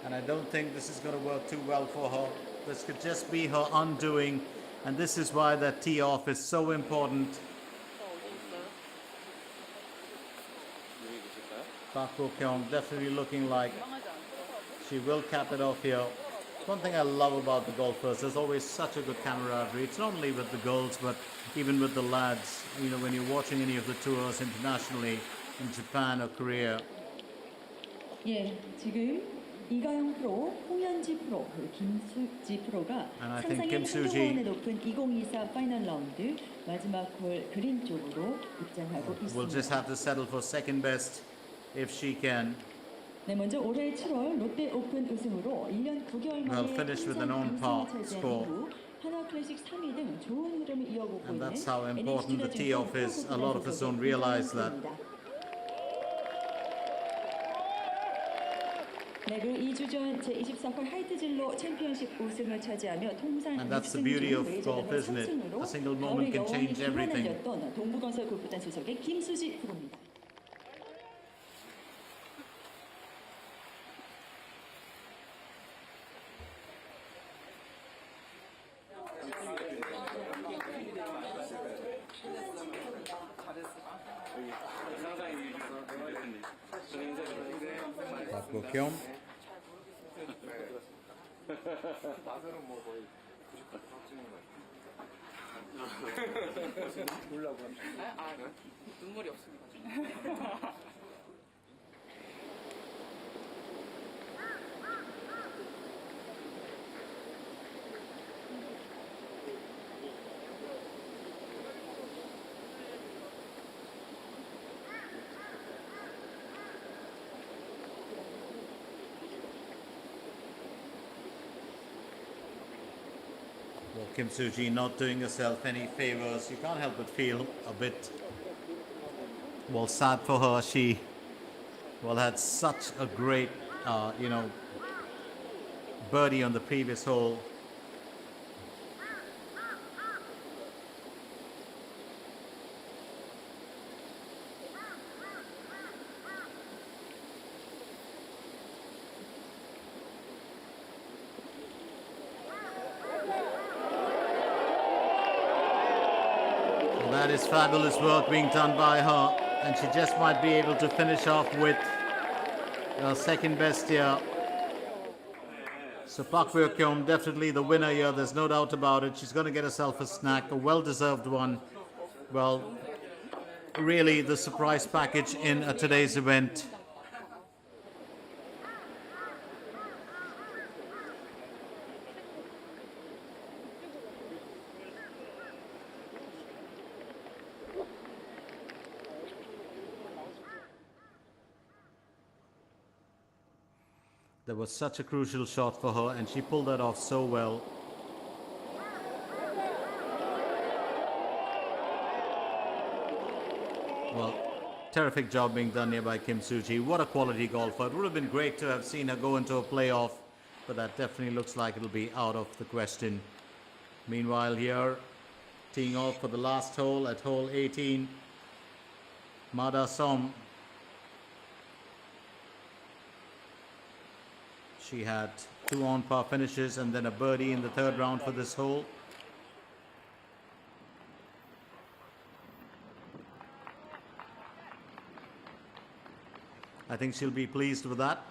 And I don't think this is going to work too well for her. This could just be her undoing, and this is why that tee off is so important. Park Bo-kyum definitely looking like she will cap it off here. One thing I love about the golfers, there's always such a good camaraderie. It's not only with the girls, but even with the lads. You know, when you're watching any of the tours internationally in Japan or Korea. 예, 지금 이가영 프로, 홍현지 프로, 그리고 김수지 프로가 And I think 상상인 Kim Soo-ji 한경원의 높은 2024 파이널 라운드 마지막 홀 그린 쪽으로 입장하고 will just 있습니다. have to settle for second best if she can. 네, 먼저 올해 7월 롯데 오픈 우승으로 1년 9개월 Well, 만에 finish with an 통산 on-par 우승을 차지한 score. 이후 하나 클래식 3위 등 좋은 흐름을 이어가고 And 있는 that's how NH important the tee-off is. A lot of us don't realize that. 네, 그리고 2주 전 제24홀 하이트질로 챔피언십 우승을 차지하며 통산 And that's the 6승 beauty 중 of 메이저 golf, 대회 isn't it? 선승으로 A single 가을의 moment can 여왕이 change everything. 기만하였던 동부건설 골프단 소속의 김수지 프로입니다. Park Bo-kyum. 눈물이 없습니다. Well, Kim Soo-ji not doing herself any favors. You can't help but feel a bit, well, sad for her. She, well, had such a great, birdie on the previous hole. That is fabulous work being done by her, and she just might be able to finish off with her second best here. So Park Weo-kyung definitely the winner here, there's no doubt about it. She's going to get herself a snack, a well-deserved one. Well, really the surprise package in today's event. That was such a crucial shot for her, and she pulled that off so well. Well, terrific job being done here by Kim Soo-ji. What a quality golfer. It would have been great to have seen her go into a playoff, but that definitely looks like it'll be out of the question. Meanwhile here, teeing off for the last hole at hole 18, Mada Som. She had 2 on-par finishes and then a birdie in the third round for this hole. I think she'll be pleased with that.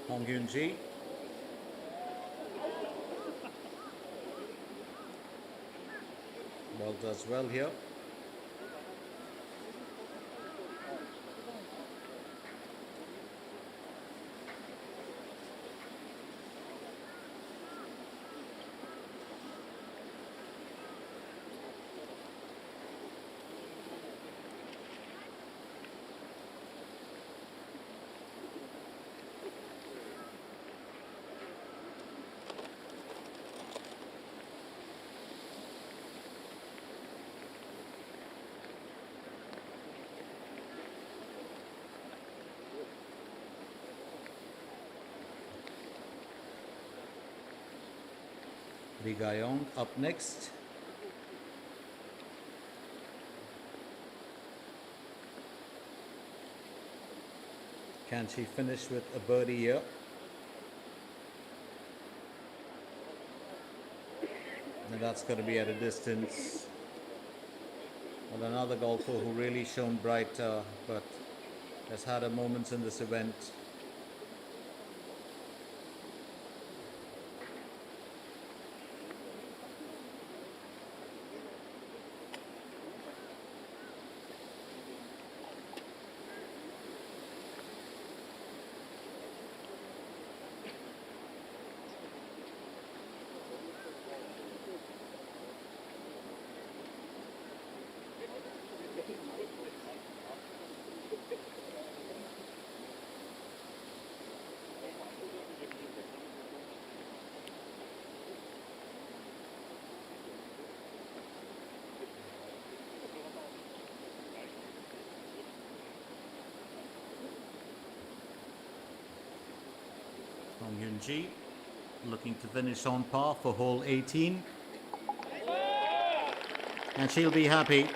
Hong Hyun-ji. Ball does well here. Lee Ga-young up next. Can she finish with a birdie here? And that's going to be at a distance. Well, another golfer who really shone bright, but has had her moments in this event. Hong Hyun-ji looking to finish on par for hole 18. And she'll be happy.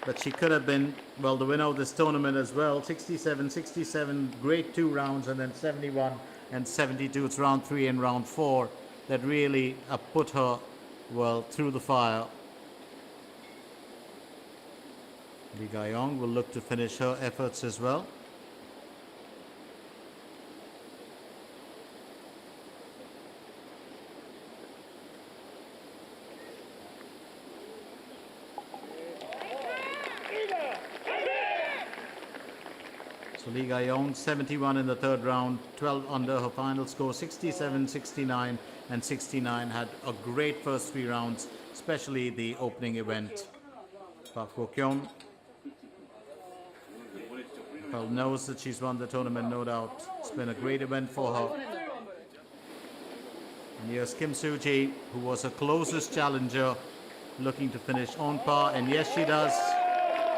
But she could have been, well, the winner of this tournament as well. 67, 67, great 2 rounds, and then 71 and 72. It's round 3 and round 4 that really put her, well, through the fire. Lee Ga-young will look to finish her efforts as well. So Lee Ga-yong, 71 in the third round, 12 under her final score, 67, 69 and 69. Had a great first 3 rounds, especially the opening event. Park Bo-kyung knows that she's won the tournament, no doubt. It's been a great event for her. And here's Kim Soo-ji, who was her closest challenger, looking to finish on par. And yes, she does.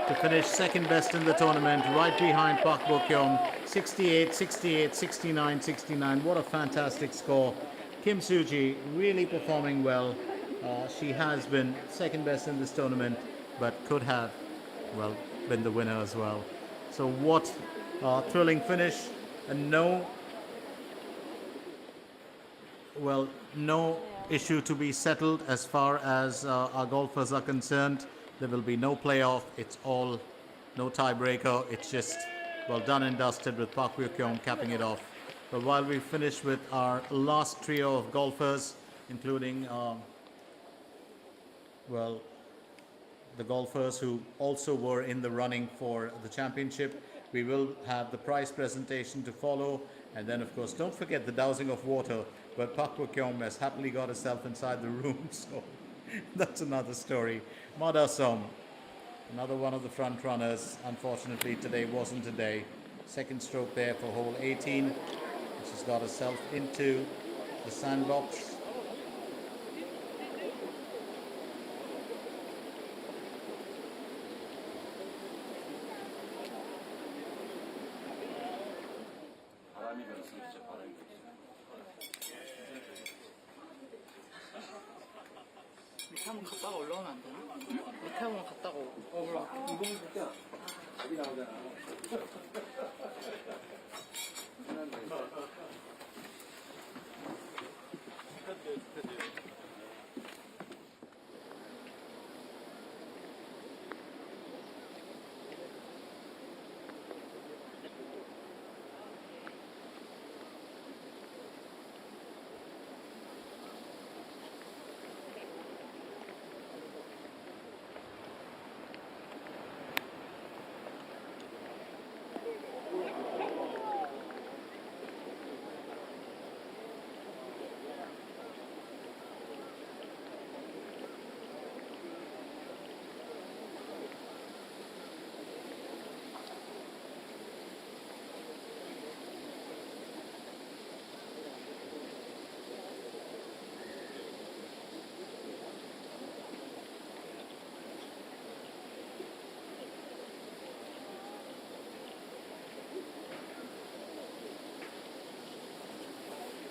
To finish second best in the tournament, right behind Park Bo-kyung. 68, 68, 69, 69. What a fantastic score. Kim Soo-ji really performing well. She has been second best in this tournament, but could have, well, been the winner as well. So what a thrilling finish. And no issue to be settled as far as our golfers are concerned. There will be no playoff. It's all no tiebreaker. It's just, well, done and dusted with Park Bo-kyung capping it off. But while we finish with our last trio of golfers, including, the golfers who also were in the running for the championship, we will have the prize presentation to follow. And then, of course, don't forget the dousing of water. But Park Bo-kyung has happily got herself inside the room, so that's another story. Ma Da-som, another one of the front runners. Unfortunately, today wasn't a day. Second stroke there for hole 18. She's got herself into the sandbox. 밑에 한번 갔다가 올라오면 안 되나? 밑에 한번 갔다가 올라. 여기 나오잖아.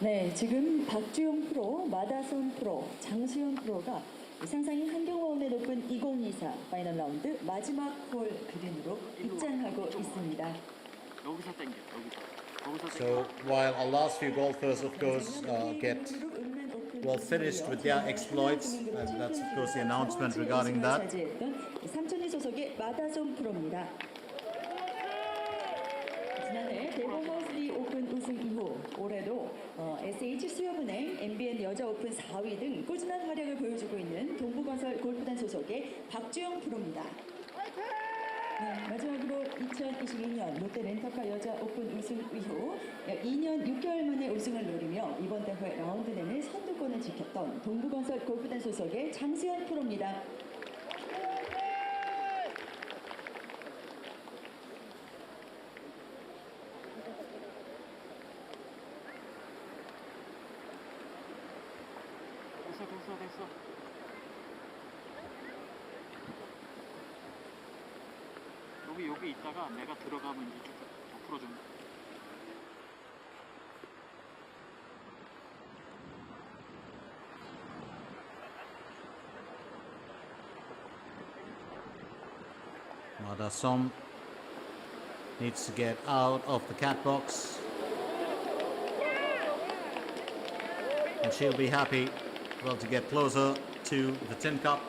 네, 지금 박주영 프로, 마다솜 프로, 장수현 프로가 상상인 한경워운의 높은 2024 파이널 라운드 마지막 홀 그린으로 입장하고 있습니다. 여기서 땡겨. 여기서. So while our last few golfers, of course, get well finished with their exploits, and that's of course the announcement regarding that. 삼천리 소속의 마다솜 프로입니다. 지난해 대버머슬리 오픈 우승 이후 올해도 SH 수협은행, MBN 여자 오픈 4위 등 꾸준한 활약을 보여주고 있는 동부건설 골프단 소속의 박주영 프로입니다. 네, 마지막으로 2022년 롯데렌터카 여자 오픈 우승 이후 약 2년 6개월 만에 우승을 노리며 이번 대회 라운드 내내 선두권을 지켰던 동부건설 골프단 소속의 장수현 프로입니다. 됐어. 여기 있다가 내가 들어가면 이제 쭉 풀어줘. Ma Da-som needs to get out of the cat box, and she'll be happy, well, to get closer to the tin cup.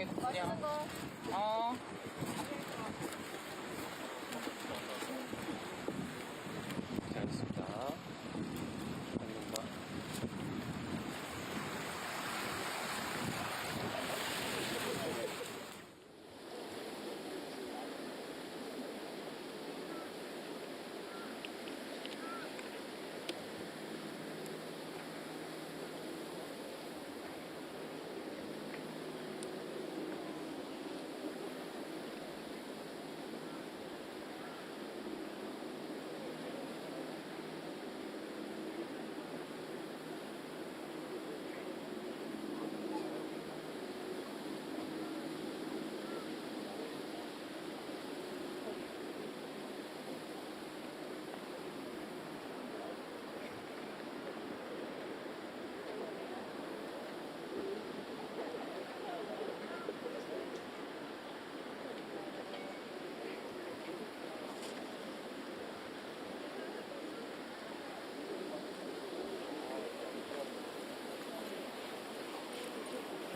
그냥. 어. 알겠습니다. 감사합니다.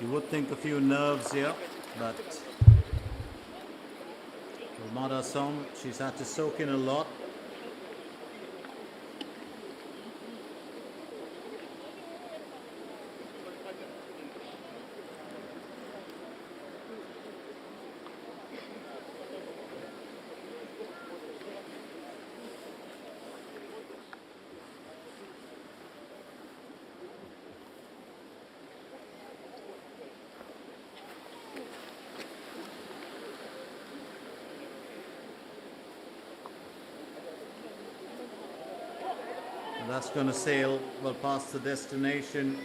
You would think a few nerves here, but Mada Song, she's had to soak in a lot. And that's going to sail well past the destination.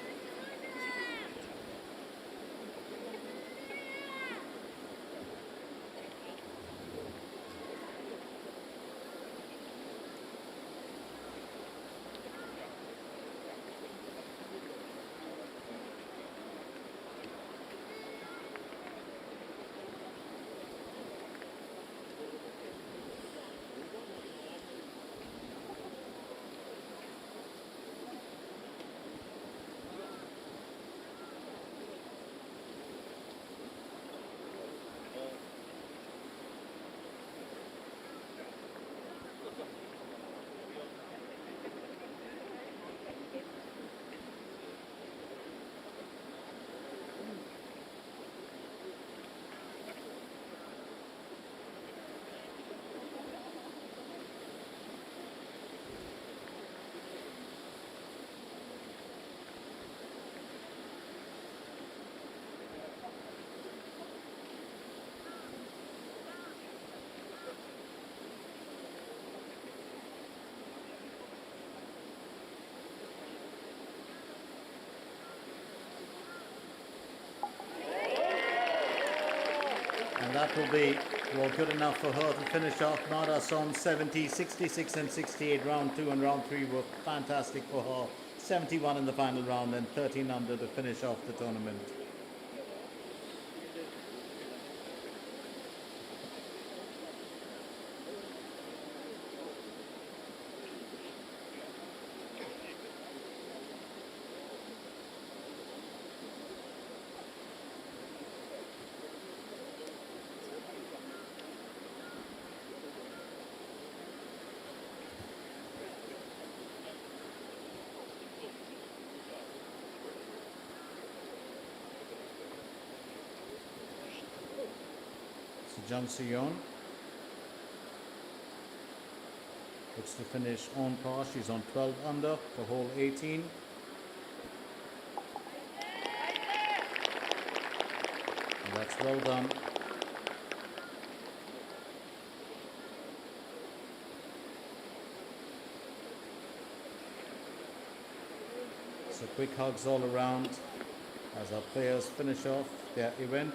And that will be well good enough for her to finish off. Mada Son 70, 66 and 68. Round 2 and round 3 were fantastic for her. 71 in the final round and 13 under to finish off the tournament. Jung Seon looks to finish on par. She's on 12 under for hole 18. And that's well done. So quick hugs all around as our players finish off their event.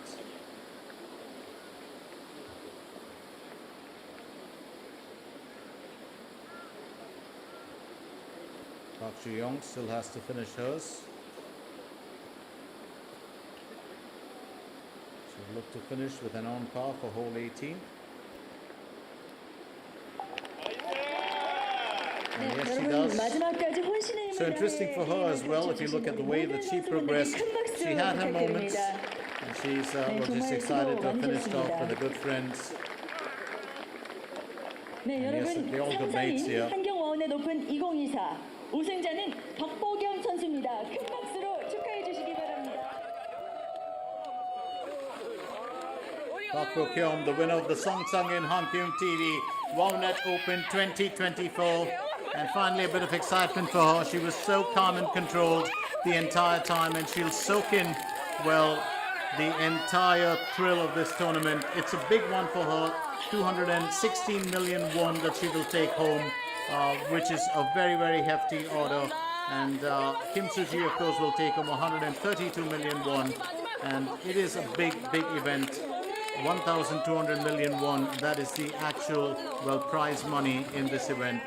Park Ji-young still has to finish hers. She'll look to finish with an on par for hole 18. And yes, she does. 마지막까지 혼신의 힘을 So interesting for her as well, if you look at the way that she progressed. She had her moments, And she's 네, well, just 정말 excited to 수고 have finished off 많으셨습니다. with the good friends. 네, And yes, 여러분 they're all good mates here. 상상인 한경 와우넷 오픈 2024 우승자는 박보경 선수입니다. 큰 박수로 축하해 주시기 바랍니다. Park Bo-kyum, the winner of the Sangsangin Hankyung TV Wownet Open 2024. And finally, a bit of excitement for her. She was so calm and controlled the entire time, and she'll soak in, well, the entire thrill of this tournament. It's a big one for her. 216 million won that she will take home, which is a very, very hefty order. And Kim Soo-ji, of course, will take home 132 million won. And it is a big, big event. 1,200 million won. That is the actual, well, prize money in this event.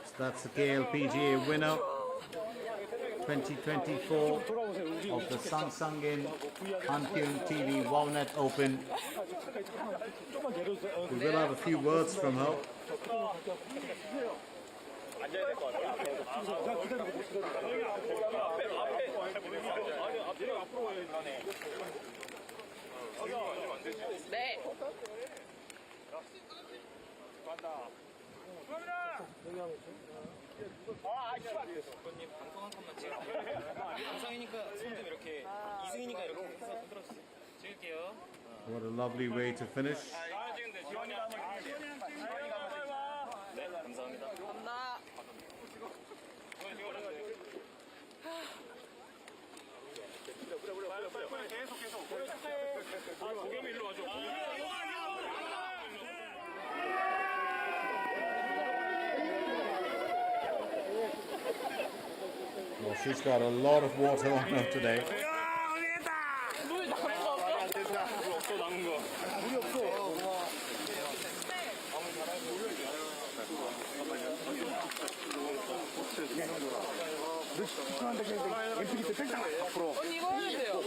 So that's the KLPGA winner 2024 of the Sangsangin Hankyung TV Wownet Open. We will have a few words from her. 네. 대표님 방송 한 컷만 찍을게요. 방송이니까 손 좀 이렇게 2승이니까 이렇게 해서 흔들어주세요. 찍을게요. What a lovely way to finish. 네, 감사합니다. 감사합니다. Well, she's got a lot of water on her today. 언니 이거 해야 돼요.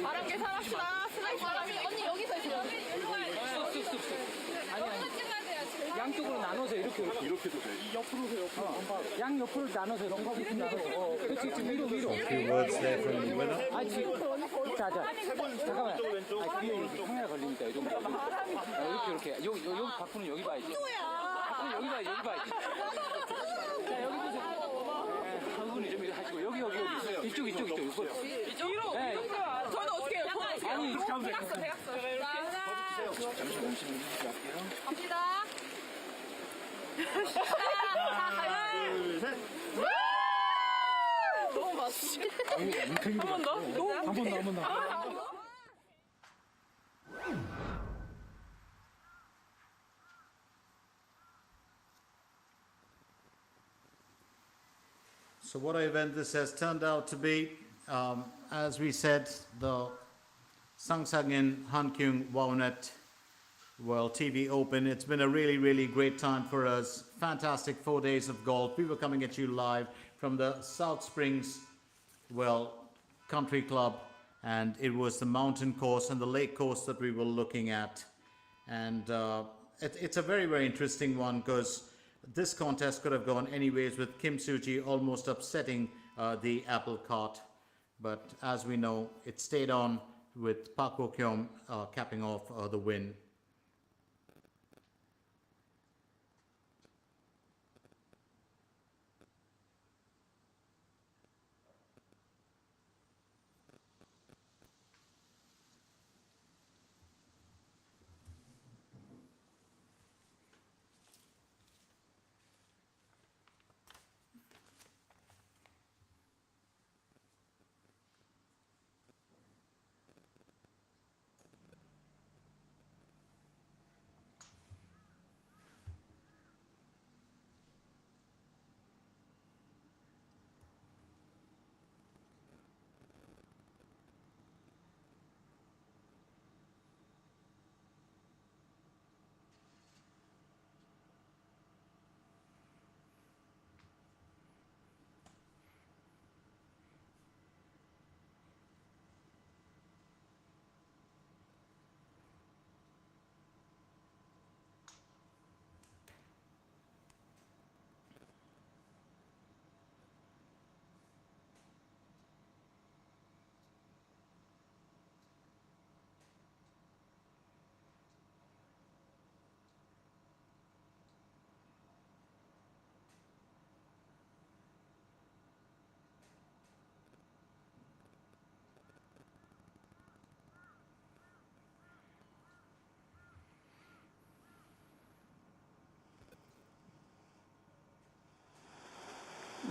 바람개 사랍시다. 슬라이스 바람이. 언니 여기서 있어요. 양쪽으로 나눠서 이렇게도 돼. 옆으로 세 옆으로. 양 옆으로 나눠서 이렇게 나눠서. 그렇지 위로. A few words there from the winner. 아 지금 자 잠깐만. 아 뒤에 카메라 걸리니까 이 정도. 이렇게 여기 바꾸는 여기 봐야지. 바꾸는 여기 봐야지. 자 여기 보세요. 한분이 좀 이렇게 하시고 여기 이쪽. 이쪽으로. 네. 저는 어떻게 해요? 아니 대각선. 잠시만 갑니다. 너무 맛있어. 한번 더? 한번 더. So what an event this has turned out to be. As we said, the Sangsangin Hankyung Wownet World TV Open. It's been a really, really great time for us. Fantastic 4 days of golf. We were coming at you live from the South Springs, Country Club, and it was the mountain course and the lake course that we were looking at. And it's a very, very interesting one because this contest could have gone anyways with Kim Soo-ji almost upsetting the apple cart. But as we know, it stayed on with Park Bo-kyum capping off the win.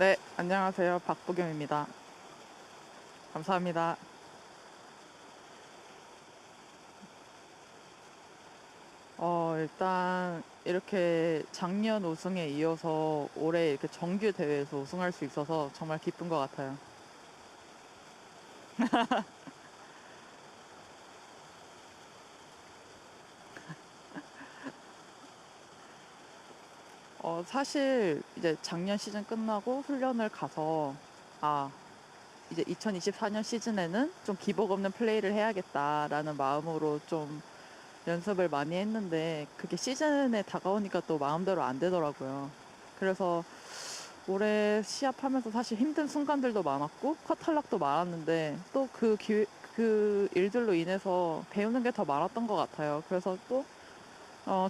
네, 안녕하세요. 박보경입니다. 감사합니다. 일단 이렇게 작년 우승에 이어서 올해 이렇게 정규 대회에서 우승할 수 있어서 정말 기쁜 것 같아요. 사실 이제 작년 시즌 끝나고 훈련을 가서 이제 2024년 시즌에는 좀 기복 없는 플레이를 해야겠다라는 마음으로 좀 연습을 많이 했는데 그게 시즌에 다가오니까 또 마음대로 안 되더라고요. 그래서 올해 시합하면서 사실 힘든 순간들도 많았고 컷 탈락도 많았는데 또 그 일들로 인해서 배우는 게 더 많았던 것 같아요. 그래서 또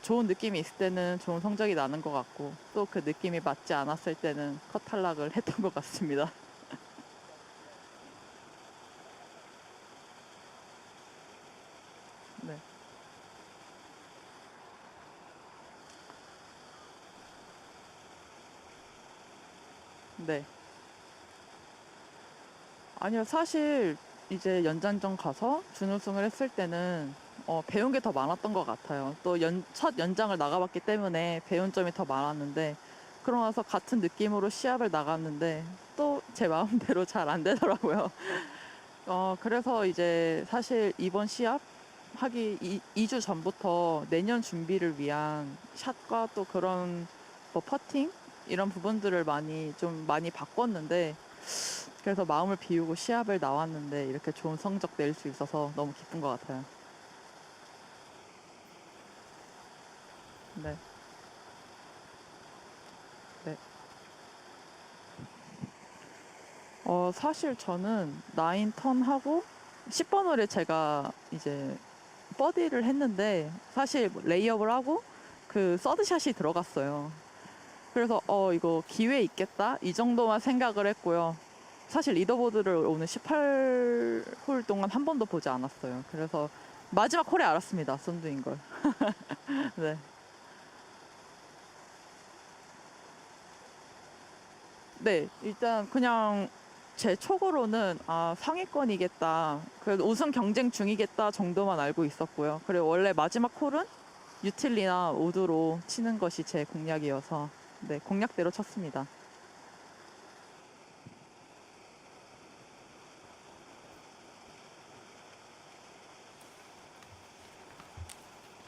좋은 느낌이 있을 때는 좋은 성적이 나는 것 같고 또 그 느낌이 맞지 않았을 때는 컷 탈락을 했던 것 같습니다. 네. 네. 아니요, 사실 이제 연장전 가서 준우승을 했을 때는 배운 게 더 많았던 것 같아요. 또 첫 연장을 나가봤기 때문에 배운 점이 더 많았는데 그러고 나서 같은 느낌으로 시합을 나갔는데 또 제 마음대로 잘 안 되더라고요. 그래서 이제 사실 이번 시합 하기 2주 전부터 내년 준비를 위한 샷과 또 그런 뭐 퍼팅 이런 부분들을 많이 바꿨는데 그래서 마음을 비우고 시합을 나왔는데 이렇게 좋은 성적 낼 수 있어서 너무 기쁜 것 같아요. 네. 네. 사실 저는 9턴 하고 10번 홀에 제가 이제 버디를 했는데 사실 레이업을 하고 그 서드샷이 들어갔어요. 그래서 이거 기회 있겠다 이 정도만 생각을 했고요. 사실 리더보드를 오늘 18홀 동안 한 번도 보지 않았어요. 그래서 마지막 홀에 알았습니다. 썬두인 걸. 네. 네, 일단 그냥 제 촉으로는 상위권이겠다. 그래도 우승 경쟁 중이겠다 정도만 알고 있었고요. 그리고 원래 마지막 홀은 유틸리나 우드로 치는 것이 제 공략이어서 네, 공략대로 쳤습니다.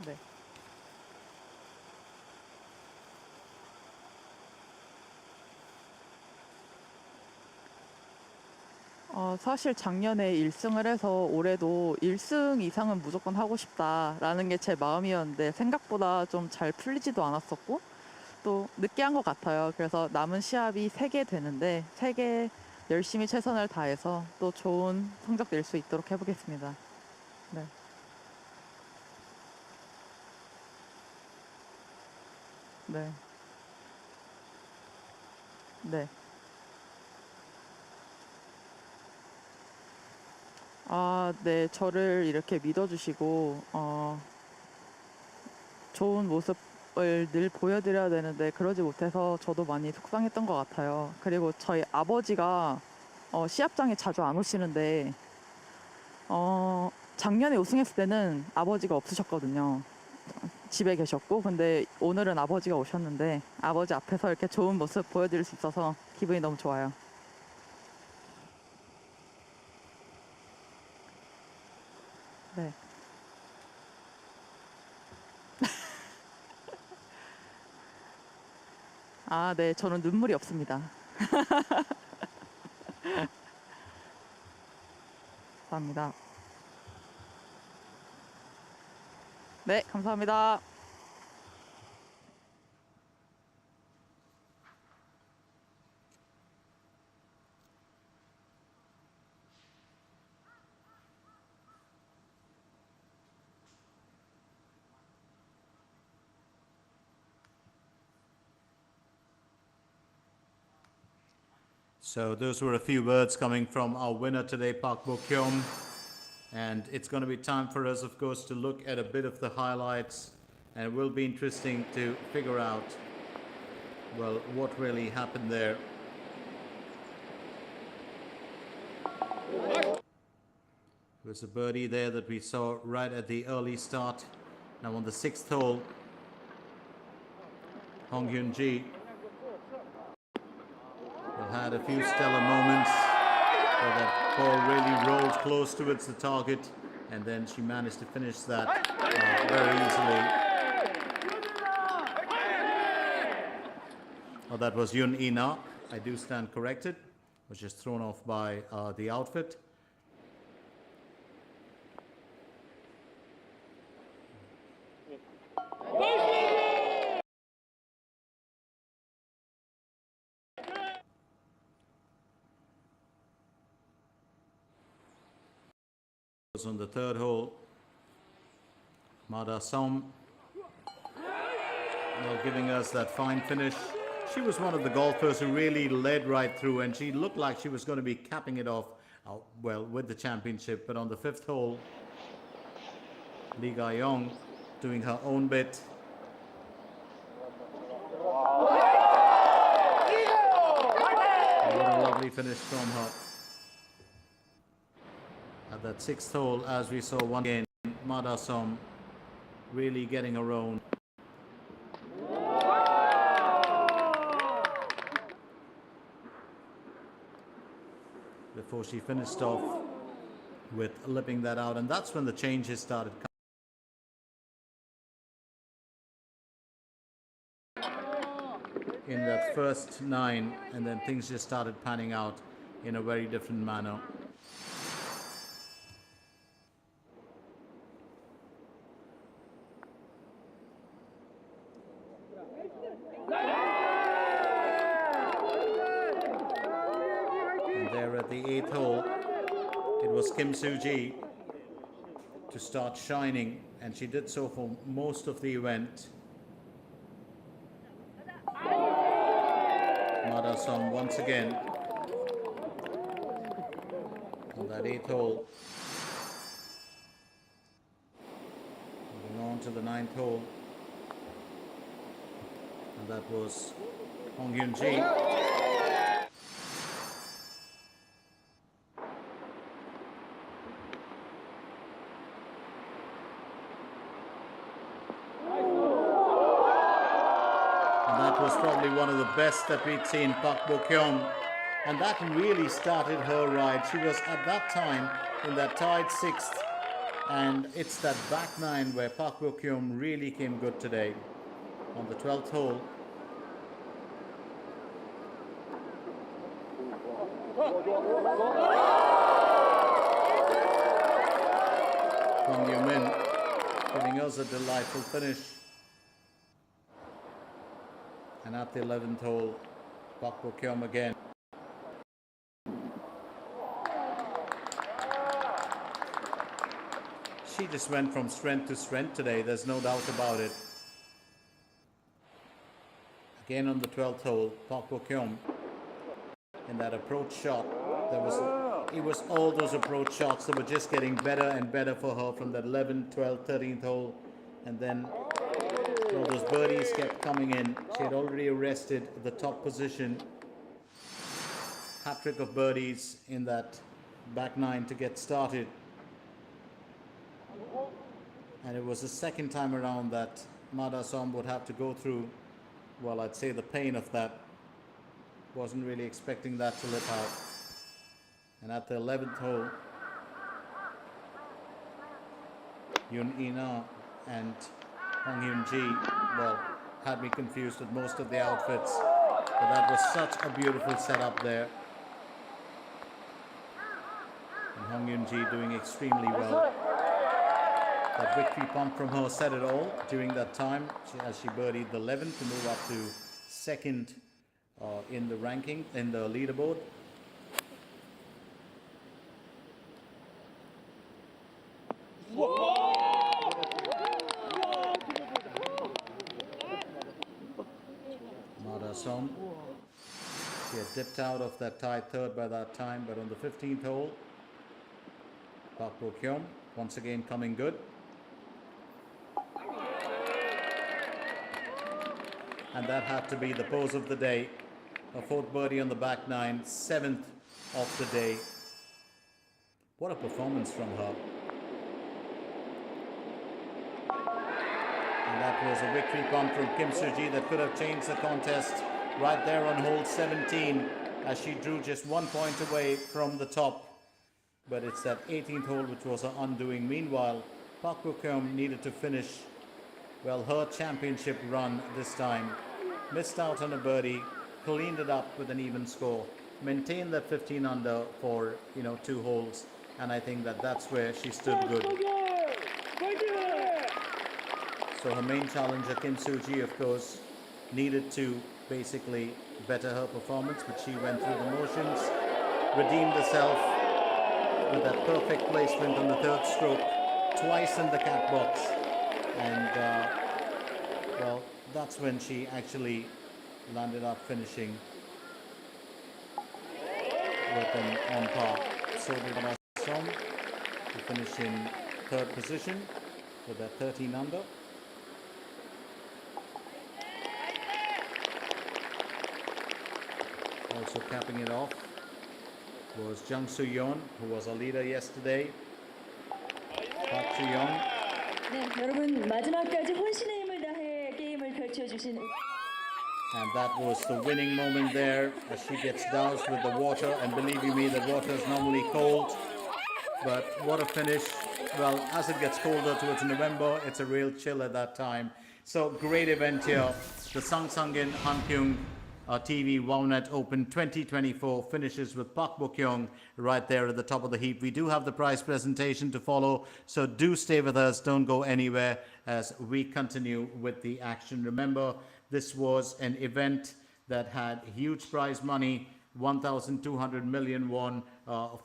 네. 사실 작년에 1승을 해서 올해도 1승 이상은 무조건 하고 싶다라는 게 제 마음이었는데 생각보다 좀 잘 풀리지도 않았었고 또 늦게 한 것 같아요. 그래서 남은 시합이 3개 되는데 3개 열심히 최선을 다해서 또 좋은 성적 낼 수 있도록 해보겠습니다. 네. 네. 네. 네. 저를 이렇게 믿어주시고, 좋은 모습을 늘 보여드려야 되는데, 그러지 못해서 저도 많이 속상했던 것 같아요. 그리고 저희 아버지가, 시합장에 자주 안 오시는데, 작년에 우승했을 때는 아버지가 없으셨거든요. 집에 계셨고, 근데 오늘은 아버지가 오셨는데, 아버지 앞에서 이렇게 좋은 모습 보여드릴 수 있어서 기분이 너무 좋아요. 네. 네. 저는 눈물이 없습니다. 감사합니다. 네, 감사합니다. So those were a few words coming from our winner today, Park Bo-kyum. And it's going to be time for us, of course, to look at a bit of the highlights. And it will be interesting to figure out, well, what really happened there. There was a birdie there that we saw right at the early start. Now on the 6th hole, Hong Hyun-ji had a few stellar moments where that ball really rolled close towards the target, and then she managed to finish that very easily. Oh, that was Yun Ina. I do stand corrected. Was just thrown off by the outfit. On the 3rd hole, Mada Som giving us that fine finish. She was one of the golfers who really led right through, and she looked like she was going to be capping it off well with the championship. But on the 5th hole, Lee Ga-young doing her own bit. What a lovely finish from her. At that 6th hole, as we saw once again, Mada Som really getting her own. Before she finished off with lipping that out, and that's when the changes started coming in that first 9, and then things just started panning out in a very different manner. There at the 8th hole, it was Kim Soo-ji to start shining, and she did so for most of the event. Mada Som once again on that 8th hole. Moving on to the 9th hole, and that was Hong Hyun-ji. Was probably one of the best that we'd seen, Park Bo-kyung, and that really started her ride. She was at that time in that tied 6th, and it's that back 9 where Park Bo-kyung really came good today. On the 12th hole, Hong Yoo-min giving us a delightful finish. And at the 11th hole, Park Bo-kyung again. She just went from strength to strength today, there's no doubt about it. Again on the 12th hole, Park Bo-kyung in that approach shot. It was all those approach shots that were just getting better and better for her from that 11th, 12th, 13th hole. And then all those birdies kept coming in. She had already arrested the top position. Hat-trick of birdies in that back 9 to get started. And it was the second time around that Mada Som would have to go through, well, I'd say the pain of that. Wasn't really expecting that to lip out. And at the 11th hole, Yun Ina and Hong Hyun-ji, well, had me confused with most of the outfits, but that was such a beautiful setup there. And Hong Hyun-ji doing extremely well. That victory pump from her said it all during that time, as she birdied the 11th to move up to 2nd in the ranking, in the leaderboard. Mada Som, she had dipped out of that tied 3rd by that time, but on the 15th hole, Park Bo-kyung once again coming good. And that had to be the pose of the day. A 4th birdie on the back 9, 7th of the day. What What a performance from her. And that was a victory punt from Kim Soo-ji that could have changed the contest right there on hole 17 as she drew just 1 point away from the top. But it's that 18th hole which was her undoing. Meanwhile, Park Bo-kyung needed to finish, well, her championship run this time. Missed out on a birdie, cleaned it up with an even score, maintained that 15 under for 2 holes, and I think that's where she stood good. So her main challenger Kim Soo-ji, of course, needed to basically better her performance, but she went through the motions, redeemed herself with that perfect placement on the 3rd stroke, twice in the cat box, and well, that's when she actually landed up finishing with an on par. So did Ma Song to finish in 3rd position with a 13 under. Also capping it off was Jung Soo-yeon, who was our leader yesterday. Park Ji-young. 네, 여러분 마지막까지 혼신의 힘을 다해 게임을 펼쳐주신 And that was the winning moment there as she gets doused with the water. And believe you me, the water is normally cold. But what a finish. Well, as it gets colder towards November, it's a real chill at that time. So great event here. The Sangsangin Hankyung TV Wownet Open 2024 finishes with Park Bo-kyung right there at the top of the heap. We do have the prize presentation to follow, so do stay with us. Don't go anywhere as we continue with the action. Remember, this was an event that had huge prize money, 1,200 million won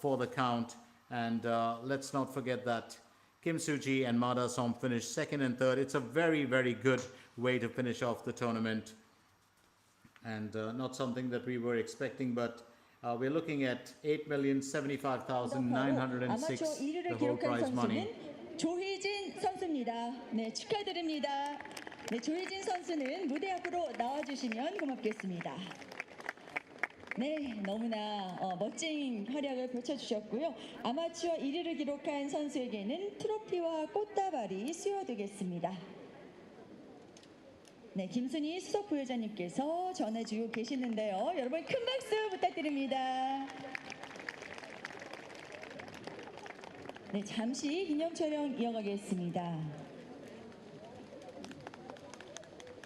for the count. And let's not forget that Kim Soo-ji and Ma Da-song finished 2nd and 3rd. It's a very, very good way to finish off the tournament. And not something that we were expecting, but we're looking at 8,075,906 the whole prize money. 조희진 선수입니다. 네, 축하드립니다. 네, 조희진 선수는 무대 앞으로 나와주시면 고맙겠습니다. 네, 너무나 멋진 활약을 펼쳐주셨고요. 아마추어 1위를 기록한 선수에게는 트로피와 꽃다발이 수여되겠습니다. 네, 김순희 수석 부회장님께서 전해주고 계시는데요. 여러분 큰 박수 부탁드립니다. 네, 잠시 기념 촬영 이어가겠습니다.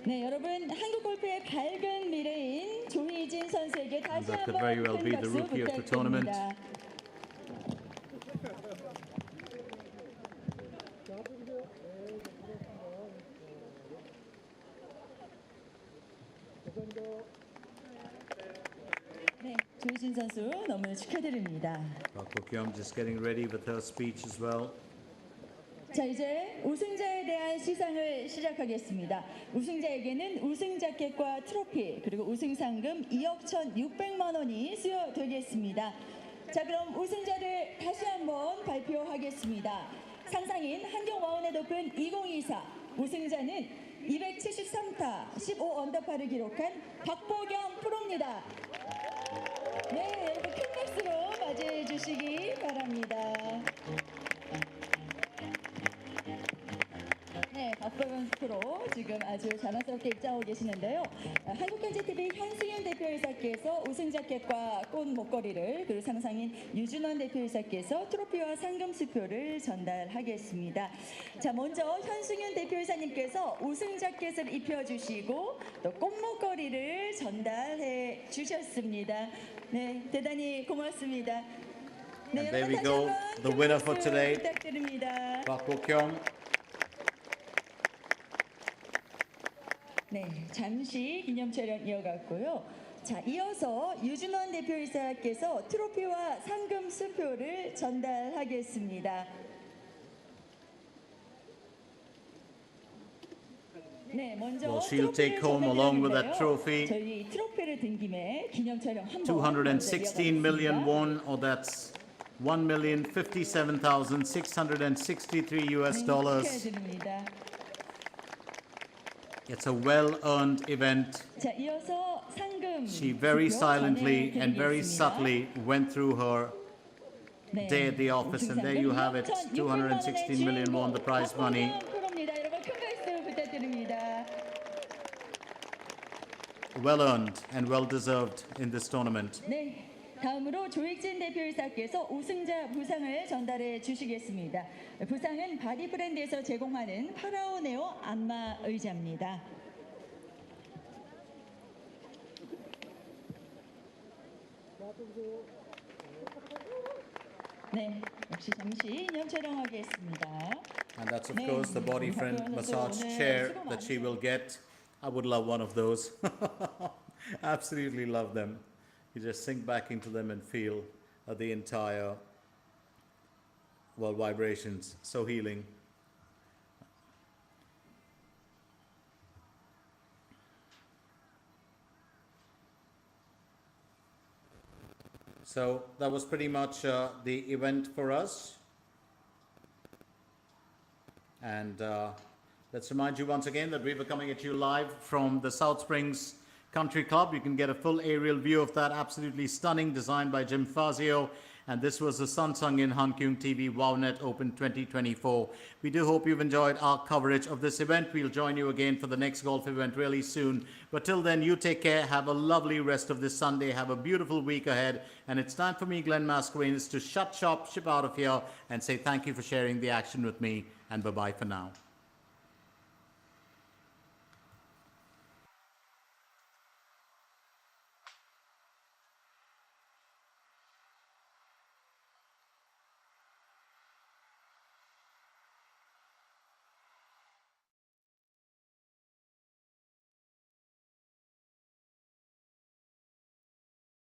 네, 여러분 한국 골프의 밝은 미래인 조희진 선수에게 다시 한번 큰 박수 부탁드립니다. 네, 조희진 선수 너무 축하드립니다. Park Bo-kyung just getting ready with her speech as well. 자, 이제 우승자에 대한 시상을 시작하겠습니다. 우승자에게는 우승 자켓과 트로피 그리고 우승 상금 2억 1,600만 원이 수여되겠습니다. 자, 그럼 우승자를 다시 한번 발표하겠습니다. 상상인 한경 와우넷 오픈 2024 우승자는 273타 15 언더파를 기록한 박보경 프로입니다. 네, 여러분 큰 박수로 맞이해 주시기 바랍니다. 네, 박보경 프로 지금 아주 자랑스럽게 입장하고 계시는데요. 한국경제TV 현승현 대표이사께서 우승 자켓과 꽃 목걸이를, 그리고 상상인 유준원 대표이사께서 트로피와 상금 수표를 전달하겠습니다. 자, 먼저 현승현 대표이사님께서 우승 자켓을 입혀주시고 또 꽃 목걸이를 전달해 주셨습니다. 네, 대단히 고맙습니다. 네, And there we 다시 go, 한번 the 큰 winner 박수 for today, 부탁드립니다. Park Bo-kyung. 네, 잠시 기념 촬영 이어갔고요. 자, 이어서 유준원 대표이사께서 트로피와 상금 수표를 전달하겠습니다. 네, 먼저 Well, she'll 트로피를 take home along with that 전해드리는데요. trophy 저희 트로피를 든 김에 기념 촬영 한번 216 million won, or that's 1,057,663 US dollars. 축하드립니다. It's a well-earned event. 자, 이어서 상금 She very 수표 silently and very 전해드리겠습니다. subtly went through her day at the office, and there you have it, 216 million won the prize money. 프로입니다. 여러분 큰 박수 부탁드립니다. Well earned and well deserved in this tournament. 네. 다음으로 조익진 대표이사께서 우승자 부상을 전달해 주시겠습니다. 부상은 바디 브랜드에서 제공하는 파라오 네오 안마 의자입니다. 네, 역시 잠시 인형 촬영하겠습니다. And that's of course the body friend massage chair that she will get. I would love one of those. Absolutely love them. You just sink back into them and feel the entire, well, vibrations. So healing. So that was pretty much the event for us. And let's remind you once again that we were coming at you live from the South Springs Country Club. You can get a full aerial view of that, absolutely stunning, designed by Jim Fazio. And this was the Sangsangin Hankyung TV Wownet Open 2024. We do hope you've enjoyed our coverage of this event. We'll join you again for the next golf event really soon. But till then, you take care. Have a lovely rest of this Sunday. Have a beautiful week ahead. And it's time for me, Glenn Mascarenes, to shut shop, ship out of here, and say thank you for sharing the action with me. And bye-bye for now.